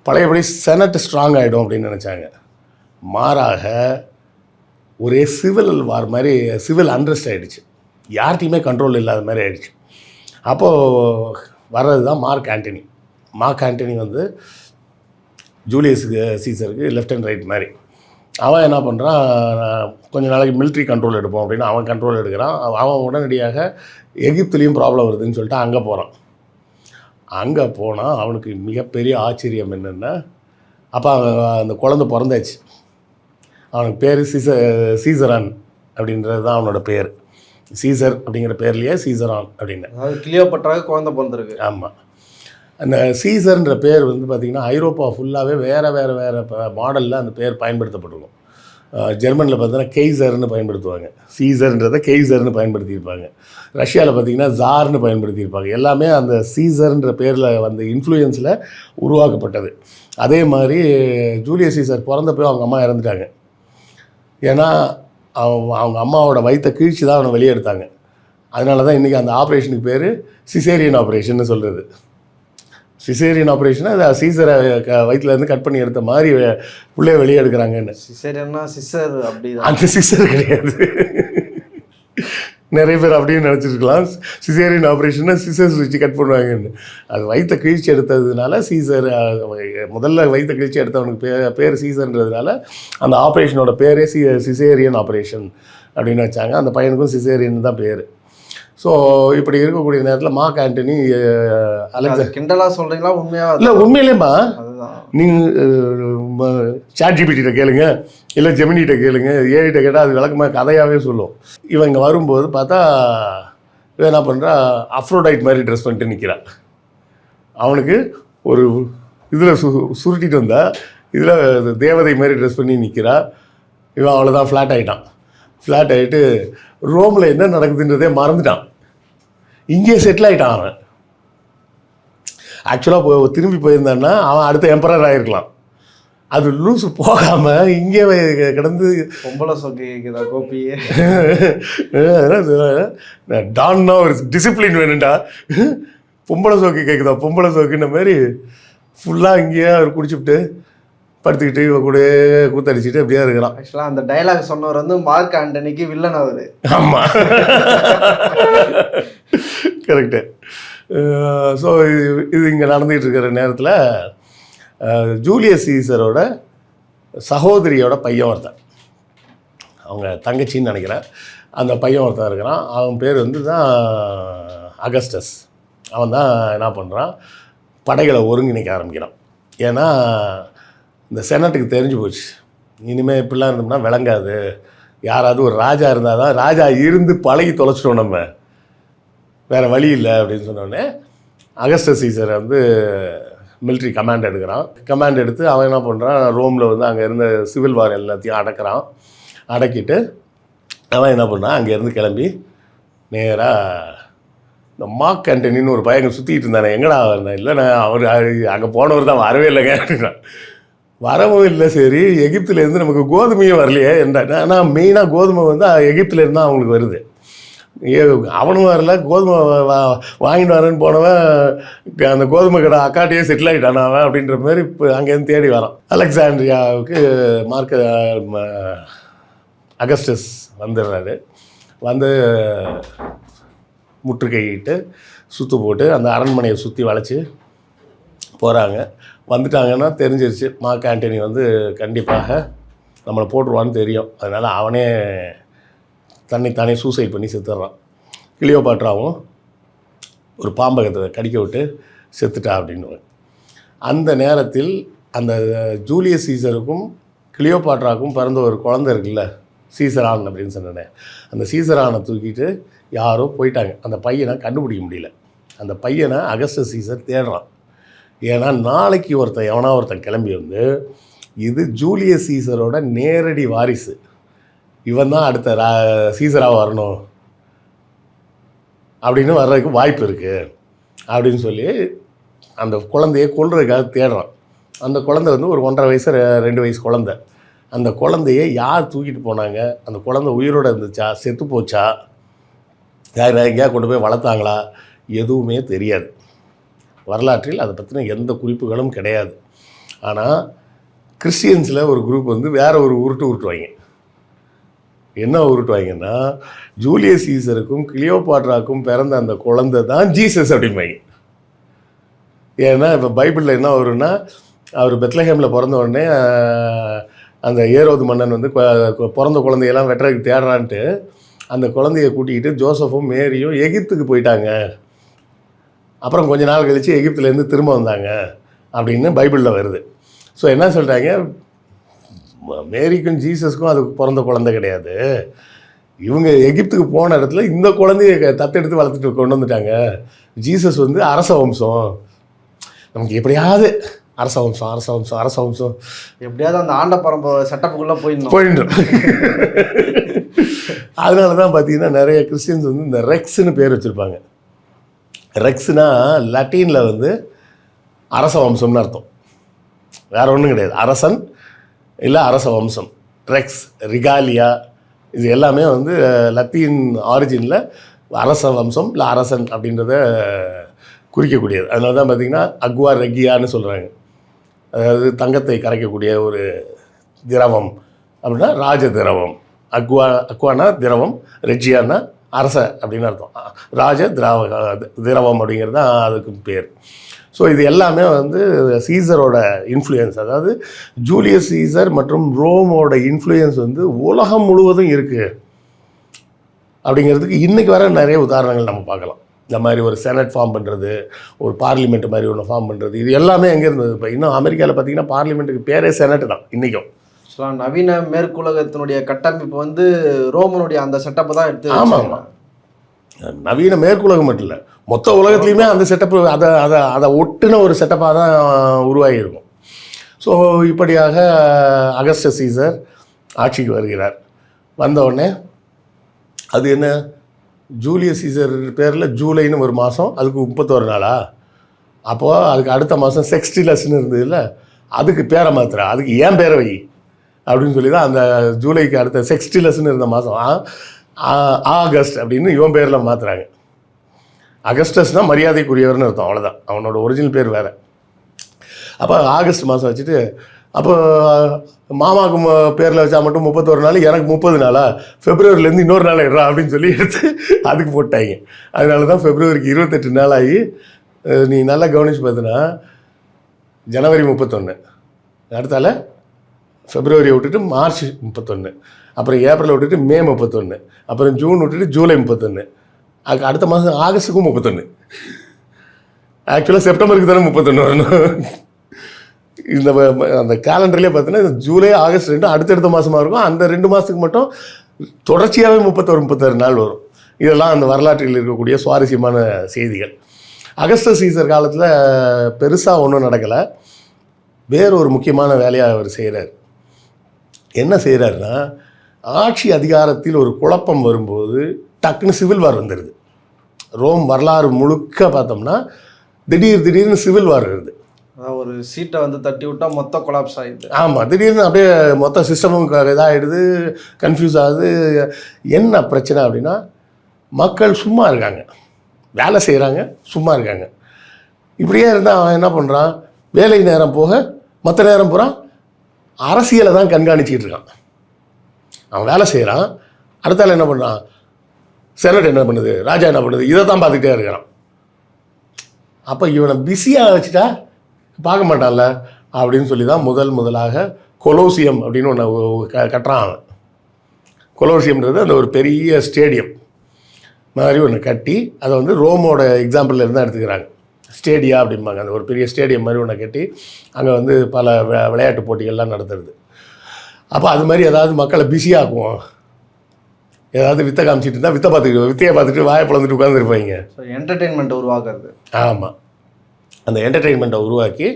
பழையபடி செனட் ஸ்ட்ராங் ஆகிடும் அப்படின்னு நினச்சாங்க. மாறாக ஒரே சிவில் வார் மாதிரி, சிவில் அண்ட்ரஸ்ட் ஆகிடுச்சு, யார்கிட்டையுமே கண்ட்ரோல் இல்லாத மாதிரி ஆகிடுச்சு. அப்போது வர்றது தான் மார்க் ஆண்டனி. மார்க் ஆண்டனி வந்து ஜூலியஸ் சீசருக்கு லெஃப்ட் அண்ட் ரைட் மாதிரி. அவன் என்ன பண்ணுறான், கொஞ்ச நாளைக்கு மிலிட்ரி கண்ட்ரோல் எடுப்போம் அப்படின்னு அவன் கண்ட்ரோல் எடுக்கிறான். அவன் உடனடியாக எகிப்துலேயும் ப்ராப்ளம் வருதுன்னு சொல்லிட்டு அங்கே போகிறான். அங்கே போனால் அவனுக்கு மிகப்பெரிய ஆச்சரியம் என்னென்னா, அப்போ அந்த குழந்தை பிறந்தாச்சு, அவனுக்கு பேர் சீசரான் அப்படின்றது தான் அவனோட பேர். சீசர் அப்படிங்கிற பேர்லேயே சீசரான் அப்படின்னு, அதாவது கிளியோபட்ராவுக்கு குழந்தை பிறந்திருக்கு. ஆமாம். அந்த சீசர்ன்ற பேர் வந்து பார்த்திங்கன்னா ஐரோப்பா ஃபுல்லாகவே வேறு வேறு வேறு மாடலில் அந்த பேர் பயன்படுத்தப்பட்டிருக்கும். ஜெர்மனியில் பார்த்தீங்கன்னா கெய்சர்னு பயன்படுத்துவாங்க, சீசர்ன்றதை கெய்சர்னு பயன்படுத்தியிருப்பாங்க. ரஷ்யாவில் பார்த்திங்கன்னா ஜார்னு பயன்படுத்தியிருப்பாங்க. எல்லாமே அந்த சீசர்ன்ற பேரில் வந்த இன்ஃப்ளூயன்ஸில் உருவாக்கப்பட்டது. அதே மாதிரி ஜூலியஸ் சீசர் பிறந்தப்போ அவங்க அம்மா இறந்துட்டாங்க. ஏன்னா அவங்க அம்மாவோட வயிற்றை கிழிச்சு தான் அவனை வெளியே எடுத்தாங்க. அதனால தான் இன்றைக்கி அந்த ஆப்ரேஷனுக்கு பேர் சிசேரியன் ஆப்ரேஷன்னு சொல்கிறது. சிசேரியன் ஆப்ரேஷனை அதை சீசரை வயிற்றுலேருந்து கட் பண்ணி எடுத்த மாதிரி உள்ளே வெளியே எடுக்கிறாங்கன்னு. சிசேரியன்னா சிசர் அப்படி, அந்த சிசர் கிடையாது. நிறைய பேர் அப்படின்னு நினச்சிருக்கலாம், சிசேரியன் ஆப்ரேஷன்னா சிசர்ஸ் வச்சு கட் பண்ணுவாங்கன்னு. அது வயிற்றை கிழிச்சி எடுத்ததுனால சீசர், முதல்ல வயிற்றை கிழிச்சி எடுத்தவனுக்கு பேர் சீசர்ன்றதுனால அந்த ஆப்ரேஷனோட பேரே சிசேரியன் ஆப்ரேஷன் அப்படின்னு வச்சாங்க. அந்த பையனுக்கும் சிசேரியன் தான் பேர். ஸோ இப்படி இருக்கக்கூடிய நேரத்தில் மார்க் ஆண்டனி அலெக்சாண்டர், கிண்டலாக சொல்கிறீங்களா உண்மையாக? இல்லை, உண்மையிலேம்மா. அதுதான், நீங்கள் சாட்ஜிபிட்ட கேளுங்க, இல்லை ஜெமினிகிட்ட கேளுங்க, ஏஐட்ட கேட்டால் அது விளக்கமாக கதையாகவே சொல்லும். இவன் இங்கே வரும்போது பார்த்தா இவன் என்ன பண்ணுறா, அஃப்ரோடைட் மாதிரி ட்ரெஸ் பண்ணிட்டு நிற்கிறான். அவனுக்கு ஒரு இதில் சுருட்டிட்டு வந்தா, இதில் தேவதை மாதிரி ட்ரெஸ் பண்ணி நிற்கிறா. இவன் அவ்வளோதான், ஃப்ளாட் ஆகிட்டான். ஃப்ளாட் ஆகிட்டு ரோமில் என்ன நடக்குதுன்றதே மறந்துட்டான். இங்கே செட்டில் ஆகிட்டான் அவன். ஆக்சுவலாக திரும்பி போயிருந்தான்னா அவன் அடுத்த எம்பரர் ஆகிருக்கலாம். அது லூஸு போகாமல் இங்கே கிடந்து பொம்பளை சொக்கி கேட்குதா கோபியே, டான்னா ஒரு டிசிப்ளின் வேணுண்டா, பொம்பளை சோக்கு கேட்குதா பொம்பளை சோக்குன்ற மாதிரி ஃபுல்லாக இங்கேயே அவர் குடிச்சுவிட்டு படுத்துக்கிட்டு இவ கூட கூத்தடிச்சிட்டு அப்படியே இருக்கிறான். ஆக்சுவலாக அந்த டைலாக் சொன்னவர் வந்து மார்க் ஆண்டனிக்கு வில்லன் அவரு. ஆமாம், கரெக்டு. ஸோ இது இங்கே நடந்துகிட்டு இருக்கிற நேரத்தில் ஜூலியஸ் சீசரோட சகோதரியோட பையன் ஒருத்தன், அவங்க தங்கச்சின்னு நினைக்கிறேன், அந்த பையன் ஒருத்தன் இருக்கிறான். அவன் பேர் வந்து தான் அகஸ்டஸ். அவன் தான் என்ன பண்ணுறான், படைகளை ஒருங்கிணைக்க ஆரம்பிக்கிறான். ஏன்னா இந்த செனட்டுக்கு தெரிஞ்சு போச்சு, இனிமேல் இப்படிலாம் இருந்தோம்னா விளங்காது, யாராவது ஒரு ராஜா இருந்தால் தான், ராஜா இருந்து பழகி தொலைச்சிட்டோம் நம்ம, வேறு வழி இல்லை அப்படின்னு சொன்னோடனே அகஸ்டஸ் சீசரை வந்து மிலிட்ரி கமாண்ட் எடுக்கிறான். கமாண்ட் எடுத்து அவன் என்ன பண்ணுறான், ரோமில் வந்து அங்கே இருந்த சிவில் வார் எல்லாத்தையும் அடக்கிறான். அடக்கிட்டு அவன் என்ன பண்ணான், அங்கேருந்து கிளம்பி நேராக இந்த மார்க் ஆண்டனின்னு ஒரு பையன் சுற்றிக்கிட்டு இருந்தானே, எங்கடா இருந்தேன், இல்லை நான் அவர் அங்கே போனவர் தான் வரவே இல்லைங்க அப்படின்னா. வரவும் இல்லை, சரி எகிப்துலேருந்து நமக்கு கோதுமையும் வரலையே என்றான். ஆனால் மெயினாக கோதுமை வந்து எகிப்துலேருந்து தான் அவங்களுக்கு வருது, அவனும் வரல, கோதுமை வாங்கிட்டு வரேன்னு போனவன் அந்த கோதுமை கடை அக்காட்டையே செட்டில் ஆகிட்டான் அவன் அப்படின்ற மாதிரி இப்போ அங்கேருந்து தேடி வரான். அலெக்சாண்ட்ரியாவுக்கு அகஸ்டஸ் வந்துடுறாரு. வந்து முற்றுகையிட்டு சுற்று போட்டு அந்த அரண்மனையை சுற்றி வளைச்சி போகிறாங்க. வந்துட்டாங்கன்னா தெரிஞ்சிருச்சு, மார்க் ஆண்டனி வந்து கண்டிப்பாக நம்மளை போட்டுருவான்னு தெரியும். அதனால் அவனே தன்னைத்தானே சூசைட் பண்ணி செத்துடுறான். கிளியோபாட்ராவும் ஒரு பாம்பகத்தை கடிக்க விட்டு செத்துட்டா அப்படின்னு. அந்த நேரத்தில் அந்த ஜூலியஸ் சீசருக்கும் கிளியோபாட்ராவுக்கும் பிறந்த ஒரு குழந்தை இருக்குல்ல, சீசரான் அப்படின்னு சொன்னேன், அந்த சீசரானை தூக்கிட்டு யாரோ போயிட்டாங்க. அந்த பையனை கண்டுபிடிக்க முடியல. அந்த பையனை அகஸ்டஸ் சீசர் தேடுறான். ஏன்னா நாளைக்கு எவனா ஒருத்தன் கிளம்பி வந்து இது ஜூலியஸ் சீசரோட நேரடி வாரிசு, இவன் தான் அடுத்த சீசராக வரணும் அப்படின்னு வர்றதுக்கு வாய்ப்பு இருக்குது அப்படின்னு சொல்லி அந்த குழந்தைய கொல்றதுக்காக தேடுறான். அந்த குழந்தை வந்து ஒரு 1.5 வயசு 2 வயசு குழந்தை. அந்த குழந்தைய யார் தூக்கிட்டு போனாங்க, அந்த குழந்தை உயிரோடு இருந்துச்சா செத்து போச்சா, யார் எங்கேயா கொண்டு போய் வளர்த்தாங்களா, எதுவுமே தெரியாது. வரலாற்றில் அதை பற்றின எந்த குறிப்புகளும் கிடையாது. ஆனால் கிறிஸ்டியன்ஸில் ஒரு குரூப் வந்து வேறு ஒரு உருட்டுவாங்க. என்ன உருட்டுவாங்கன்னா, ஜூலியஸ் சீசருக்கும் கிளியோபாட்ராவுக்கும் பிறந்த அந்த குழந்தை தான் ஜீசஸ் அப்படிம்பாங்க. ஏன்னா இப்போ பைபிளில் என்ன வரும்னா, அவர் பெத்லஹேமில் பிறந்த உடனே அந்த ஏரோது மன்னன் வந்து பிறந்த குழந்தையெல்லாம் வெட்டுறதுக்கு தேடுறான்ட்டு அந்த குழந்தைய கூட்டிக்கிட்டு ஜோசஃபும் மேரியும் எகிப்துக்கு போயிட்டாங்க. அப்புறம் கொஞ்ச நாள் கழித்து எகிப்துலேருந்து திரும்ப வந்தாங்க அப்படின்னு பைபிளில் வருது. ஸோ என்ன சொல்கிறாங்க, மேரிக்கும் ஜீசஸ்க்கும் அதுக்கு பிறந்த குழந்தை கிடையாது, இவங்க எகிப்துக்கு போன இடத்துல இந்த குழந்தைய தத்தெடுத்து வளர்த்துட்டு கொண்டு வந்துட்டாங்க. ஜீசஸ் வந்து அரச வம்சம், நமக்கு எப்படியாவது அரச வம்சம் எப்படியாவது அந்த ஆண்ட பரம்பரை செட்டப்புக்குள்ளே போயிடும். அதனால தான் பார்த்தீங்கன்னா நிறைய கிறிஸ்டியன்ஸ் வந்து இந்த ரெக்ஸ்ன்னு பேர் வச்சுருப்பாங்க. ரெக்ஸ்னா லத்தீனில் வந்து அரச வம்சம்னு அர்த்தம், வேறு ஒன்றும் கிடையாது. அரசன் இல்லை அரச வம்சம், ரெக்ஸ், ரிகாலியா, இது எல்லாமே வந்து லத்தீன் ஆரிஜினில் அரச வம்சம் இல்லை அரசன் அப்படின்றத குறிக்கக்கூடியது. அதனால தான் பார்த்திங்கன்னா அக்வா ரெகியான்னு சொல்கிறாங்க. அதாவது தங்கத்தை கரைக்கக்கூடிய ஒரு திரவம் அப்படின்னா ராஜ திரவம். அக்வானா திரவம், ரெஜியானா அரச அப்படின்னு அர்த்தம். ராஜ திரவம் அப்படிங்கிறது தான் அதுக்கு பேர். ஸோ இது எல்லாமே வந்து சீசரோட இன்ஃப்ளூயன்ஸ், அதாவது ஜூலியஸ் சீசர் மற்றும் ரோமோட இன்ஃப்ளூயன்ஸ் வந்து உலகம் முழுவதும் இருக்குது அப்படிங்கிறதுக்கு இன்றைக்கி வர நிறைய உதாரணங்கள் நம்ம பார்க்கலாம். இந்த மாதிரி ஒரு செனட் ஃபார்ம் பண்ணுறது, ஒரு பார்லிமெண்ட் மாதிரி ஒன்று ஃபார்ம் பண்ணுறது, இது எல்லாமே எங்கே இருந்தது? இப்போ இன்னும் அமெரிக்காவில் பார்த்திங்கன்னா பார்லிமெண்ட்டுக்கு பேரே செனட் தான் இன்றைக்கும். நவீன மேற்குலகத்தினுடைய கட்டமைப்பு வந்து ரோமனுடைய அந்த செட்டப்பை தான் எடுத்து. ஆமாம், நவீன மேற்குலகம் மட்டும் இல்லை, மொத்த உலகத்துலேயுமே அந்த செட்டப்பு அதை ஒட்டுன ஒரு செட்டப்பாக தான் உருவாகியிருக்கும். ஸோ இப்படியாக அகஸ்டஸ் சீசர் ஆட்சிக்கு வருகிறார். வந்தவுடனே அது என்ன, ஜூலியஸ் சீசர் பேரில் ஜூலைன்னு ஒரு மாதம், அதுக்கு 31 நாளா, அப்போது அதுக்கு அடுத்த மாதம் செக்ஸ்டிலஸ்ன்னு இருந்தது இல்லை, அதுக்கு பேரை மாத்திரா, அதுக்கு ஏன் பேரை வை அப்படின்னு சொல்லி தான் அந்த ஜூலைக்கு அடுத்த செக்ஸ்டிலஸ்ன்னு இருந்த மாதம் ஆகஸ்ட் அப்படின்னு இவன் பேரில் மாற்றுறாங்க. அகஸ்டஸ்னால் மரியாதைக்குரியவர்னு அர்த்தம், அவ்வளோதான், அவனோட ஒரிஜினல் பேர் வேறு. அப்போ ஆகஸ்ட் மாதம் வச்சுட்டு அப்போ மாமாவுக்கு பேரில் வச்சா மட்டும் 31 நாள், எனக்கு 30 நாளா, ஃபெப்ரவரிலேருந்து இன்னொரு நாள் எடுறா அப்படின்னு சொல்லி எடுத்து அதுக்கு போட்டாங்க. அதனால தான் ஃபெப்ரவரிக்கு 28 நாள் ஆகி, நீ நல்லா கவனித்து பார்த்தீங்கன்னா ஜனவரி 31, அடுத்தால ஃபெப்ரவரியை விட்டுட்டு மார்ச் 31, அப்புறம் ஏப்ரலை விட்டுட்டு மே 31, அப்புறம் ஜூன் விட்டுட்டு ஜூலை 31, அடுத்த மாதம் ஆகஸ்ட்டுக்கும் 31. ஆக்சுவலாக செப்டம்பருக்கு தானே 31 வரணும். இந்த அந்த கேலண்டர்லேயே பார்த்தீங்கன்னா ஜூலை ஆகஸ்ட் 2 அடுத்தடுத்த மாதமாக இருக்கும். அந்த 2 மாதத்துக்கு மட்டும் தொடர்ச்சியாகவே 36 நாள் வரும். இதெல்லாம் அந்த வரலாற்றில் இருக்கக்கூடிய சுவாரஸ்யமான செய்திகள். அகஸ்டஸ் சீசர் காலத்தில் பெருசாக ஒன்றும் நடக்கலை. வேற ஒரு முக்கியமான வேலையாக அவர் செய்கிறார். என்ன செய்கிறாருன்னா, ஆட்சி அதிகாரத்தில் ஒரு குழப்பம் வரும்போது டக்குன்னு சிவில் வார் வந்துடுது. ரோம் வரலாறு முழுக்க பார்த்தோம்னா திடீர்னு சிவில் வார் வருது. அதாவது ஒரு சீட்டை வந்து தட்டி விட்டால் மொத்த கொலாப்ஸ் ஆகிடுது. ஆமாம், திடீர்னு அப்படியே மொத்த சிஸ்டமும் இதாகிடுது, கன்ஃபியூஸ் ஆகுது. என்ன பிரச்சனை அப்படின்னா, மக்கள் சும்மா இருக்காங்க, வேலை செய்கிறாங்க, சும்மா இருக்காங்க. இப்படியே இருந்தால் அவன் என்ன பண்ணுறான், வேலை நேரம் போக மற்ற நேரம் பூரா அரசியலை தான் கண்காணிச்சிக்கிட்டு இருக்கான். அவன் வேலை செய்கிறான், அடுத்தால என்ன பண்ணுறான், செனட் என்ன பண்ணுது, ராஜா என்ன பண்ணுது, இதை தான் பார்த்துக்கிட்டே இருக்கிறான். அப்போ இவனை பிஸியாக வச்சுட்டா பார்க்க மாட்டான்ல அப்படின்னு சொல்லி தான் முதலாக கொலோசியம் அப்படின்னு ஒன்று கட்டுறான் அவன். கொலோசியம்ன்றது அந்த ஒரு பெரிய ஸ்டேடியம் மாதிரி ஒன்று கட்டி, அதை வந்து ரோமோட எக்ஸாம்பிளில் இருந்தால் எடுத்துக்கிறாங்க. ஸ்டேடியா அப்படிம்பாங்க. அந்த ஒரு பெரிய ஸ்டேடியம் மாதிரி ஒன்று கட்டி அங்கே வந்து பல விளையாட்டு போட்டிகள்லாம் நடத்துறது. அப்போ அது மாதிரி ஏதாவது மக்களை பிஸியாக்குவோம், ஏதாவது வித்தை காமிச்சிட்டு இருந்தால் வித்தையை பார்த்துட்டு வாயை பிளந்துட்டு உட்காந்துருப்பாங்க. என்டர்டெயின்மெண்ட்டை உருவாக்குறது. ஆமாம், அந்த என்டர்டெயின்மெண்ட்டை உருவாக்கி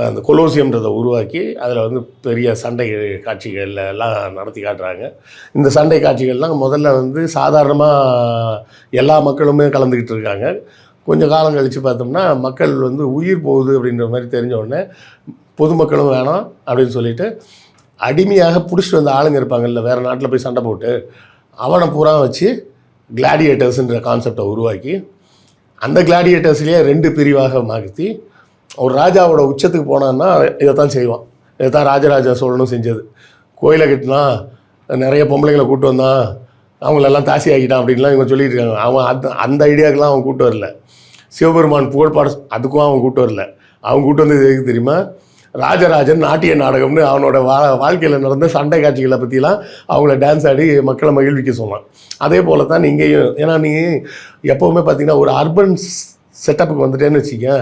அந்த கொலோசியம்ன்றதை உருவாக்கி அதில் வந்து பெரிய சண்டை காட்சிகள் எல்லாம் நடத்தி காட்டுறாங்க. இந்த சண்டை காட்சிகள்லாம் முதல்ல வந்து சாதாரணமாக எல்லா மக்களுமே கலந்துக்கிட்டு இருக்காங்க. கொஞ்சம் காலம் கழித்து பார்த்தோம்னா மக்கள் வந்து உயிர் போகுது அப்படின்ற மாதிரி தெரிஞ்ச உடனே பொதுமக்களும் வேணாம் அப்படின்னு சொல்லிட்டு அடிமையாக பிடிச்சிட்டு வந்த ஆளுங்க இருப்பாங்கல்ல, வேறு நாட்டில் போய் சண்டை போட்டு அவனை பூரா வச்சு கிளாடியேட்டர்ஸுன்ற கான்செப்டை உருவாக்கி அந்த கிளாடியேட்டர்ஸ்லேயே 2 பிரிவாக மாற்றி ஒரு ராஜாவோட உச்சத்துக்கு போனான்னா இதை தான் செய்வான். இதை தான் ராஜராஜ சோழனும் செஞ்சது. கோயிலை கட்டினா, நிறைய பொம்பளைங்களை கூப்பிட்டு வந்தான், அவங்களெல்லாம் தாசி ஆக்கிட்டான் அப்படின்லாம் இவங்க சொல்லிட்டு இருக்காங்க. அவன் அந்த ஐடியாவுக்கெலாம் அவன் கூப்பிட்டு வரல. சிவபெருமான் புகழ்பாடு அதுக்கும் அவன் கூப்பிட்டு வரல. அவன் கூப்பிட்டு வந்து எதுக்கு தெரியுமா, ராஜராஜன் நாட்டிய நாடகம்னு அவனோட வாழ்க்கையில் நடந்த சண்டை காட்சிகளை பற்றிலாம் அவங்கள டான்ஸ் ஆடி மக்களை மகிழ்விக்க சொன்னான். அதே போல் தான் இங்கேயும். ஏன்னா நீ எப்போவுமே பார்த்தீங்கன்னா ஒரு அர்பன் செட்டப்புக்கு வந்துட்டேன்னு வச்சுக்க,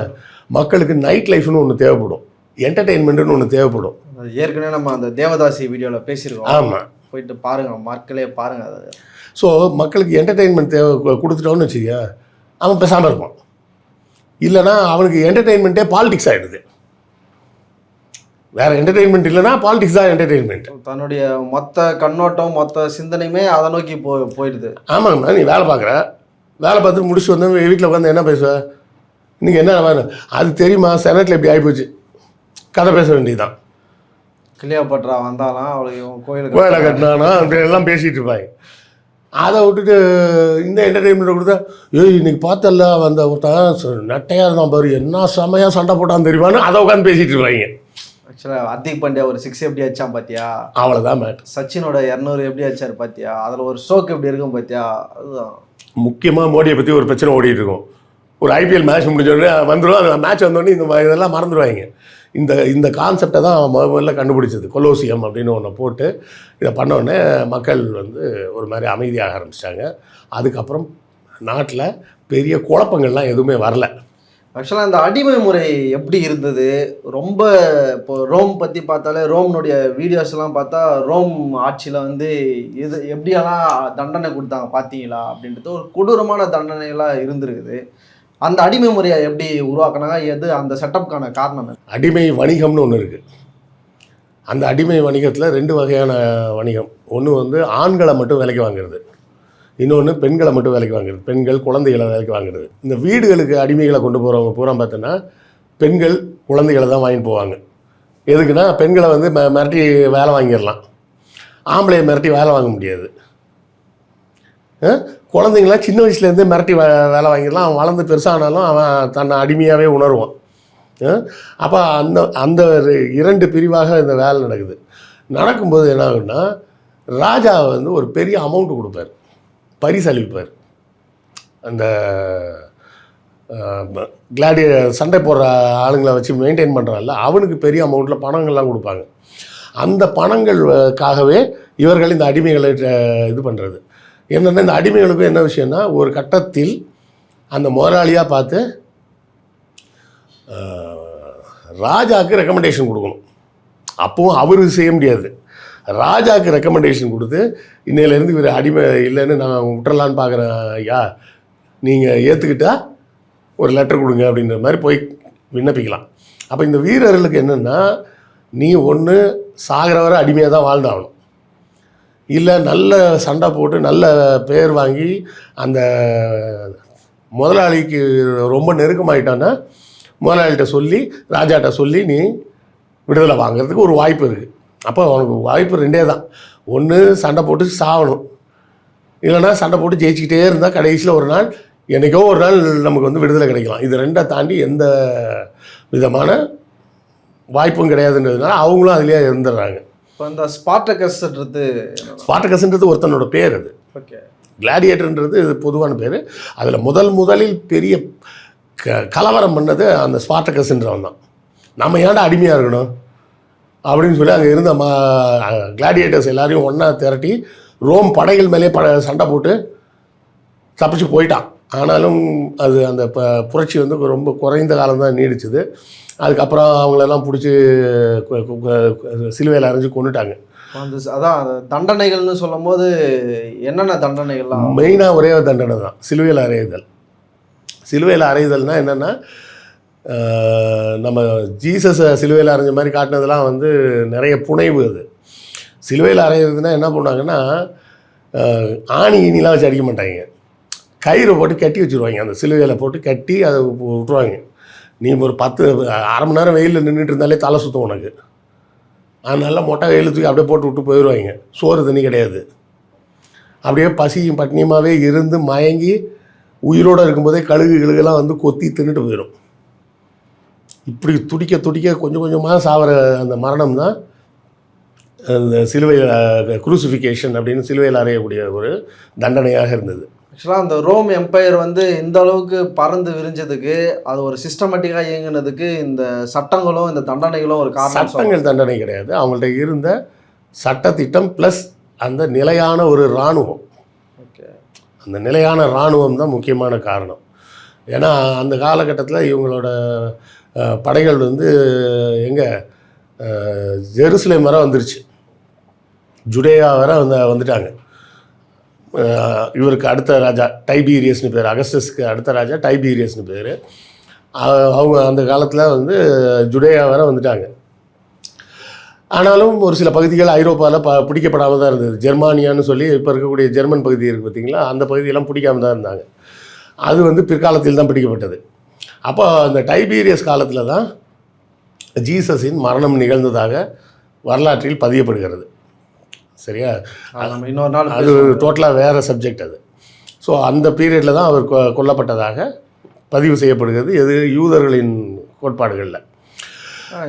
மக்களுக்கு நைட் லைஃப்னு ஒன்று தேவைப்படும், என்டர்டெயின்மெண்ட்டுன்னு ஒன்று தேவைப்படும். ஏற்கனவே நம்ம அந்த தேவதாசி வீடியோவில் பேசியிருக்கோம். ஆமாம், போயிட்டு பாருங்கள், மக்களே பாருங்கள் அதை. ஸோ மக்களுக்கு என்டர்டெயின்மெண்ட் கொடுத்துட்டோன்னு வச்சுக்க, அவன் பேசாமல் இருப்பான். இல்லைனா அவனுக்கு என்டர்டெயின்மெண்ட்டே பாலிடிக்ஸ் ஆகிடுது. வேறு என்டர்டெயின்மெண்ட் இல்லைனா பாலிடிக்ஸ் தான் என்டர்டெயின்மெண்ட். தன்னுடைய மொத்த கண்ணோட்டம் மொத்த சிந்தனையுமே அதை நோக்கி போயிடுது. ஆமாங்கண்ணா, நீ வேலை பார்க்குற, வேலை பார்த்துட்டு முடிச்சுட்டு வந்து வீட்டில் உட்காந்து என்ன பேசுவ, இன்றைக்கி என்ன வேணும் அது தெரியுமா, செனட்டில் இப்படி ஆகிப்போச்சு, கதை பேச வேண்டியதுதான். கிளியோபாட்ரா வந்தாலும் அவளுக்கு கோயிலை கட்டினானா அப்படி எல்லாம் பேசிகிட்டு இருப்பாங்க. அதை விட்டுட்டு இந்த என்டர்டெயின்மெண்ட்டை கொடுத்தா, இன்னைக்கு பார்த்தல அந்த ஒருத்தன் நட்டையாக இருந்தான் பாரு, என்ன செமையாக சண்டை போட்டான்னு தெரியுமான்னு அதை உட்காந்து பேசிகிட்டு இருப்பாங்க. ஆக்சுவலாக ஹர்திக் பாண்டியா ஒரு 6 எப்படி அடிச்சான் பார்த்தியா, அவ்வளோதான் மேட். சச்சினோட 200 எப்படி அடிச்சார் பார்த்தியா, அதில் ஒரு ஸ்ட்ரோக் எப்படி இருக்கும் பார்த்தியா. அதுதான் முக்கியமாக மோடியை பற்றி ஒரு பிரச்சனை ஓடிட்டு இருக்கும். ஒரு ஐபிஎல் மேட்ச் முடிஞ்சோடனே வந்துடும், அந்த மேட்ச் வந்தோடனே இதெல்லாம் மறந்துடுவாங்க. இந்த கான்செப்டை தான் முதல்ல கண்டுபிடிச்சது. கொலோசியம் அப்படின்னு ஒன்று போட்டு இதை பண்ணோடனே மக்கள் வந்து ஒரு மாதிரி அமைதியாக ஆரம்பிச்சிட்டாங்க. அதுக்கப்புறம் நாட்டில் பெரிய குழப்பங்கள்லாம் எதுவுமே வரல. ஆக்சுவலாக இந்த அடிமை முறை எப்படி இருந்தது, ரொம்ப இப்போ ரோம் பற்றி பார்த்தாலே ரோம்னுடைய வீடியோஸ்லாம் பார்த்தா ரோம் ஆட்சியில் வந்து இது எப்படியெல்லாம் தண்டனை கொடுத்தாங்க பார்த்தீங்களா அப்படின்றது ஒரு கொடூரமான தண்டனைகளாக இருந்திருக்குது. அந்த அடிமை முறையை எப்படி உருவாக்கினாங்க, எது அந்த செட்டப்புக்கான காரணம்? அடிமை வணிகம்னு ஒன்று இருக்குது. அந்த அடிமை வணிகத்தில் 2 வகையான வணிகம். ஒன்று வந்து ஆண்களை மட்டும் விலைக்கு வாங்குறது, இன்னொன்று பெண்களை மட்டும் வேலைக்கு வாங்குறது. பெண்கள் குழந்தைகளை வேலைக்கு வாங்குறது. இந்த வீடுகளுக்கு அடிமைகளை கொண்டு போகிறவங்க பூரா பார்த்தோன்னா பெண்கள் குழந்தைகளை தான் வாங்கிட்டு போவாங்க. எதுக்குன்னா பெண்களை வந்து மிரட்டி வேலை வாங்கிடலாம், ஆம்பளையை மிரட்டி வேலை வாங்க முடியாது. குழந்தைங்களாம் சின்ன வயசுலேருந்தே மிரட்டி வேலை வாங்கிடலாம். அவன் வளர்ந்து பெருசானாலும் அவன் தன்னை அடிமையாகவே உணர்வான். அப்போ அந்த அந்த 2 பிரிவாக இந்த வேலை நடக்குது. நடக்கும்போது என்ன ஆகுன்னா, ராஜா வந்து ஒரு பெரிய அமௌண்ட்டு கொடுப்பார், பரிசு அளிப்பார். அந்த சண்டை போடுற ஆளுங்களை வச்சு மெயின்டைன் பண்ணுறான்ல, அவனுக்கு பெரிய அமௌண்ட்டில் பணங்கள்லாம் கொடுப்பாங்க. அந்த பணங்களுக்காகவே இவர்கள் இந்த அடிமைகளை இது பண்ணுறது. என்னென்னா, இந்த அடிமைகளுக்கும் என்ன விஷயம்னா, ஒரு கட்டத்தில் அந்த முதலாளியாக பார்த்து ராஜாவுக்கு ரெக்கமெண்டேஷன் கொடுக்கணும். அப்போவும் அவர் செய்ய முடியாது. ராஜாவுக்கு ரெக்கமெண்டேஷன் கொடுத்து, இன்னையிலேருந்து இவர் அடிமை இல்லைன்னு நான் விட்டுறலான்னு பார்க்குறேன் ஐயா, நீங்கள் ஏற்றுக்கிட்டா ஒரு லெட்டர் கொடுங்க அப்படின்ற மாதிரி போய் விண்ணப்பிக்கலாம். அப்போ இந்த வீரர்களுக்கு என்னென்னா, நீ ஒன்று சாகிற வரை அடிமையாக தான் வாழ்ந்தாகணும், இல்லை நல்ல சண்டை போட்டு நல்ல பேர் வாங்கி அந்த முதலாளிக்கு ரொம்ப நெருக்கமாயிட்டான்னா முதலாளிகிட்ட சொல்லி ராஜாட்ட சொல்லி நீ விடுதலை வாங்கிறதுக்கு ஒரு வாய்ப்பு இருக்குது. அப்போ அவனுக்கு வாய்ப்பு 2 தான். ஒன்று சண்டை போட்டு சாகணும், இல்லைனா சண்டை போட்டு ஜெயிச்சுக்கிட்டே இருந்தால் கடைசியில் ஒரு நாள் என்றைக்கோ ஒரு நாள் நமக்கு வந்து விடுதலை கிடைக்கலாம். இது 2 தாண்டி எந்த விதமான வாய்ப்பும் கிடையாதுன்றதுனால அவங்களும் அதிலே இருந்துடுறாங்க. இப்போ இந்த ஸ்பார்டகஸ்ன்றது ஒருத்தனோட பேர். அது ஓகே. கிளாடியேட்டர்ன்றது இது பொதுவான பேர். அதில் முதலில் பெரிய கலவரம் பண்ணது அந்த ஸ்பார்டகஸ்ன்றவன் தான். நம்ம ஏன்டா அடிமையாக இருக்கணும் அப்படின்னு சொல்லி அங்கே இருந்த கிளாடியேட்டர்ஸ் எல்லாரையும் ஒன்றா திரட்டி ரோம் படைகள் மேலே சண்டை போட்டு தப்பிச்சு போயிட்டான். ஆனாலும் அது அந்த புரட்சி வந்து ரொம்ப குறைந்த காலம் தான் நீடிச்சுது. அதுக்கப்புறம் அவங்களெல்லாம் பிடிச்சி சிலுவையில் அரைஞ்சு கொண்டுட்டாங்க. அதான் தண்டனைகள்னு சொல்லும் போது என்னென்ன தண்டனைகள்லாம்? மெயினாக ஒரே தண்டனை தான், சிலுவையில் அறையுதல். சிலுவையில் அறையுதல்னால் என்னென்னா, நம்ம ஜீசஸை சிலுவையில் அரைஞ்ச மாதிரி காட்டினதெல்லாம் வந்து நிறைய புனைவு. அது சிலுவையில் அறையிறதுனா என்ன பண்ணாங்கன்னா, ஆணி இனிலாம் வச்சு அடிக்க மாட்டாங்க, கயிறை போட்டு கட்டி வச்சுருவாங்க. அந்த சிலுவையில் போட்டு கட்டி அதை விட்டுருவாங்க. நீ ஒரு 1/2 மணி நேரம் வெயிலில் நின்றுட்டு இருந்தாலே தலை சுத்தம் உனக்கு. அதனால மொட்டை வெயில் தூக்கி அப்படியே போட்டு விட்டு போயிடுவாங்க. சோறு தண்ணி கிடையாது. அப்படியே பசியும் பட்னியுமாகவே இருந்து மயங்கி உயிரோடு இருக்கும்போதே கழுகுகளாம் வந்து கொத்தி தின்னுட்டு போயிடும். இப்படி துடிக்க கொஞ்சம் கொஞ்சமாக சாகிற அந்த மரணம் தான் அந்த சிலுவையில் குரூசிஃபிகேஷன் அப்படின்னு சிலுவையில் அறையக்கூடிய ஒரு தண்டனையாக இருந்தது. ஆக்சுவலாக அந்த ரோம் எம்பையர் வந்து இந்த அளவுக்கு பறந்து விரிஞ்சதுக்கு, அது ஒரு சிஸ்டமேட்டிக்காக இயங்கினதுக்கு இந்த சட்டங்களும் இந்த தண்டனைகளும் ஒரு காரணம். சட்டங்கள் தண்டனை கிடையாது, அவங்கள்ட்ட இருந்த சட்டத்திட்டம் ப்ளஸ் அந்த நிலையான ஒரு இராணுவம். ஓகே. அந்த நிலையான இராணுவம் தான் முக்கியமான காரணம். ஏன்னா அந்த காலகட்டத்தில் இவங்களோட படைகள் வந்து எங்கே ஜெருசலேம் வரை வந்துருச்சு, ஜுடேயா வரை வந்துட்டாங்க. இவருக்கு அடுத்த ராஜா டைபீரியஸ்னு பேர், அகஸ்டஸ்க்கு அடுத்த ராஜா டைபீரியஸ்னு பேர். அவங்க அந்த காலத்தில் வந்து ஜுடேயா வரை வந்துட்டாங்க. ஆனாலும் ஒரு சில பகுதிகள் ஐரோப்பாவில் பிடிக்கப்படாமல் தான் இருந்தது. ஜெர்மானியான்னு சொல்லி இப்போ இருக்கக்கூடிய ஜெர்மன் பகுதி இருக்குது பார்த்திங்களா, அந்த பகுதியெல்லாம் பிடிக்காமல் தான் இருந்தாங்க. அது வந்து பிற்காலத்தில் தான் பிடிக்கப்பட்டது. அப்போ அந்த டைபீரியஸ் காலத்தில் தான் ஜீசஸின் மரணம் நிகழ்ந்ததாக வரலாற்றில் பதியப்படுகிறது. சரியா? இன்னொரு நாள் அது டோட்டலாக வேறு சப்ஜெக்ட் அது. ஸோ அந்த பீரியடில் தான் அவர் கொல்லப்பட்டதாக பதிவு செய்யப்படுகிறது. எது யூதர்களின் கோட்பாடுகளில்.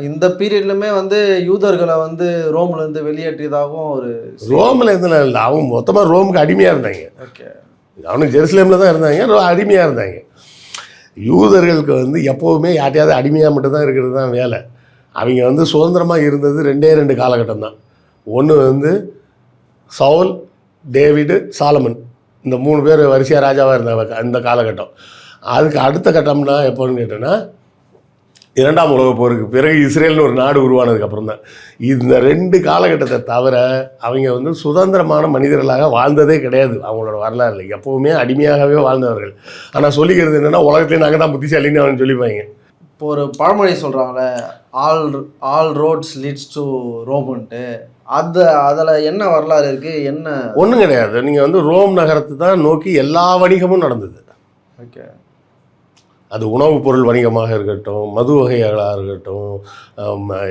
இந்த பீரியட்லுமே வந்து யூதர்களை வந்து ரோம்லேருந்து வெளியேற்றியதாகவும் ஒரு ரோமில் இருந்தனால இல்லை, அவங்க மொத்தமாக ரோமுக்கு அடிமையாக இருந்தாங்க. ஓகே. அவனுக்கு ஜெருசலேமில் தான் இருந்தாங்க, அடிமையாக இருந்தாங்க. யூதர்களுக்கு வந்து எப்போவுமே யார்ட்டையாவது அடிமையாக மட்டும்தான் இருக்கிறது தான் வேலை. அவங்க வந்து சுதந்திரமாக இருந்தது 2 காலகட்டம் தான். ஒன்று வந்து சவுல், டேவிடு, சாலமன், இந்த 3 பேர் வரிசையாக ராஜாவாக இருந்தாங்க அந்த காலகட்டம். அதுக்கு அடுத்த கட்டம்னா எப்போன்னு கேட்டோன்னா 2ஆம் உலகப் போருக்கு பிறகு இஸ்ரேல்னு ஒரு நாடு உருவானதுக்கப்புறம் தான். இந்த 2 காலகட்டத்தை தவிர அவங்க வந்து சுதந்திரமான மனிதர்களாக வாழ்ந்ததே கிடையாது அவங்களோட வரலாறுல. எப்போவுமே அடிமையாகவே வாழ்ந்தவர்கள். ஆனால் சொல்லிக்கிறது என்னென்னா, உலகத்துலேயே நாங்கள் தான் புத்திசாலின்னு அவன் சொல்லிப்பாங்க. இப்போ ஒரு பழமொழி சொல்கிறாங்களே, ஆல் ரோட்ஸ் லீட்ஸ் டு ரோம்ன்ட்டு, அதில் என்ன வரலாறு இருக்குது? என்ன? ஒன்றும் கிடையாது. நீங்கள் வந்து ரோம் நகரத்தை தான் நோக்கி எல்லா வணிகமும் நடந்தது. ஓகே. அது உணவுப் பொருள் வணிகமாக இருக்கட்டும், மது வகைகளாக இருக்கட்டும்,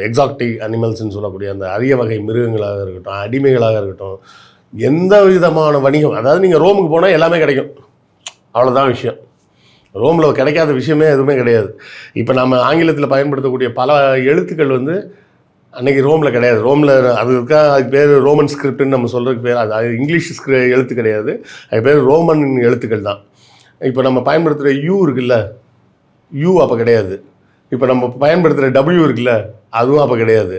எக்ஸாக்டிக் அனிமல்ஸ்ன்னு சொல்லக்கூடிய அந்த அரிய வகை மிருகங்களாக இருக்கட்டும், அடிமைகளாக இருக்கட்டும், எந்த விதமான வணிகம், அதாவது நீங்கள் ரோமுக்கு போனால் எல்லாமே கிடைக்கும், அவ்வளோதான் விஷயம். ரோமில் கிடைக்காத விஷயமே எதுவுமே கிடையாது. இப்போ நம்ம ஆங்கிலத்தில் பயன்படுத்தக்கூடிய பல எழுத்துக்கள் வந்து அன்றைக்கி ரோமில் கிடையாது. ரோமில் அதுக்கு பேர் ரோமன் ஸ்கிரிப்ட்னு நம்ம சொல்கிறதுக்கு பேர் அது இங்கிலீஷ் எழுத்து கிடையாது, அது பேர் ரோமன் எழுத்துக்கள் தான். இப்போ நம்ம பயன்படுத்துகிற யூ இருக்குல்ல, யூ அப்போ கிடையாது. இப்போ நம்ம பயன்படுத்துகிற டபிள்யூ இருக்குல்ல, அதுவும் அப்போ கிடையாது.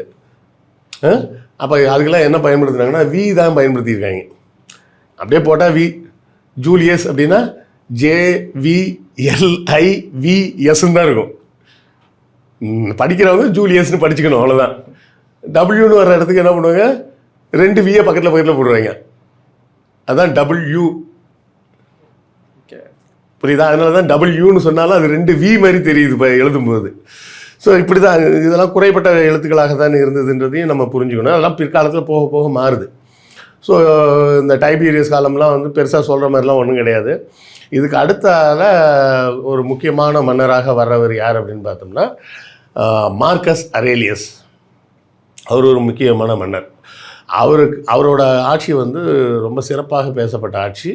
அப்போ அதுக்கெல்லாம் என்ன பயன்படுத்துனாங்கன்னா வி தான் பயன்படுத்தியிருக்காங்க. அப்படியே போட்டால் வி. ஜூலியஸ் அப்படின்னா JVLIVSன்னு தான் இருக்கும். படிக்கிறவங்க ஜூலியஸ்னு படிச்சுக்கணும், அவ்வளோதான். டபிள்யூன்னு வர்ற இடத்துக்கு என்ன பண்ணுவாங்க, 2 வியை பக்கத்தில் போடுவாங்க, அதுதான் டபிள்யூ. புரியுதா? அதனால தான் டபிள்யூன்னு சொன்னாலும் அது 2 வி மாதிரி தெரியுது இப்போ எழுதும்போது. ஸோ இப்படி தான் இதெல்லாம் குறைப்பட்ட எழுத்துக்களாக தான் இருந்ததுன்றதையும் நம்ம புரிஞ்சுக்கணும். அதெல்லாம் பிற்காலத்தில் போக போக மாறுது. ஸோ இந்த டைபீரியஸ் காலம்லாம் வந்து பெருசாக சொல்கிற மாதிரிலாம் ஒன்றும் கிடையாது. இதுக்கு அடுத்தால ஒரு முக்கியமான மன்னராக வர்றவர் யார் அப்படின்னு பார்த்தோம்னா மார்க்கஸ் அரேலியஸ். அவர் ஒரு முக்கியமான மன்னர். அவரோட ஆட்சி வந்து ரொம்ப சிறப்பாக பேசப்பட்ட ஆட்சி.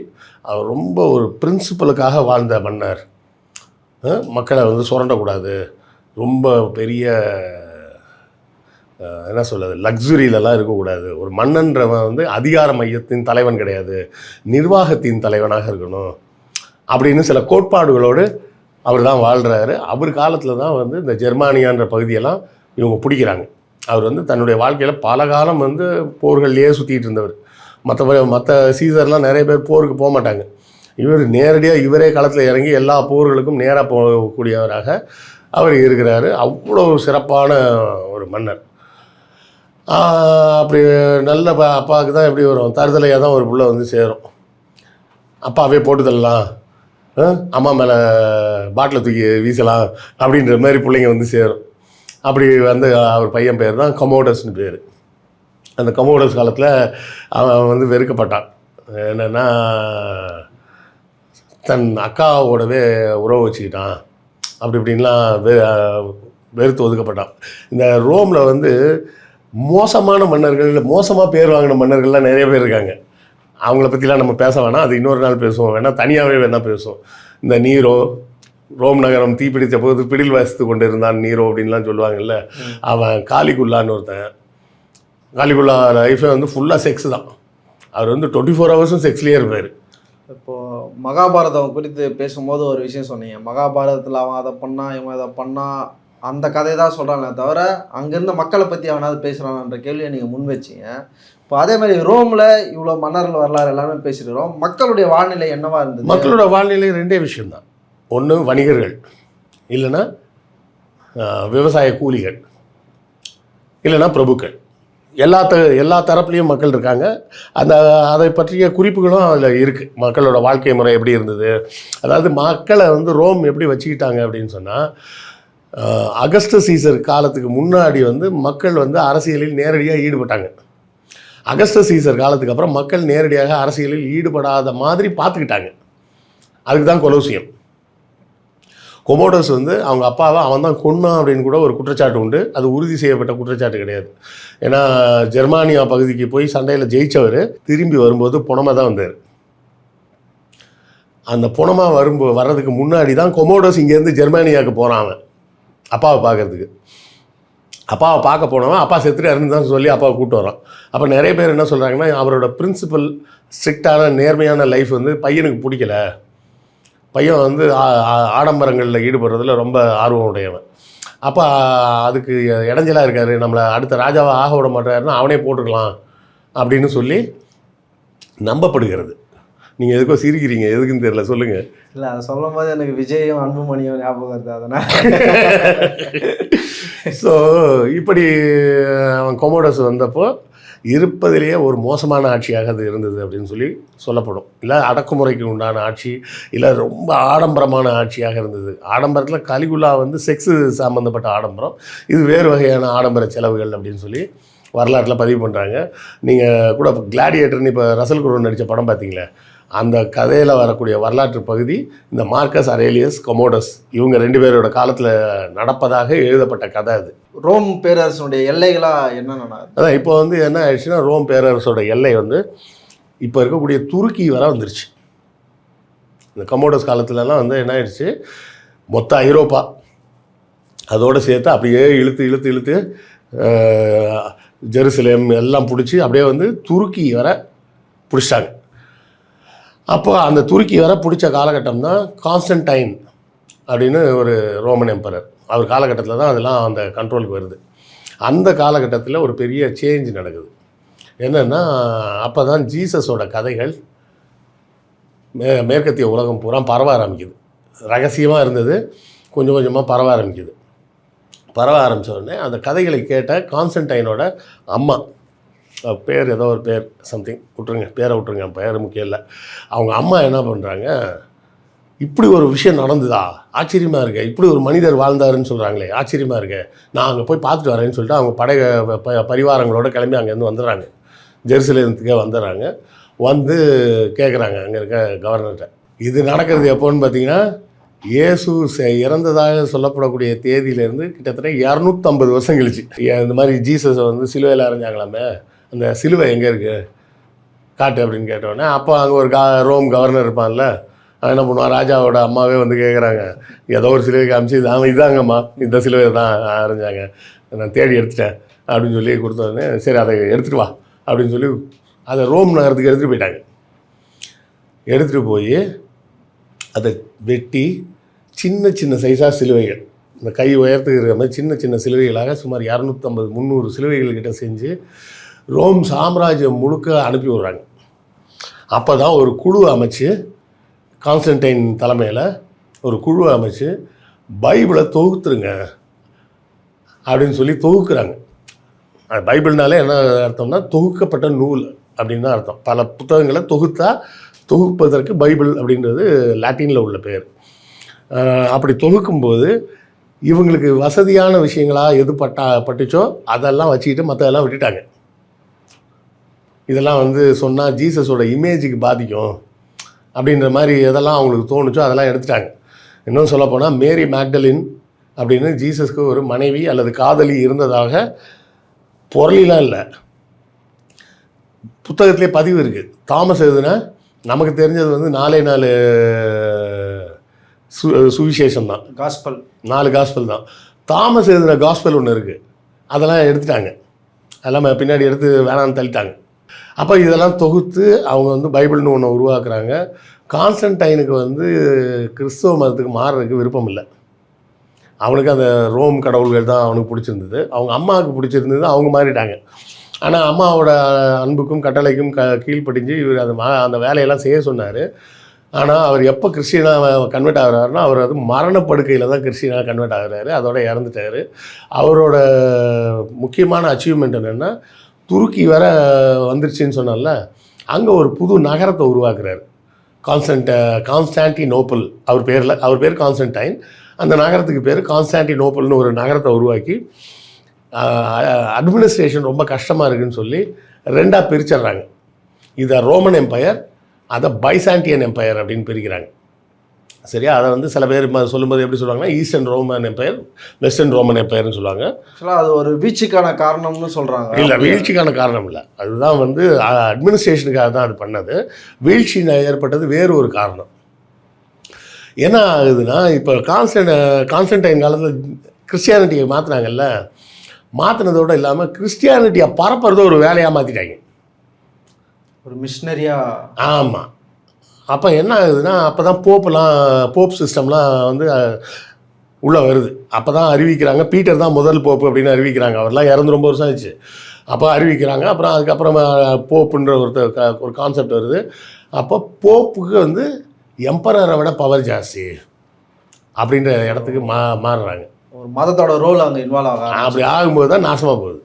அவர் ரொம்ப ஒரு பிரின்சிபலுக்காக வாழ்ந்த மன்னர். மக்களை வந்து சுரண்டக்கூடாது, ரொம்ப பெரிய என்ன சொல்கிறது, லக்ஸுரியிலலாம் இருக்கக்கூடாது. ஒரு மன்னன்றவன் வந்து அதிகார மையத்தின் தலைவன் கிடையாது, நிர்வாகத்தின் தலைவனாக இருக்கணும் அப்படின்னு சில கோட்பாடுகளோடு அவர் தான் வாழ்கிறாரு. அவர் காலத்தில் தான் வந்து இந்த ஜெர்மானியான்ற பகுதியெல்லாம் இவங்க பிடிக்கிறாங்க. அவர் வந்து தன்னுடைய வாழ்க்கையில் பல காலம் வந்து போர்கள்லேயே சுற்றிட்டு இருந்தவர். மற்ற சீசர்லாம் நிறைய பேர் போருக்கு போக மாட்டாங்க. இவர் நேரடியாக இவரே களத்தில் இறங்கி எல்லா போர்களுக்கும் நேராக போகக்கூடியவராக அவர் இருக்கிறாரு. அவ்வளோ சிறப்பான ஒரு மன்னர். அப்படி நல்ல அப்பாவுக்கு தான் எப்படி வரும், தருதலையாக தான் ஒரு பிள்ளை வந்து சேரும். அப்பாவே போட்டு தள்ளலாம், அம்மா மேலே பாட்டில் தூக்கி வீசலாம் அப்படின்ற மாதிரி பிள்ளைங்க வந்து சேரும். அப்படி வந்து அவர் பையன் பேர் தான் கமோடஸ்னு பேர். அந்த கமோடஸ் காலத்தில் அவன் வந்து வெறுக்கப்பட்டான். என்னென்னா தன் அக்காவோடவே உறவு வச்சுக்கிட்டான், அப்படி இப்படின்லாம் வெறுத்து ஒதுக்கப்பட்டான். இந்த ரோமில் வந்து மோசமான மன்னர்கள், மோசமாக பேர் வாங்கின மன்னர்கள்லாம் நிறைய பேர் இருக்காங்க. அவங்கள பற்றிலாம் நம்ம பேச வேணாம், அது இன்னொரு நாள் பேசுவோம், வேணால் தனியாகவே வேணால் பேசுவோம். இந்த நீரோ, ரோம் நகரம் தீப்பிடித்த போது பிடில் வாசித்து கொண்டு இருந்தான் நீரோ அப்படின்லாம் சொல்லுவாங்கல்ல. அவன் காலிகுல்லான்னு ஒருத்தன். காலிகுல்லா லைஃபே வந்து ஃபுல்லாக செக்ஸ் தான். அவர் வந்து 24 ஹவர்ஸும் செக்ஸ்லேயே இருப்பார். இப்போது மகாபாரதம் குறித்து பேசும்போது ஒரு விஷயம் சொன்னீங்க, மகாபாரதத்தில் அவன் அதை பண்ணான் இவன் அதை பண்ணான், அந்த கதையை தான் சொல்கிறாங்களே தவிர அங்கேருந்து மக்களை பற்றி அவனாவது பேசுகிறான்ற கேள்வியை நீங்கள் முன் வச்சிங்க. இப்போ அதே மாதிரி ரோமில் இவ்வளோ மன்னர்கள் வரலாறு எல்லாமே பேசிடுறோம், மக்களுடைய வாழ்நிலை என்னவா இருந்தது? மக்களோட வாழ்நிலை 2 விஷயம்தான். ஒன்று வணிகர்கள், இல்லைன்னா விவசாய கூலிகள், இல்லைன்னா பிரபுக்கள். எல்லா தரப்புலேயும் மக்கள் இருக்காங்க. அதை பற்றிய குறிப்புகளும் அதில் இருக்குது. மக்களோட வாழ்க்கை முறை எப்படி இருந்தது, அதாவது மக்களை வந்து ரோம் எப்படி வச்சுக்கிட்டாங்க அப்படின்னு சொன்னால், அகஸ்டஸ் சீசர் காலத்துக்கு முன்னாடி வந்து மக்கள் வந்து அரசியலில் நேரடியாக ஈடுபட்டாங்க. அகஸ்டஸ் சீசர் காலத்துக்கு அப்புறம் மக்கள் நேரடியாக அரசியலில் ஈடுபடாத மாதிரி பார்த்துக்கிட்டாங்க. அதுக்கு தான் கொலோசியம். கொமோடோஸ் வந்து அவங்க அப்பாவை அவன் தான் கொன்னான் அப்படின்னு கூட ஒரு குற்றச்சாட்டு உண்டு. அது உறுதி செய்யப்பட்ட குற்றச்சாட்டு கிடையாது. ஏன்னா ஜெர்மானியா பகுதிக்கு போய் சண்டையில் ஜெயித்தவர் திரும்பி வரும்போது புனமாக தான் வந்தார். அந்த புனமாக வர்றதுக்கு முன்னாடி தான் கொமோடோஸ் இங்கேருந்து ஜெர்மானியாவுக்கு போகிறான் அவன் அப்பாவை பார்க்கறதுக்கு. அப்பாவை பார்க்க போனவன் அப்பா செத்துட்டாருன்னு தான் சொல்லி அப்பாவை கூப்பிட்டு வரான். அப்போ நிறைய பேர் என்ன சொல்கிறாங்கன்னா, அவரோட பிரின்சிபல் ஸ்ட்ரிக்டான நேர்மையான லைஃப் வந்து பையனுக்கு பிடிக்கல, பையன் வந்து ஆடம்பரங்களில் ஈடுபடுறதுல ரொம்ப ஆர்வம் உடையவன், அப்போ அதுக்கு இடைஞ்சலாக இருக்கார், நம்மளை அடுத்த ராஜாவை ஆக விட மாட்டாருன்னா அவனே போட்டுக்கலாம் அப்படின்னு சொல்லி நம்பப்படுகிறது. நீங்கள் எதுக்கோ சிரிக்கிறீங்க, எதுக்குன்னு தெரியல, சொல்லுங்கள். இல்லை, அதை சொல்லும் போது எனக்கு விஜயும் அன்புமணியும் ஞாபகம் வருது, அதனால். ஸோ இப்படி அவன் கொமோடோஸ் வந்தப்போ இருப்பதிலேயே ஒரு மோசமான ஆட்சியாக அது இருந்தது அப்படின்னு சொல்லி சொல்லப்படும். இல்லை அடக்குமுறைக்கு உண்டான ஆட்சி, இல்லை ரொம்ப ஆடம்பரமான ஆட்சியாக இருந்தது. ஆடம்பரத்தில் கலிகுல்லா வந்து செக்ஸு சம்மந்தப்பட்ட ஆடம்பரம், இது வேறு வகையான ஆடம்பர செலவுகள் அப்படின்னு சொல்லி வரலாற்றில் பதிவு பண்ணுறாங்க. நீங்கள் கூட கிளாடியேட்டர்னு இப்போ ரசல் குரோன் நடித்த படம் பார்த்தீங்களே, அந்த கதையில் வரக்கூடிய வரலாற்று பகுதி இந்த மார்க்கஸ் அரேலியஸ் கொமோடஸ் இவங்க 2 பேரோட காலத்தில் நடப்பதாக எழுதப்பட்ட கதை. அது ரோம் பேரரசனுடைய எல்லைகளாக என்னென்ன, அதான் இப்போ வந்து என்ன ஆயிடுச்சுன்னா, ரோம் பேரரசோட எல்லை வந்து இப்போ இருக்கக்கூடிய துருக்கி வர வந்துருச்சு. இந்த கமோடஸ் காலத்துலலாம் வந்து என்ன ஆயிடுச்சு, மொத்த ஐரோப்பா அதோடு சேர்த்து அப்படியே இழுத்து ஜெருசலேம் எல்லாம் பிடிச்சி அப்படியே வந்து துருக்கி வர பிடிச்சிட்டாங்க. அப்போ அந்த துருக்கி வர பிடிச்ச காலகட்டம் தான் கான்ஸ்டன்டைன் அப்படின்னு ஒரு ரோமன் எம்பரர். அவர் காலகட்டத்தில் தான் அதெல்லாம் அந்த கண்ட்ரோலுக்கு வருது. அந்த காலகட்டத்தில் ஒரு பெரிய சேஞ்ச் நடக்குது. என்னென்னா, அப்போ தான் ஜீசஸோட கதைகள் மேற்கத்திய உலகம் பூரா பரவ ஆரம்பிக்குது. ரகசியமாக இருந்தது, கொஞ்சம் கொஞ்சமாக பரவ ஆரம்பிக்குது. பரவ ஆரம்பித்த உடனே அந்த கதைகளை கேட்ட கான்ஸ்டன்டைனோட அம்மா, பேர் ஏதோ ஒரு பேர் சம்திங் விட்ருங்க, பேரை விட்ருங்க, பேர் முக்கியம் இல்லை. அவங்க அம்மா என்ன பண்ணுறாங்க, இப்படி ஒரு விஷயம் நடந்ததா, ஆச்சரியமாக இருக்கு, இப்படி ஒரு மனிதர் வாழ்ந்தாருன்னு சொல்கிறாங்களே, ஆச்சரியமாக இருக்கு, நான் அங்கே போய் பார்த்துட்டு வரேன்னு சொல்லிட்டு அவங்க பரிவாரங்களோட கிளம்பி அங்கேருந்து வந்துடுறாங்க. ஜெருசலேமுக்கே வந்துடுறாங்க. வந்து கேட்குறாங்க அங்கே இருக்க கவர்னர்கிட்ட. இது நடக்கிறது எப்போன்னு பார்த்தீங்கன்னா, இயேசு இறந்ததாக சொல்லப்படக்கூடிய தேதியிலேருந்து கிட்டத்தட்ட 250 வருஷம் கழிச்சு. இந்த மாதிரி ஜீசஸை வந்து சிலுவையில் அரைஞ்சாங்களாமே, அந்த சிலுவை எங்கே இருக்குது காட்டு அப்படின்னு கேட்டோடனே, அப்போ அங்கே ஒரு ரோம் கவர்னர் இருப்பான்ல, என்ன பண்ணுவான், ராஜாவோட அம்மாவே வந்து கேட்குறாங்க, ஏதோ ஒரு சிலுவை காமிச்சு, இதாங்கம்மா இந்த சிலுவை தான் அரைஞ்சாங்க, நான் தேடி எடுத்துட்டேன் அப்படின்னு சொல்லி கொடுத்தோடனே, சரி அதை எடுத்துகிட்டு வா அப்படின்னு சொல்லி அதை ரோம் நகரத்துக்கு எடுத்துகிட்டு போயிட்டாங்க. எடுத்துகிட்டு போய் அதை வெட்டி சின்ன சின்ன சைஸாக சிலுவைகள், இந்த கை உயரத்துக்கு இருக்கிற மாதிரி சின்ன சின்ன சிலுவைகளாக சுமார் 250-300 சிலுவைகள்கிட்ட செஞ்சு ரோம் சாம்ராஜ்யம் முழுக்க அனுப்பி விட்றாங்க. அப்போ தான் ஒரு குழு அமைச்சு, கான்ஸ்டன்டைன் தலைமையில் ஒரு குழு அமைச்சு பைபிளை தொகுத்துருங்க அப்படின்னு சொல்லி தொகுக்குறாங்க. பைபிள்னாலே என்ன அர்த்தம்னா தொகுக்கப்பட்ட நூல் அப்படின்னு தான் அர்த்தம். பல புத்தகங்களை தொகுப்பதற்கு பைபிள் அப்படின்றது லாட்டினில் உள்ள பேர். அப்படி தொகுக்கும்போது இவங்களுக்கு வசதியான விஷயங்களாக எது பட்டுச்சோ அதெல்லாம் வச்சுக்கிட்டு மற்றதெல்லாம் விட்டுட்டாங்க. இதெல்லாம் வந்து சொன்னால் ஜீசஸோட இமேஜுக்கு பாதிக்கும் அப்படின்ற மாதிரி எதெல்லாம் அவங்களுக்கு தோணுச்சோ அதெல்லாம் எடுத்துட்டாங்க. இன்னும் சொல்லப்போனால் மேரி மேக்டலின் அப்படின்னு ஜீசஸ்க்கு ஒரு மனைவி அல்லது காதலி இருந்ததாக பொருளிலாம் இல்லை, புத்தகத்திலே பதிவு இருக்குது. தாமஸ் எழுதுனா நமக்கு தெரிஞ்சது வந்து 4 சுவிசேஷம் தான், காஸ்பல், 4 காஸ்பல் தான். தாமஸ் எழுதுன காஸ்பல் ஒன்று இருக்குது, அதெல்லாம் எடுத்துட்டாங்க, அதெல்லாம் பின்னாடி எடுத்து வேணான்னு தள்ளிட்டாங்க. அப்போ இதெல்லாம் தொகுத்து அவங்க வந்து பைபிள்னு ஒன்று உருவாக்குறாங்க. கான்ஸ்டன்டைனுக்கு வந்து கிறிஸ்தவ மதத்துக்கு மாறுறதுக்கு விருப்பம் இல்லை. அவனுக்கு அந்த ரோம் கடவுள்கள் தான் அவனுக்கு பிடிச்சிருந்தது, அவங்க அம்மாவுக்கு பிடிச்சிருந்தது, அவங்க மாறிட்டாங்க. ஆனால் அம்மாவோட அன்புக்கும் கட்டளைக்கும் கீழ்ப்படிஞ்சு இவர் அந்த வேலையெல்லாம் செய்ய சொன்னார். ஆனால் அவர் எப்போ கிறிஸ்டியனாக கன்வெர்ட் ஆகிறாருன்னா, அவர் அது மரணப்படுக்கையில் தான் கிறிஸ்டியனாக கன்வெர்ட் ஆகிறாரு, அதோட இறந்துட்டார். அவரோட முக்கியமான அச்சீவ்மெண்ட் என்னென்னா, துருக்கி வர வந்துருச்சுன்னு சொன்னால அங்கே ஒரு புது நகரத்தை உருவாக்குறாரு. கான்ஸ்டான்டினோப்பிள் அவர் பேர் கான்ஸ்டன்டைன். அந்த நகரத்துக்கு பேர் கான்ஸ்டான்டினோப்பிள்னு ஒரு நகரத்தை உருவாக்கி, அட்மினிஸ்ட்ரேஷன் ரொம்ப கஷ்டமாக இருக்குதுன்னு சொல்லி 2ஆக பிரிச்சிடுறாங்க. இதை ரோமன் எம்பையர், அதை பைசாண்டியன் எம்பையர் அப்படின்னு பிரிக்கிறாங்க. சரியா? அதை வந்து சில பேர் சொல்லும்போது எப்படி சொல்லுவாங்கன்னா, eastern Roman empire, western Roman எம்பையர்னு சொல்லுவாங்க. அது ஒரு வீழ்ச்சிக்கான காரணம்னு சொல்கிறாங்க. இல்லை, வீழ்ச்சிக்கான காரணம் இல்லை, அதுதான் வந்து அட்மினிஸ்ட்ரேஷனுக்காக தான் அது பண்ணது. வீழ்ச்சி ஏற்பட்டது வேறு ஒரு காரணம். என்ன ஆகுதுன்னா, இப்போ கான்ஸ்டன்டைன் காலத்தில் கிறிஸ்டியானிட்டியை மாற்றினாங்கல்ல, மாற்றினதோடு இல்லாமல் கிறிஸ்டியானிட்டியை பரப்புறத ஒரு வேலையாக மாற்றிட்டாங்க, ஒரு மிஷினரியாக. ஆமாம். அப்போ என்ன ஆகுதுன்னா, அப்போ தான் போப் சிஸ்டம்லாம் வந்து உள்ளே வருது. அப்போ தான் அறிவிக்கிறாங்க, பீட்டர் தான் முதல் போப்பு அப்படின்னு அறிவிக்கிறாங்க. அவர்லாம் இறந்து ரொம்ப வருஷம் ஆச்சு. அப்போ அறிவிக்கிறாங்க. அப்புறம் அதுக்கப்புறமா போப்புன்ற ஒரு கான்செப்ட் வருது. அப்போ போப்புக்கு வந்து எம்பரரை விட பவர் ஜாஸ்தி அப்படின்ற இடத்துக்கு மாறுறாங்க. ஒரு மதத்தோட ரோல் அங்கே இன்வால்வ் ஆகும். அப்படி ஆகும்போது தான் நாசமாக போகுது.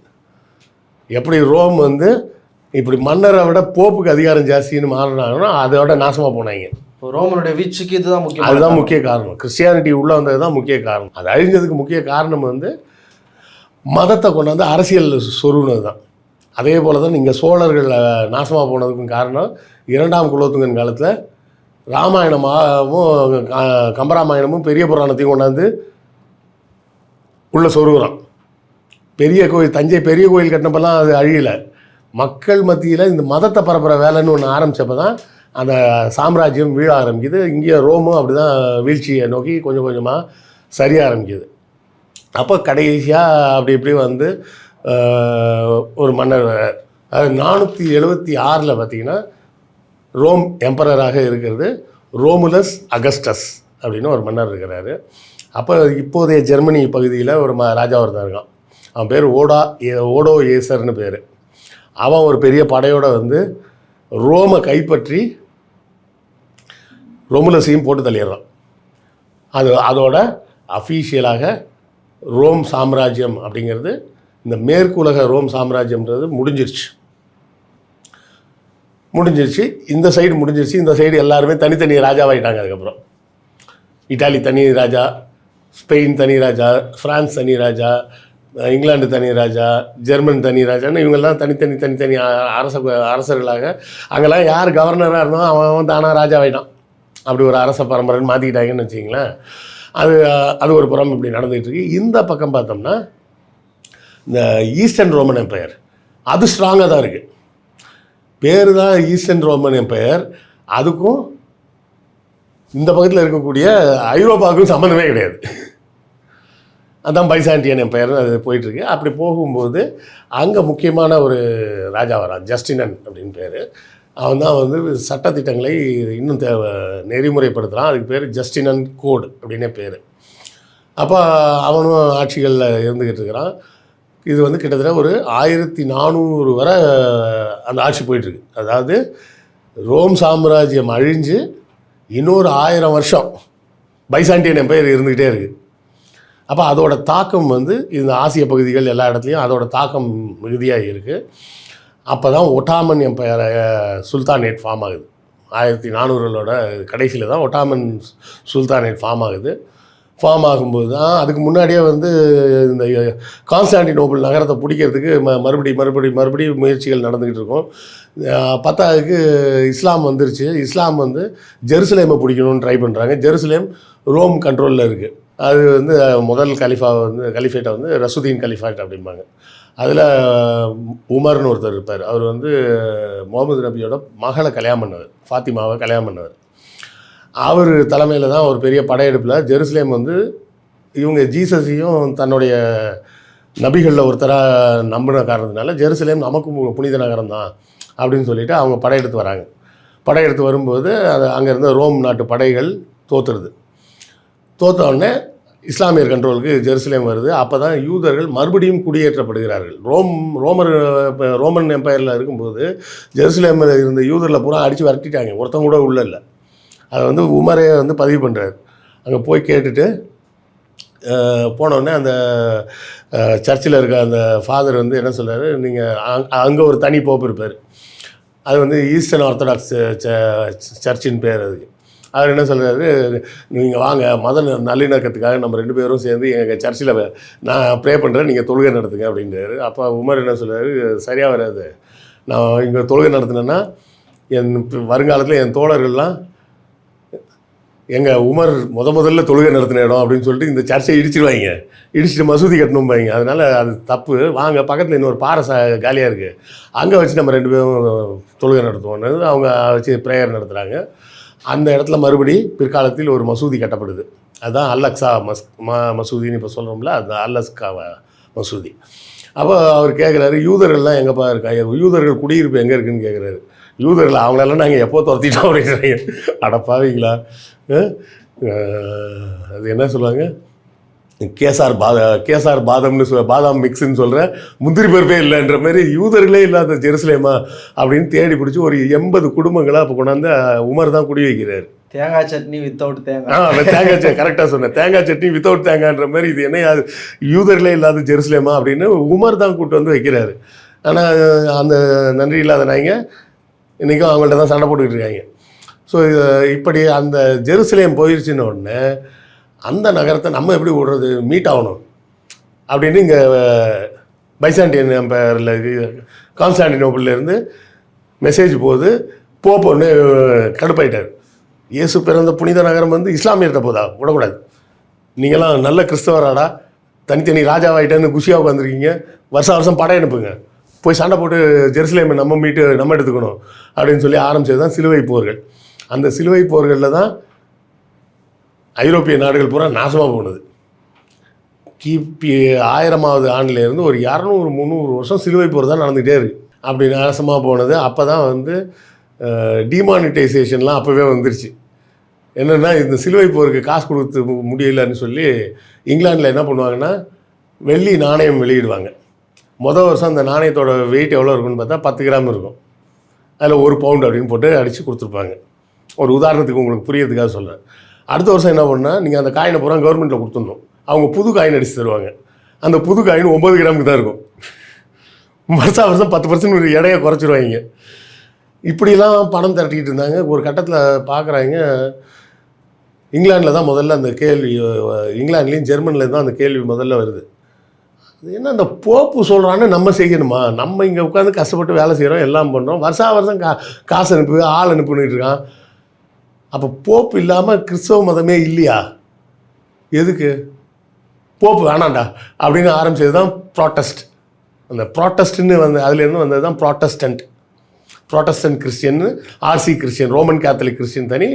எப்படி ரோம் வந்து இப்படி மன்னரை விட போப்புக்கு அதிகாரம் ஜாஸ்தின்னு மாறினாங்கன்னா அதோட நாசமாக போனாங்க. ரோமனுடைய வீழ்ச்சிக்கு இதுதான் முக்கியம், அதுதான் முக்கிய காரணம். கிறிஸ்டியானிட்டி உள்ளே வந்தது தான் முக்கிய காரணம். அது அழிஞ்சதுக்கு முக்கிய காரணம் வந்து மதத்தை கொண்டாந்து அரசியல் சொருகுனது தான். அதே போல் தான் நீங்கள் சோழர்கள் நாசமாக போனதுக்கும் காரணம் 2ஆம் குலோத்துங்கன் காலத்தில் ராமாயணமும் கம்பராமாயணமும் பெரிய புராணத்தையும் கொண்டாந்து உள்ளே சொருகுறான். பெரிய கோயில், தஞ்சை பெரிய கோயில் கட்டினப்பெல்லாம் அது அழியலை. மக்கள் மத்தியில் இந்த மதத்தை பரப்புகிற வேலைன்னு ஒன்று ஆரம்பித்தப்போ தான் அந்த சாம்ராஜ்யம் வீழ ஆரம்பிக்குது. இங்கே ரோமும் அப்படி தான் வீழ்ச்சியை நோக்கி கொஞ்சம் கொஞ்சமாக சரிய ஆரம்பிக்குது. அப்போ கடைசியாக அப்படி இப்படி வந்து ஒரு மன்னர், அது 476 பார்த்திங்கன்னா ரோம் எம்பரராக இருக்கிறது ரோமுலஸ் அகஸ்டஸ் அப்படின்னு ஒரு மன்னர் இருக்கிறாரு. அப்போ இப்போதைய ஜெர்மனி பகுதியில் ஒரு ராஜா ஒருத்தன் இருக்கான். அவன் பேர் ஓடோ ஏசர்னு பேர். அவன் ஒரு பெரிய படையோடு வந்து ரோமை கைப்பற்றி ரோமுலஸையும் போட்டு தள்ளிடுறான். அதோட அஃபீஷியலாக ரோம் சாம்ராஜ்யம் அப்படிங்கிறது, இந்த மேற்குலக ரோம் சாம்ராஜ்யம்ன்றது முடிஞ்சிருச்சு. இந்த சைடு முடிஞ்சிருச்சு. இந்த சைடு எல்லாருமே தனித்தனி ராஜாவாகிட்டாங்க. அதுக்கப்புறம் இட்டாலி தனி ராஜா, ஸ்பெயின் தனி ராஜா, ஃப்ரான்ஸ் தனி ராஜா, இங்கிலாந்து தனி ராஜா, ஜெர்மன் தனி ராஜான்னு இவங்கெல்லாம் தனித்தனி அரசர்களாக, அங்கெல்லாம் யார் கவர்னராக இருந்தோம் அவன் தானாக ராஜாவாயிட்டான். அப்படி ஒரு அரச பரம்பரைன்னு மாற்றிக்கிட்டாங்கன்னு வச்சிங்களேன். அது ஒரு புறம் இப்படி நடந்துகிட்ருக்கு. இந்த பக்கம் பார்த்தோம்னா இந்த ஈஸ்டர்ன் ரோமன் எம்பையர் அது ஸ்ட்ராங்காக தான் இருக்குது. பேர் தான் ஈஸ்டர்ன் ரோமன் எம்பையர். அதுக்கும் இந்த பக்கத்தில் இருக்கக்கூடிய ஐரோப்பாவுக்கும் சம்மந்தமே கிடையாது. அதுதான் பைசாண்டியன் எம்பையர்னு அது போயிட்டுருக்கு. அப்படி போகும்போது அங்கே முக்கியமான ஒரு ராஜா வரான், ஜஸ்டினன் அப்படின்னு பேர். அவன் தான் வந்து சட்டத்திட்டங்களை இன்னும் நெறிமுறைப்படுத்துகிறான். அதுக்கு பேர் ஜஸ்டினன் கோடு அப்படின்னே பேர். அப்போ அவனும் ஆட்சிகளில் இருந்துக்கிட்டு இருக்கிறான். இது வந்து கிட்டத்தட்ட ஒரு 1400 வரை அந்த ஆட்சி போயிட்டுருக்கு. அதாவது ரோம் சாம்ராஜ்யம் அழிஞ்சு இன்னொரு 1000 வருஷம் பைசாண்டியன் எம்பையர் இருந்துக்கிட்டே இருக்குது. அப்போ அதோட தாக்கம் வந்து இந்த ஆசிய பகுதிகள் எல்லா இடத்துலையும் அதோட தாக்கம் மிகுதியாக இருக்குது. அப்போ தான் ஒட்டாமன் எம்பையர் சுல்தானேட் ஃபார்ம் ஆகுது. 1400களோட கடைசியில் தான் ஒட்டாமன் சுல்தானேட் ஃபார்ம் ஆகுது. ஃபார்ம் ஆகும்போது தான், அதுக்கு முன்னாடியே வந்து இந்த கான்ஸ்டாண்டினோபிள் நகரத்தை பிடிக்கிறதுக்கு மறுபடியும் முயற்சிகள் நடந்துக்கிட்டு இருக்கும். பத்தாவதுக்கு இஸ்லாம் வந்துருச்சு. இஸ்லாம் வந்து ஜெருசலேமை பிடிக்கணும்னு ட்ரை பண்ணுறாங்க. ஜெருசலேம் ரோம் கண்ட்ரோலில் இருக்குது. அது வந்து முதல் கலிஃபேட்டை வந்து ரசுதீன் கலிஃபேட் அப்படிம்பாங்க. அதில் உமர்னு ஒருத்தர் இருப்பார். அவர் வந்து முகமது நபியோட மகளை கல்யாணம் பண்ணவர், ஃபாத்திமாவை கல்யாணம் பண்ணவர். அவர் தலைமையில் தான் ஒரு பெரிய படையெடுப்பில் ஜெருசலேம் வந்து இவங்க ஜீசஸையும் தன்னுடைய நபிகளில் ஒருத்தராக நம்பின காரணத்தினால ஜெருசலேம் நமக்கு புனித நகரம் தான் அப்படின்னு சொல்லிவிட்டு அவங்க படையெடுத்து வராங்க. படையெடுத்து வரும்போது அது அங்கே இருந்த ரோம் நாட்டு படைகள் தோற்ற உடனே இஸ்லாமியர் கண்ட்ரோலுக்கு ஜெருசலேம் வருது. அப்போ தான் யூதர்கள் மறுபடியும் குடியேற்றப்படுகிறார்கள். ரோமன் எம்பையரில் இருக்கும்போது ஜெருசலேமில் இருந்த யூதரில் பூரா அடித்து விரட்டிட்டாங்க. ஒருத்தங்க கூட உள்ள இல்லை. அதை வந்து உமரே வந்து பதிவு பண்ணுறாரு. அங்கே போய் கேட்டுட்டு போனோடனே அந்த சர்ச்சில் இருக்க அந்த ஃபாதர் வந்து என்ன சொல்கிறாரு, நீங்கள் அங்கே ஒரு தனி போப்பு இருப்பார். அது வந்து ஈஸ்டர்ன் ஆர்த்தடாக்ஸ் சர்ச்சின் பேர். அதுக்கு அவர் என்ன சொல்கிறாரு, நீங்கள் வாங்க மத நல்லிணக்கத்துக்காக நம்ம 2 பேரும் சேர்ந்து எங்கள் சர்ச்சில் நான் ப்ரே பண்ணுறேன், நீங்கள் தொழுகை நடத்துங்க அப்படின்றாரு. அப்போ உமர் என்ன சொல்கிறாரு, சரியாக வராது, நான் இங்கே தொழுகை நடத்தினேன்னா என் வருங்காலத்தில் என் தோழர்கள்லாம் எங்கள் உமர் முதல்ல தொழுகை நடத்தின இடம் அப்படின்னு சொல்லிட்டு இந்த சர்ச்சை இடிச்சிட்டு மசூதி கட்டணும்பாங்க. அதனால் அது தப்பு. வாங்க பக்கத்தில் இன்னொரு பாறை காலியாக இருக்குது, அங்கே வச்சு நம்ம 2 பேரும் தொழுகை நடத்துவோன்னு அவங்க வச்சு ப்ரேயர் நடத்துகிறாங்க. அந்த இடத்துல மறுபடி பிற்காலத்தில் ஒரு மசூதி கட்டப்படுது. அதுதான் அல்-அக்ஸா மசூதின்னு இப்போ சொல்கிறோம்ல, அது அல்-அக்ஸா மசூதி. அப்போ அவர் கேட்குறாரு, யூதர்கள்லாம் எங்கேப்பா இருக்காங்க, யூதர்கள் குடியிருப்பு எங்கே இருக்குதுன்னு கேட்குறாரு. யூதர்கள் அவங்களெல்லாம் நாங்கள் எப்போ துரத்திட்டோம் அப்படின்றாங்க. அடப்பாவீங்களா, அது என்ன சொல்லுவாங்க, கேசார் பாதம்னு பாதாம் மிக்ஸுன்னு சொல்கிற முந்திரி பருப்பே இல்லைன்ற மாதிரி யூதர்களே இல்லாத ஜெருசலேமா அப்படின்னு தேடி பிடிச்சி ஒரு 80 குடும்பங்களாக அப்போ கொண்டாந்து உமர் தான் குடி வைக்கிறார். தேங்காய் சட்னி வித்தவுட் தேங்காய். தேங்காய் கரெக்டாக சொன்னேன், தேங்காய் சட்னி வித்தவுட் தேங்காய்ன்ற மாதிரி. இது என்ன அது யூதர்களே இல்லாத ஜெருசலேமா அப்படின்னு உமர் தான் கூப்பிட்டு வந்து வைக்கிறாரு. ஆனால் அந்த நன்றி இல்லாத நாய்ங்க இன்றைக்கும் அவங்கள்ட்ட தான் சண்டை போட்டுக்கிட்டு இருக்காங்க. ஸோ இப்படி அந்த ஜெருசலேம் போயிடுச்சுன்னு உடனே அந்த நகரத்தை நம்ம எப்படி விடுறது, மீட் ஆகணும் அப்படின்னு இங்கே பைசாண்டியன் எம்பையரில் கான்ஸ்டாண்டினோபிள்லேருந்து மெசேஜ் போகுது. போப்பொன்னு கடுப்பாயிட்டார். இயேசு பிறந்த புனித நகரம் வந்து இஸ்லாமியர்கிட்ட போதா, விடக்கூடாது, நீங்களாம் நல்ல கிறிஸ்தவராடா, தனித்தனி ராஜாவாயிட்டேன்னு குஷியாக உட்காந்துருக்கீங்க, வருஷம் படை அனுப்புங்க, போய் சண்டை போட்டு ஜெருசலேமை நம்ம எடுத்துக்கணும் அப்படின்னு சொல்லி ஆரம்பிச்சது தான் சிலுவை போர்கள். அந்த சிலுவை போர்களில் தான் ஐரோப்பிய நாடுகள் பூரா நாசமாக போனது. கிபி 1000ஆவது ஆண்டுலேருந்து ஒரு 200-300 வருஷம் சிலுவை போர் தான் நடந்துகிட்டே இருக்குது. அப்படி நாசமாக போனது. அப்போ தான் வந்து டிமானிட்டைசேஷன்லாம் அப்போவே வந்துருச்சு. என்னென்னா இந்த சிலுவை போருக்கு காசு கொடுத்து முடியலன்னு சொல்லி இங்கிலாந்தில் என்ன பண்ணுவாங்கன்னா வெள்ளி நாணயம் வெளியிடுவாங்க. வருஷம் அந்த நாணயத்தோட வெயிட் எவ்வளோ இருக்குன்னு பார்த்தா 10 கிராம் இருக்கும். அதில் 1 பவுண்ட் அப்படின்னு போட்டு அடித்து கொடுத்துருப்பாங்க. ஒரு உதாரணத்துக்கு உங்களுக்கு புரியறதுக்காக சொல்கிறேன். அடுத்த வருஷம் என்ன பண்ணால் நீங்கள் அந்த காயினை பூரா கவர்மெண்ட்டில் கொடுத்துடணும். அவங்க புது காயின் அடித்து தருவாங்க. அந்த புது காயின் 9 கிராமுக்கு தான் இருக்கும். வருஷம் 10% எடையை குறைச்சிருவாங்க. இப்படிலாம் பணம் திரட்டிக்கிட்டு இருந்தாங்க. ஒரு கட்டத்தில் பார்க்குறாங்க, இங்கிலாந்தில் தான் முதல்ல அந்த கேள்வி, இங்கிலாந்துலேயும் ஜெர்மனியில் தான் அந்த கேள்வி முதல்ல வருது. அது என்ன அந்த போப்பு சொல்கிறான்னு நம்ம செய்யணுமா? நம்ம இங்கே உட்காந்து கஷ்டப்பட்டு வேலை செய்கிறோம், எல்லாம் பண்ணுறோம், வருஷம் காசு அனுப்பு, ஆள் அனுப்புன்னுட்டு இருக்கான். அப்போ போப்பு இல்லாமல் கிறிஸ்தவ மதமே இல்லையா? எதுக்கு போப்பு வேணாண்டா அப்படின்னு ஆரம்பிச்சது தான் ப்ராட்டஸ்ட். அந்த ப்ராட்டஸ்ட்னு அதுலேருந்து வந்தது தான் Protestant Christian, RC Christian, Roman Catholic Christian தனி,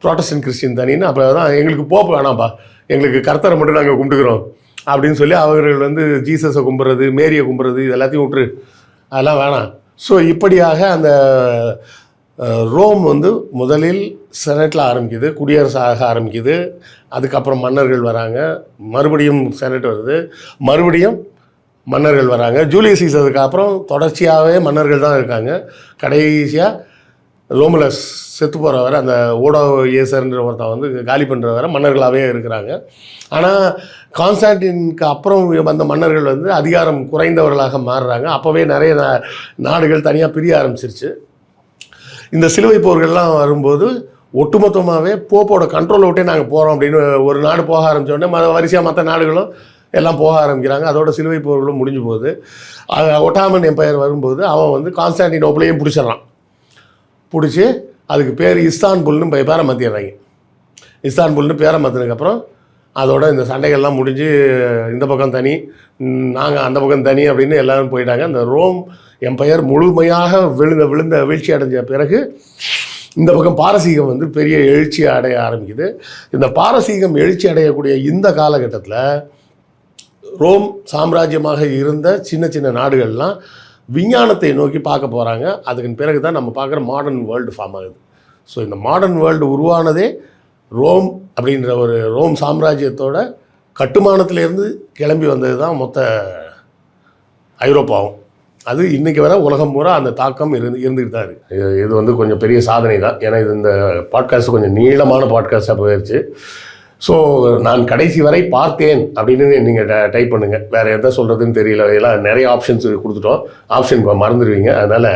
ப்ராட்டஸ்டன்ட் கிறிஸ்டியன் தனின்னு. அப்போ தான் எங்களுக்கு போப்பு வேணாம்ப்பா, எங்களுக்கு கர்த்தரை மட்டும் நாங்கள் கும்பிட்டுக்கிறோம் அப்படின்னு சொல்லி அவர்கள் வந்து ஜீசஸை கும்பிட்றது, மேரியை கும்பிட்றது, இது எல்லாத்தையும் விட்டுரு, அதெல்லாம் வேணாம். ஸோ இப்படியாக அந்த ரோம் வந்து முதலில் செனட்டில் ஆரம்பிக்குது, குடியரசாக ஆரம்பிக்குது. அதுக்கப்புறம் மன்னர்கள் வராங்க, மறுபடியும் செனட் வருது, மறுபடியும் மன்னர்கள் வராங்க. ஜூலியஸ் சீசருக்கு அப்புறம் தொடர்ச்சியாகவே மன்னர்கள் தான் இருக்காங்க. கடைசியாக ரோமில் செத்து போகிறவரை அந்த ஓடோ ஏசர்ன்ற ஒருத்தன் வந்து காலி பண்ணுறவரை மன்னர்களாகவே இருக்கிறாங்க. ஆனால் கான்ஸ்டான்டினுக்கு அப்புறம் வந்த மன்னர்கள் வந்து அதிகாரம் குறைந்தவர்களாக மாறுறாங்க. அப்போவே நிறைய நாடுகள் தனியாக பிரிய ஆரம்பிச்சிருச்சு. இந்த சிலுவை போர்கள்லாம் வரும்போது ஒட்டுமொத்தமாகவே போப்போட கண்ட்ரோலை விட்டே நாங்கள் போகிறோம் அப்படின்னு ஒரு நாடு போக ஆரம்பித்தோடனே வரிசையாக மற்ற நாடுகளும் எல்லாம் போக ஆரம்பிக்கிறாங்க. அதோட சிலுவை போர்களும் முடிஞ்சு போகுது. ஒட்டாமன் எம்பையர் வரும்போது அவன் வந்து கான்ஸ்டான்டினோப்பிளையும் பிடிச்சி அதுக்கு பேர் இஸ்தான்புல்னு பேரை மாற்றிடுறாங்க. இஸ்தான்புல்னு பேரை மாற்றினதுக்கப்புறம் அதோட இந்த சண்டைகள்லாம் முடிஞ்சு இந்த பக்கம் தனி, நாங்கள் அந்த பக்கம் தனி அப்படின்னு எல்லோரும் போயிட்டாங்க. அந்த ரோம் எம்பையர் முழுமையாக வீழ்ச்சி அடைஞ்ச பிறகு இந்த பக்கம் பாரசீகம் வந்து பெரிய எழுச்சி அடைய ஆரம்பிக்குது. இந்த பாரசீகம் எழுச்சி அடையக்கூடிய இந்த காலகட்டத்தில் ரோம் சாம்ராஜ்யமாக இருந்த சின்ன சின்ன நாடுகள்லாம் விஞ்ஞானத்தை நோக்கி பார்க்க போகிறாங்க. அதுக்கு பிறகு தான் நம்ம பார்க்குற மாடர்ன் வேர்ல்டு ஃபார்ம் ஆகுது. ஸோ இந்த மாடர்ன் வேர்ல்டு உருவானதே ரோம் அப்படின்ற ஒரு ரோம் சாம்ராஜ்யத்தோட கட்டுமானத்திலேருந்து கிளம்பி வந்தது தான் மொத்த ஐரோப்பாவும். அது இன்றைக்கி வர உலகம் பூரா அந்த தாக்கம் இருந்துக்கிட்டு தான் இருக்குது. இது வந்து கொஞ்சம் பெரிய சாதனை தான். ஏன்னா இது இந்த பாட்காஸ்ட் கொஞ்சம் நீளமான பாட்காஸ்ட்டாக போயிடுச்சு. ஸோ நான் கடைசி வரை பார்த்தேன் அப்படின்னு நீங்கள் டைப் பண்ணுங்கள். வேறு எதை சொல்கிறதுன்னு தெரியல, எல்லாம் நிறைய ஆப்ஷன்ஸ் கொடுத்துட்டோம், ஆப்ஷன் மறந்துடுவீங்க. அதனால்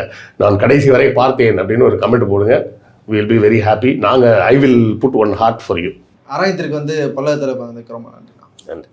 நான் கடைசி வரை பார்த்தேன் அப்படின்னு ஒரு கமெண்ட் போடுங்க. Will be very happy. I will put one heart for you. ஆராயத்திற்கு வந்து பல்லவத்தில் ரொம்ப நன்றி. நன்றி.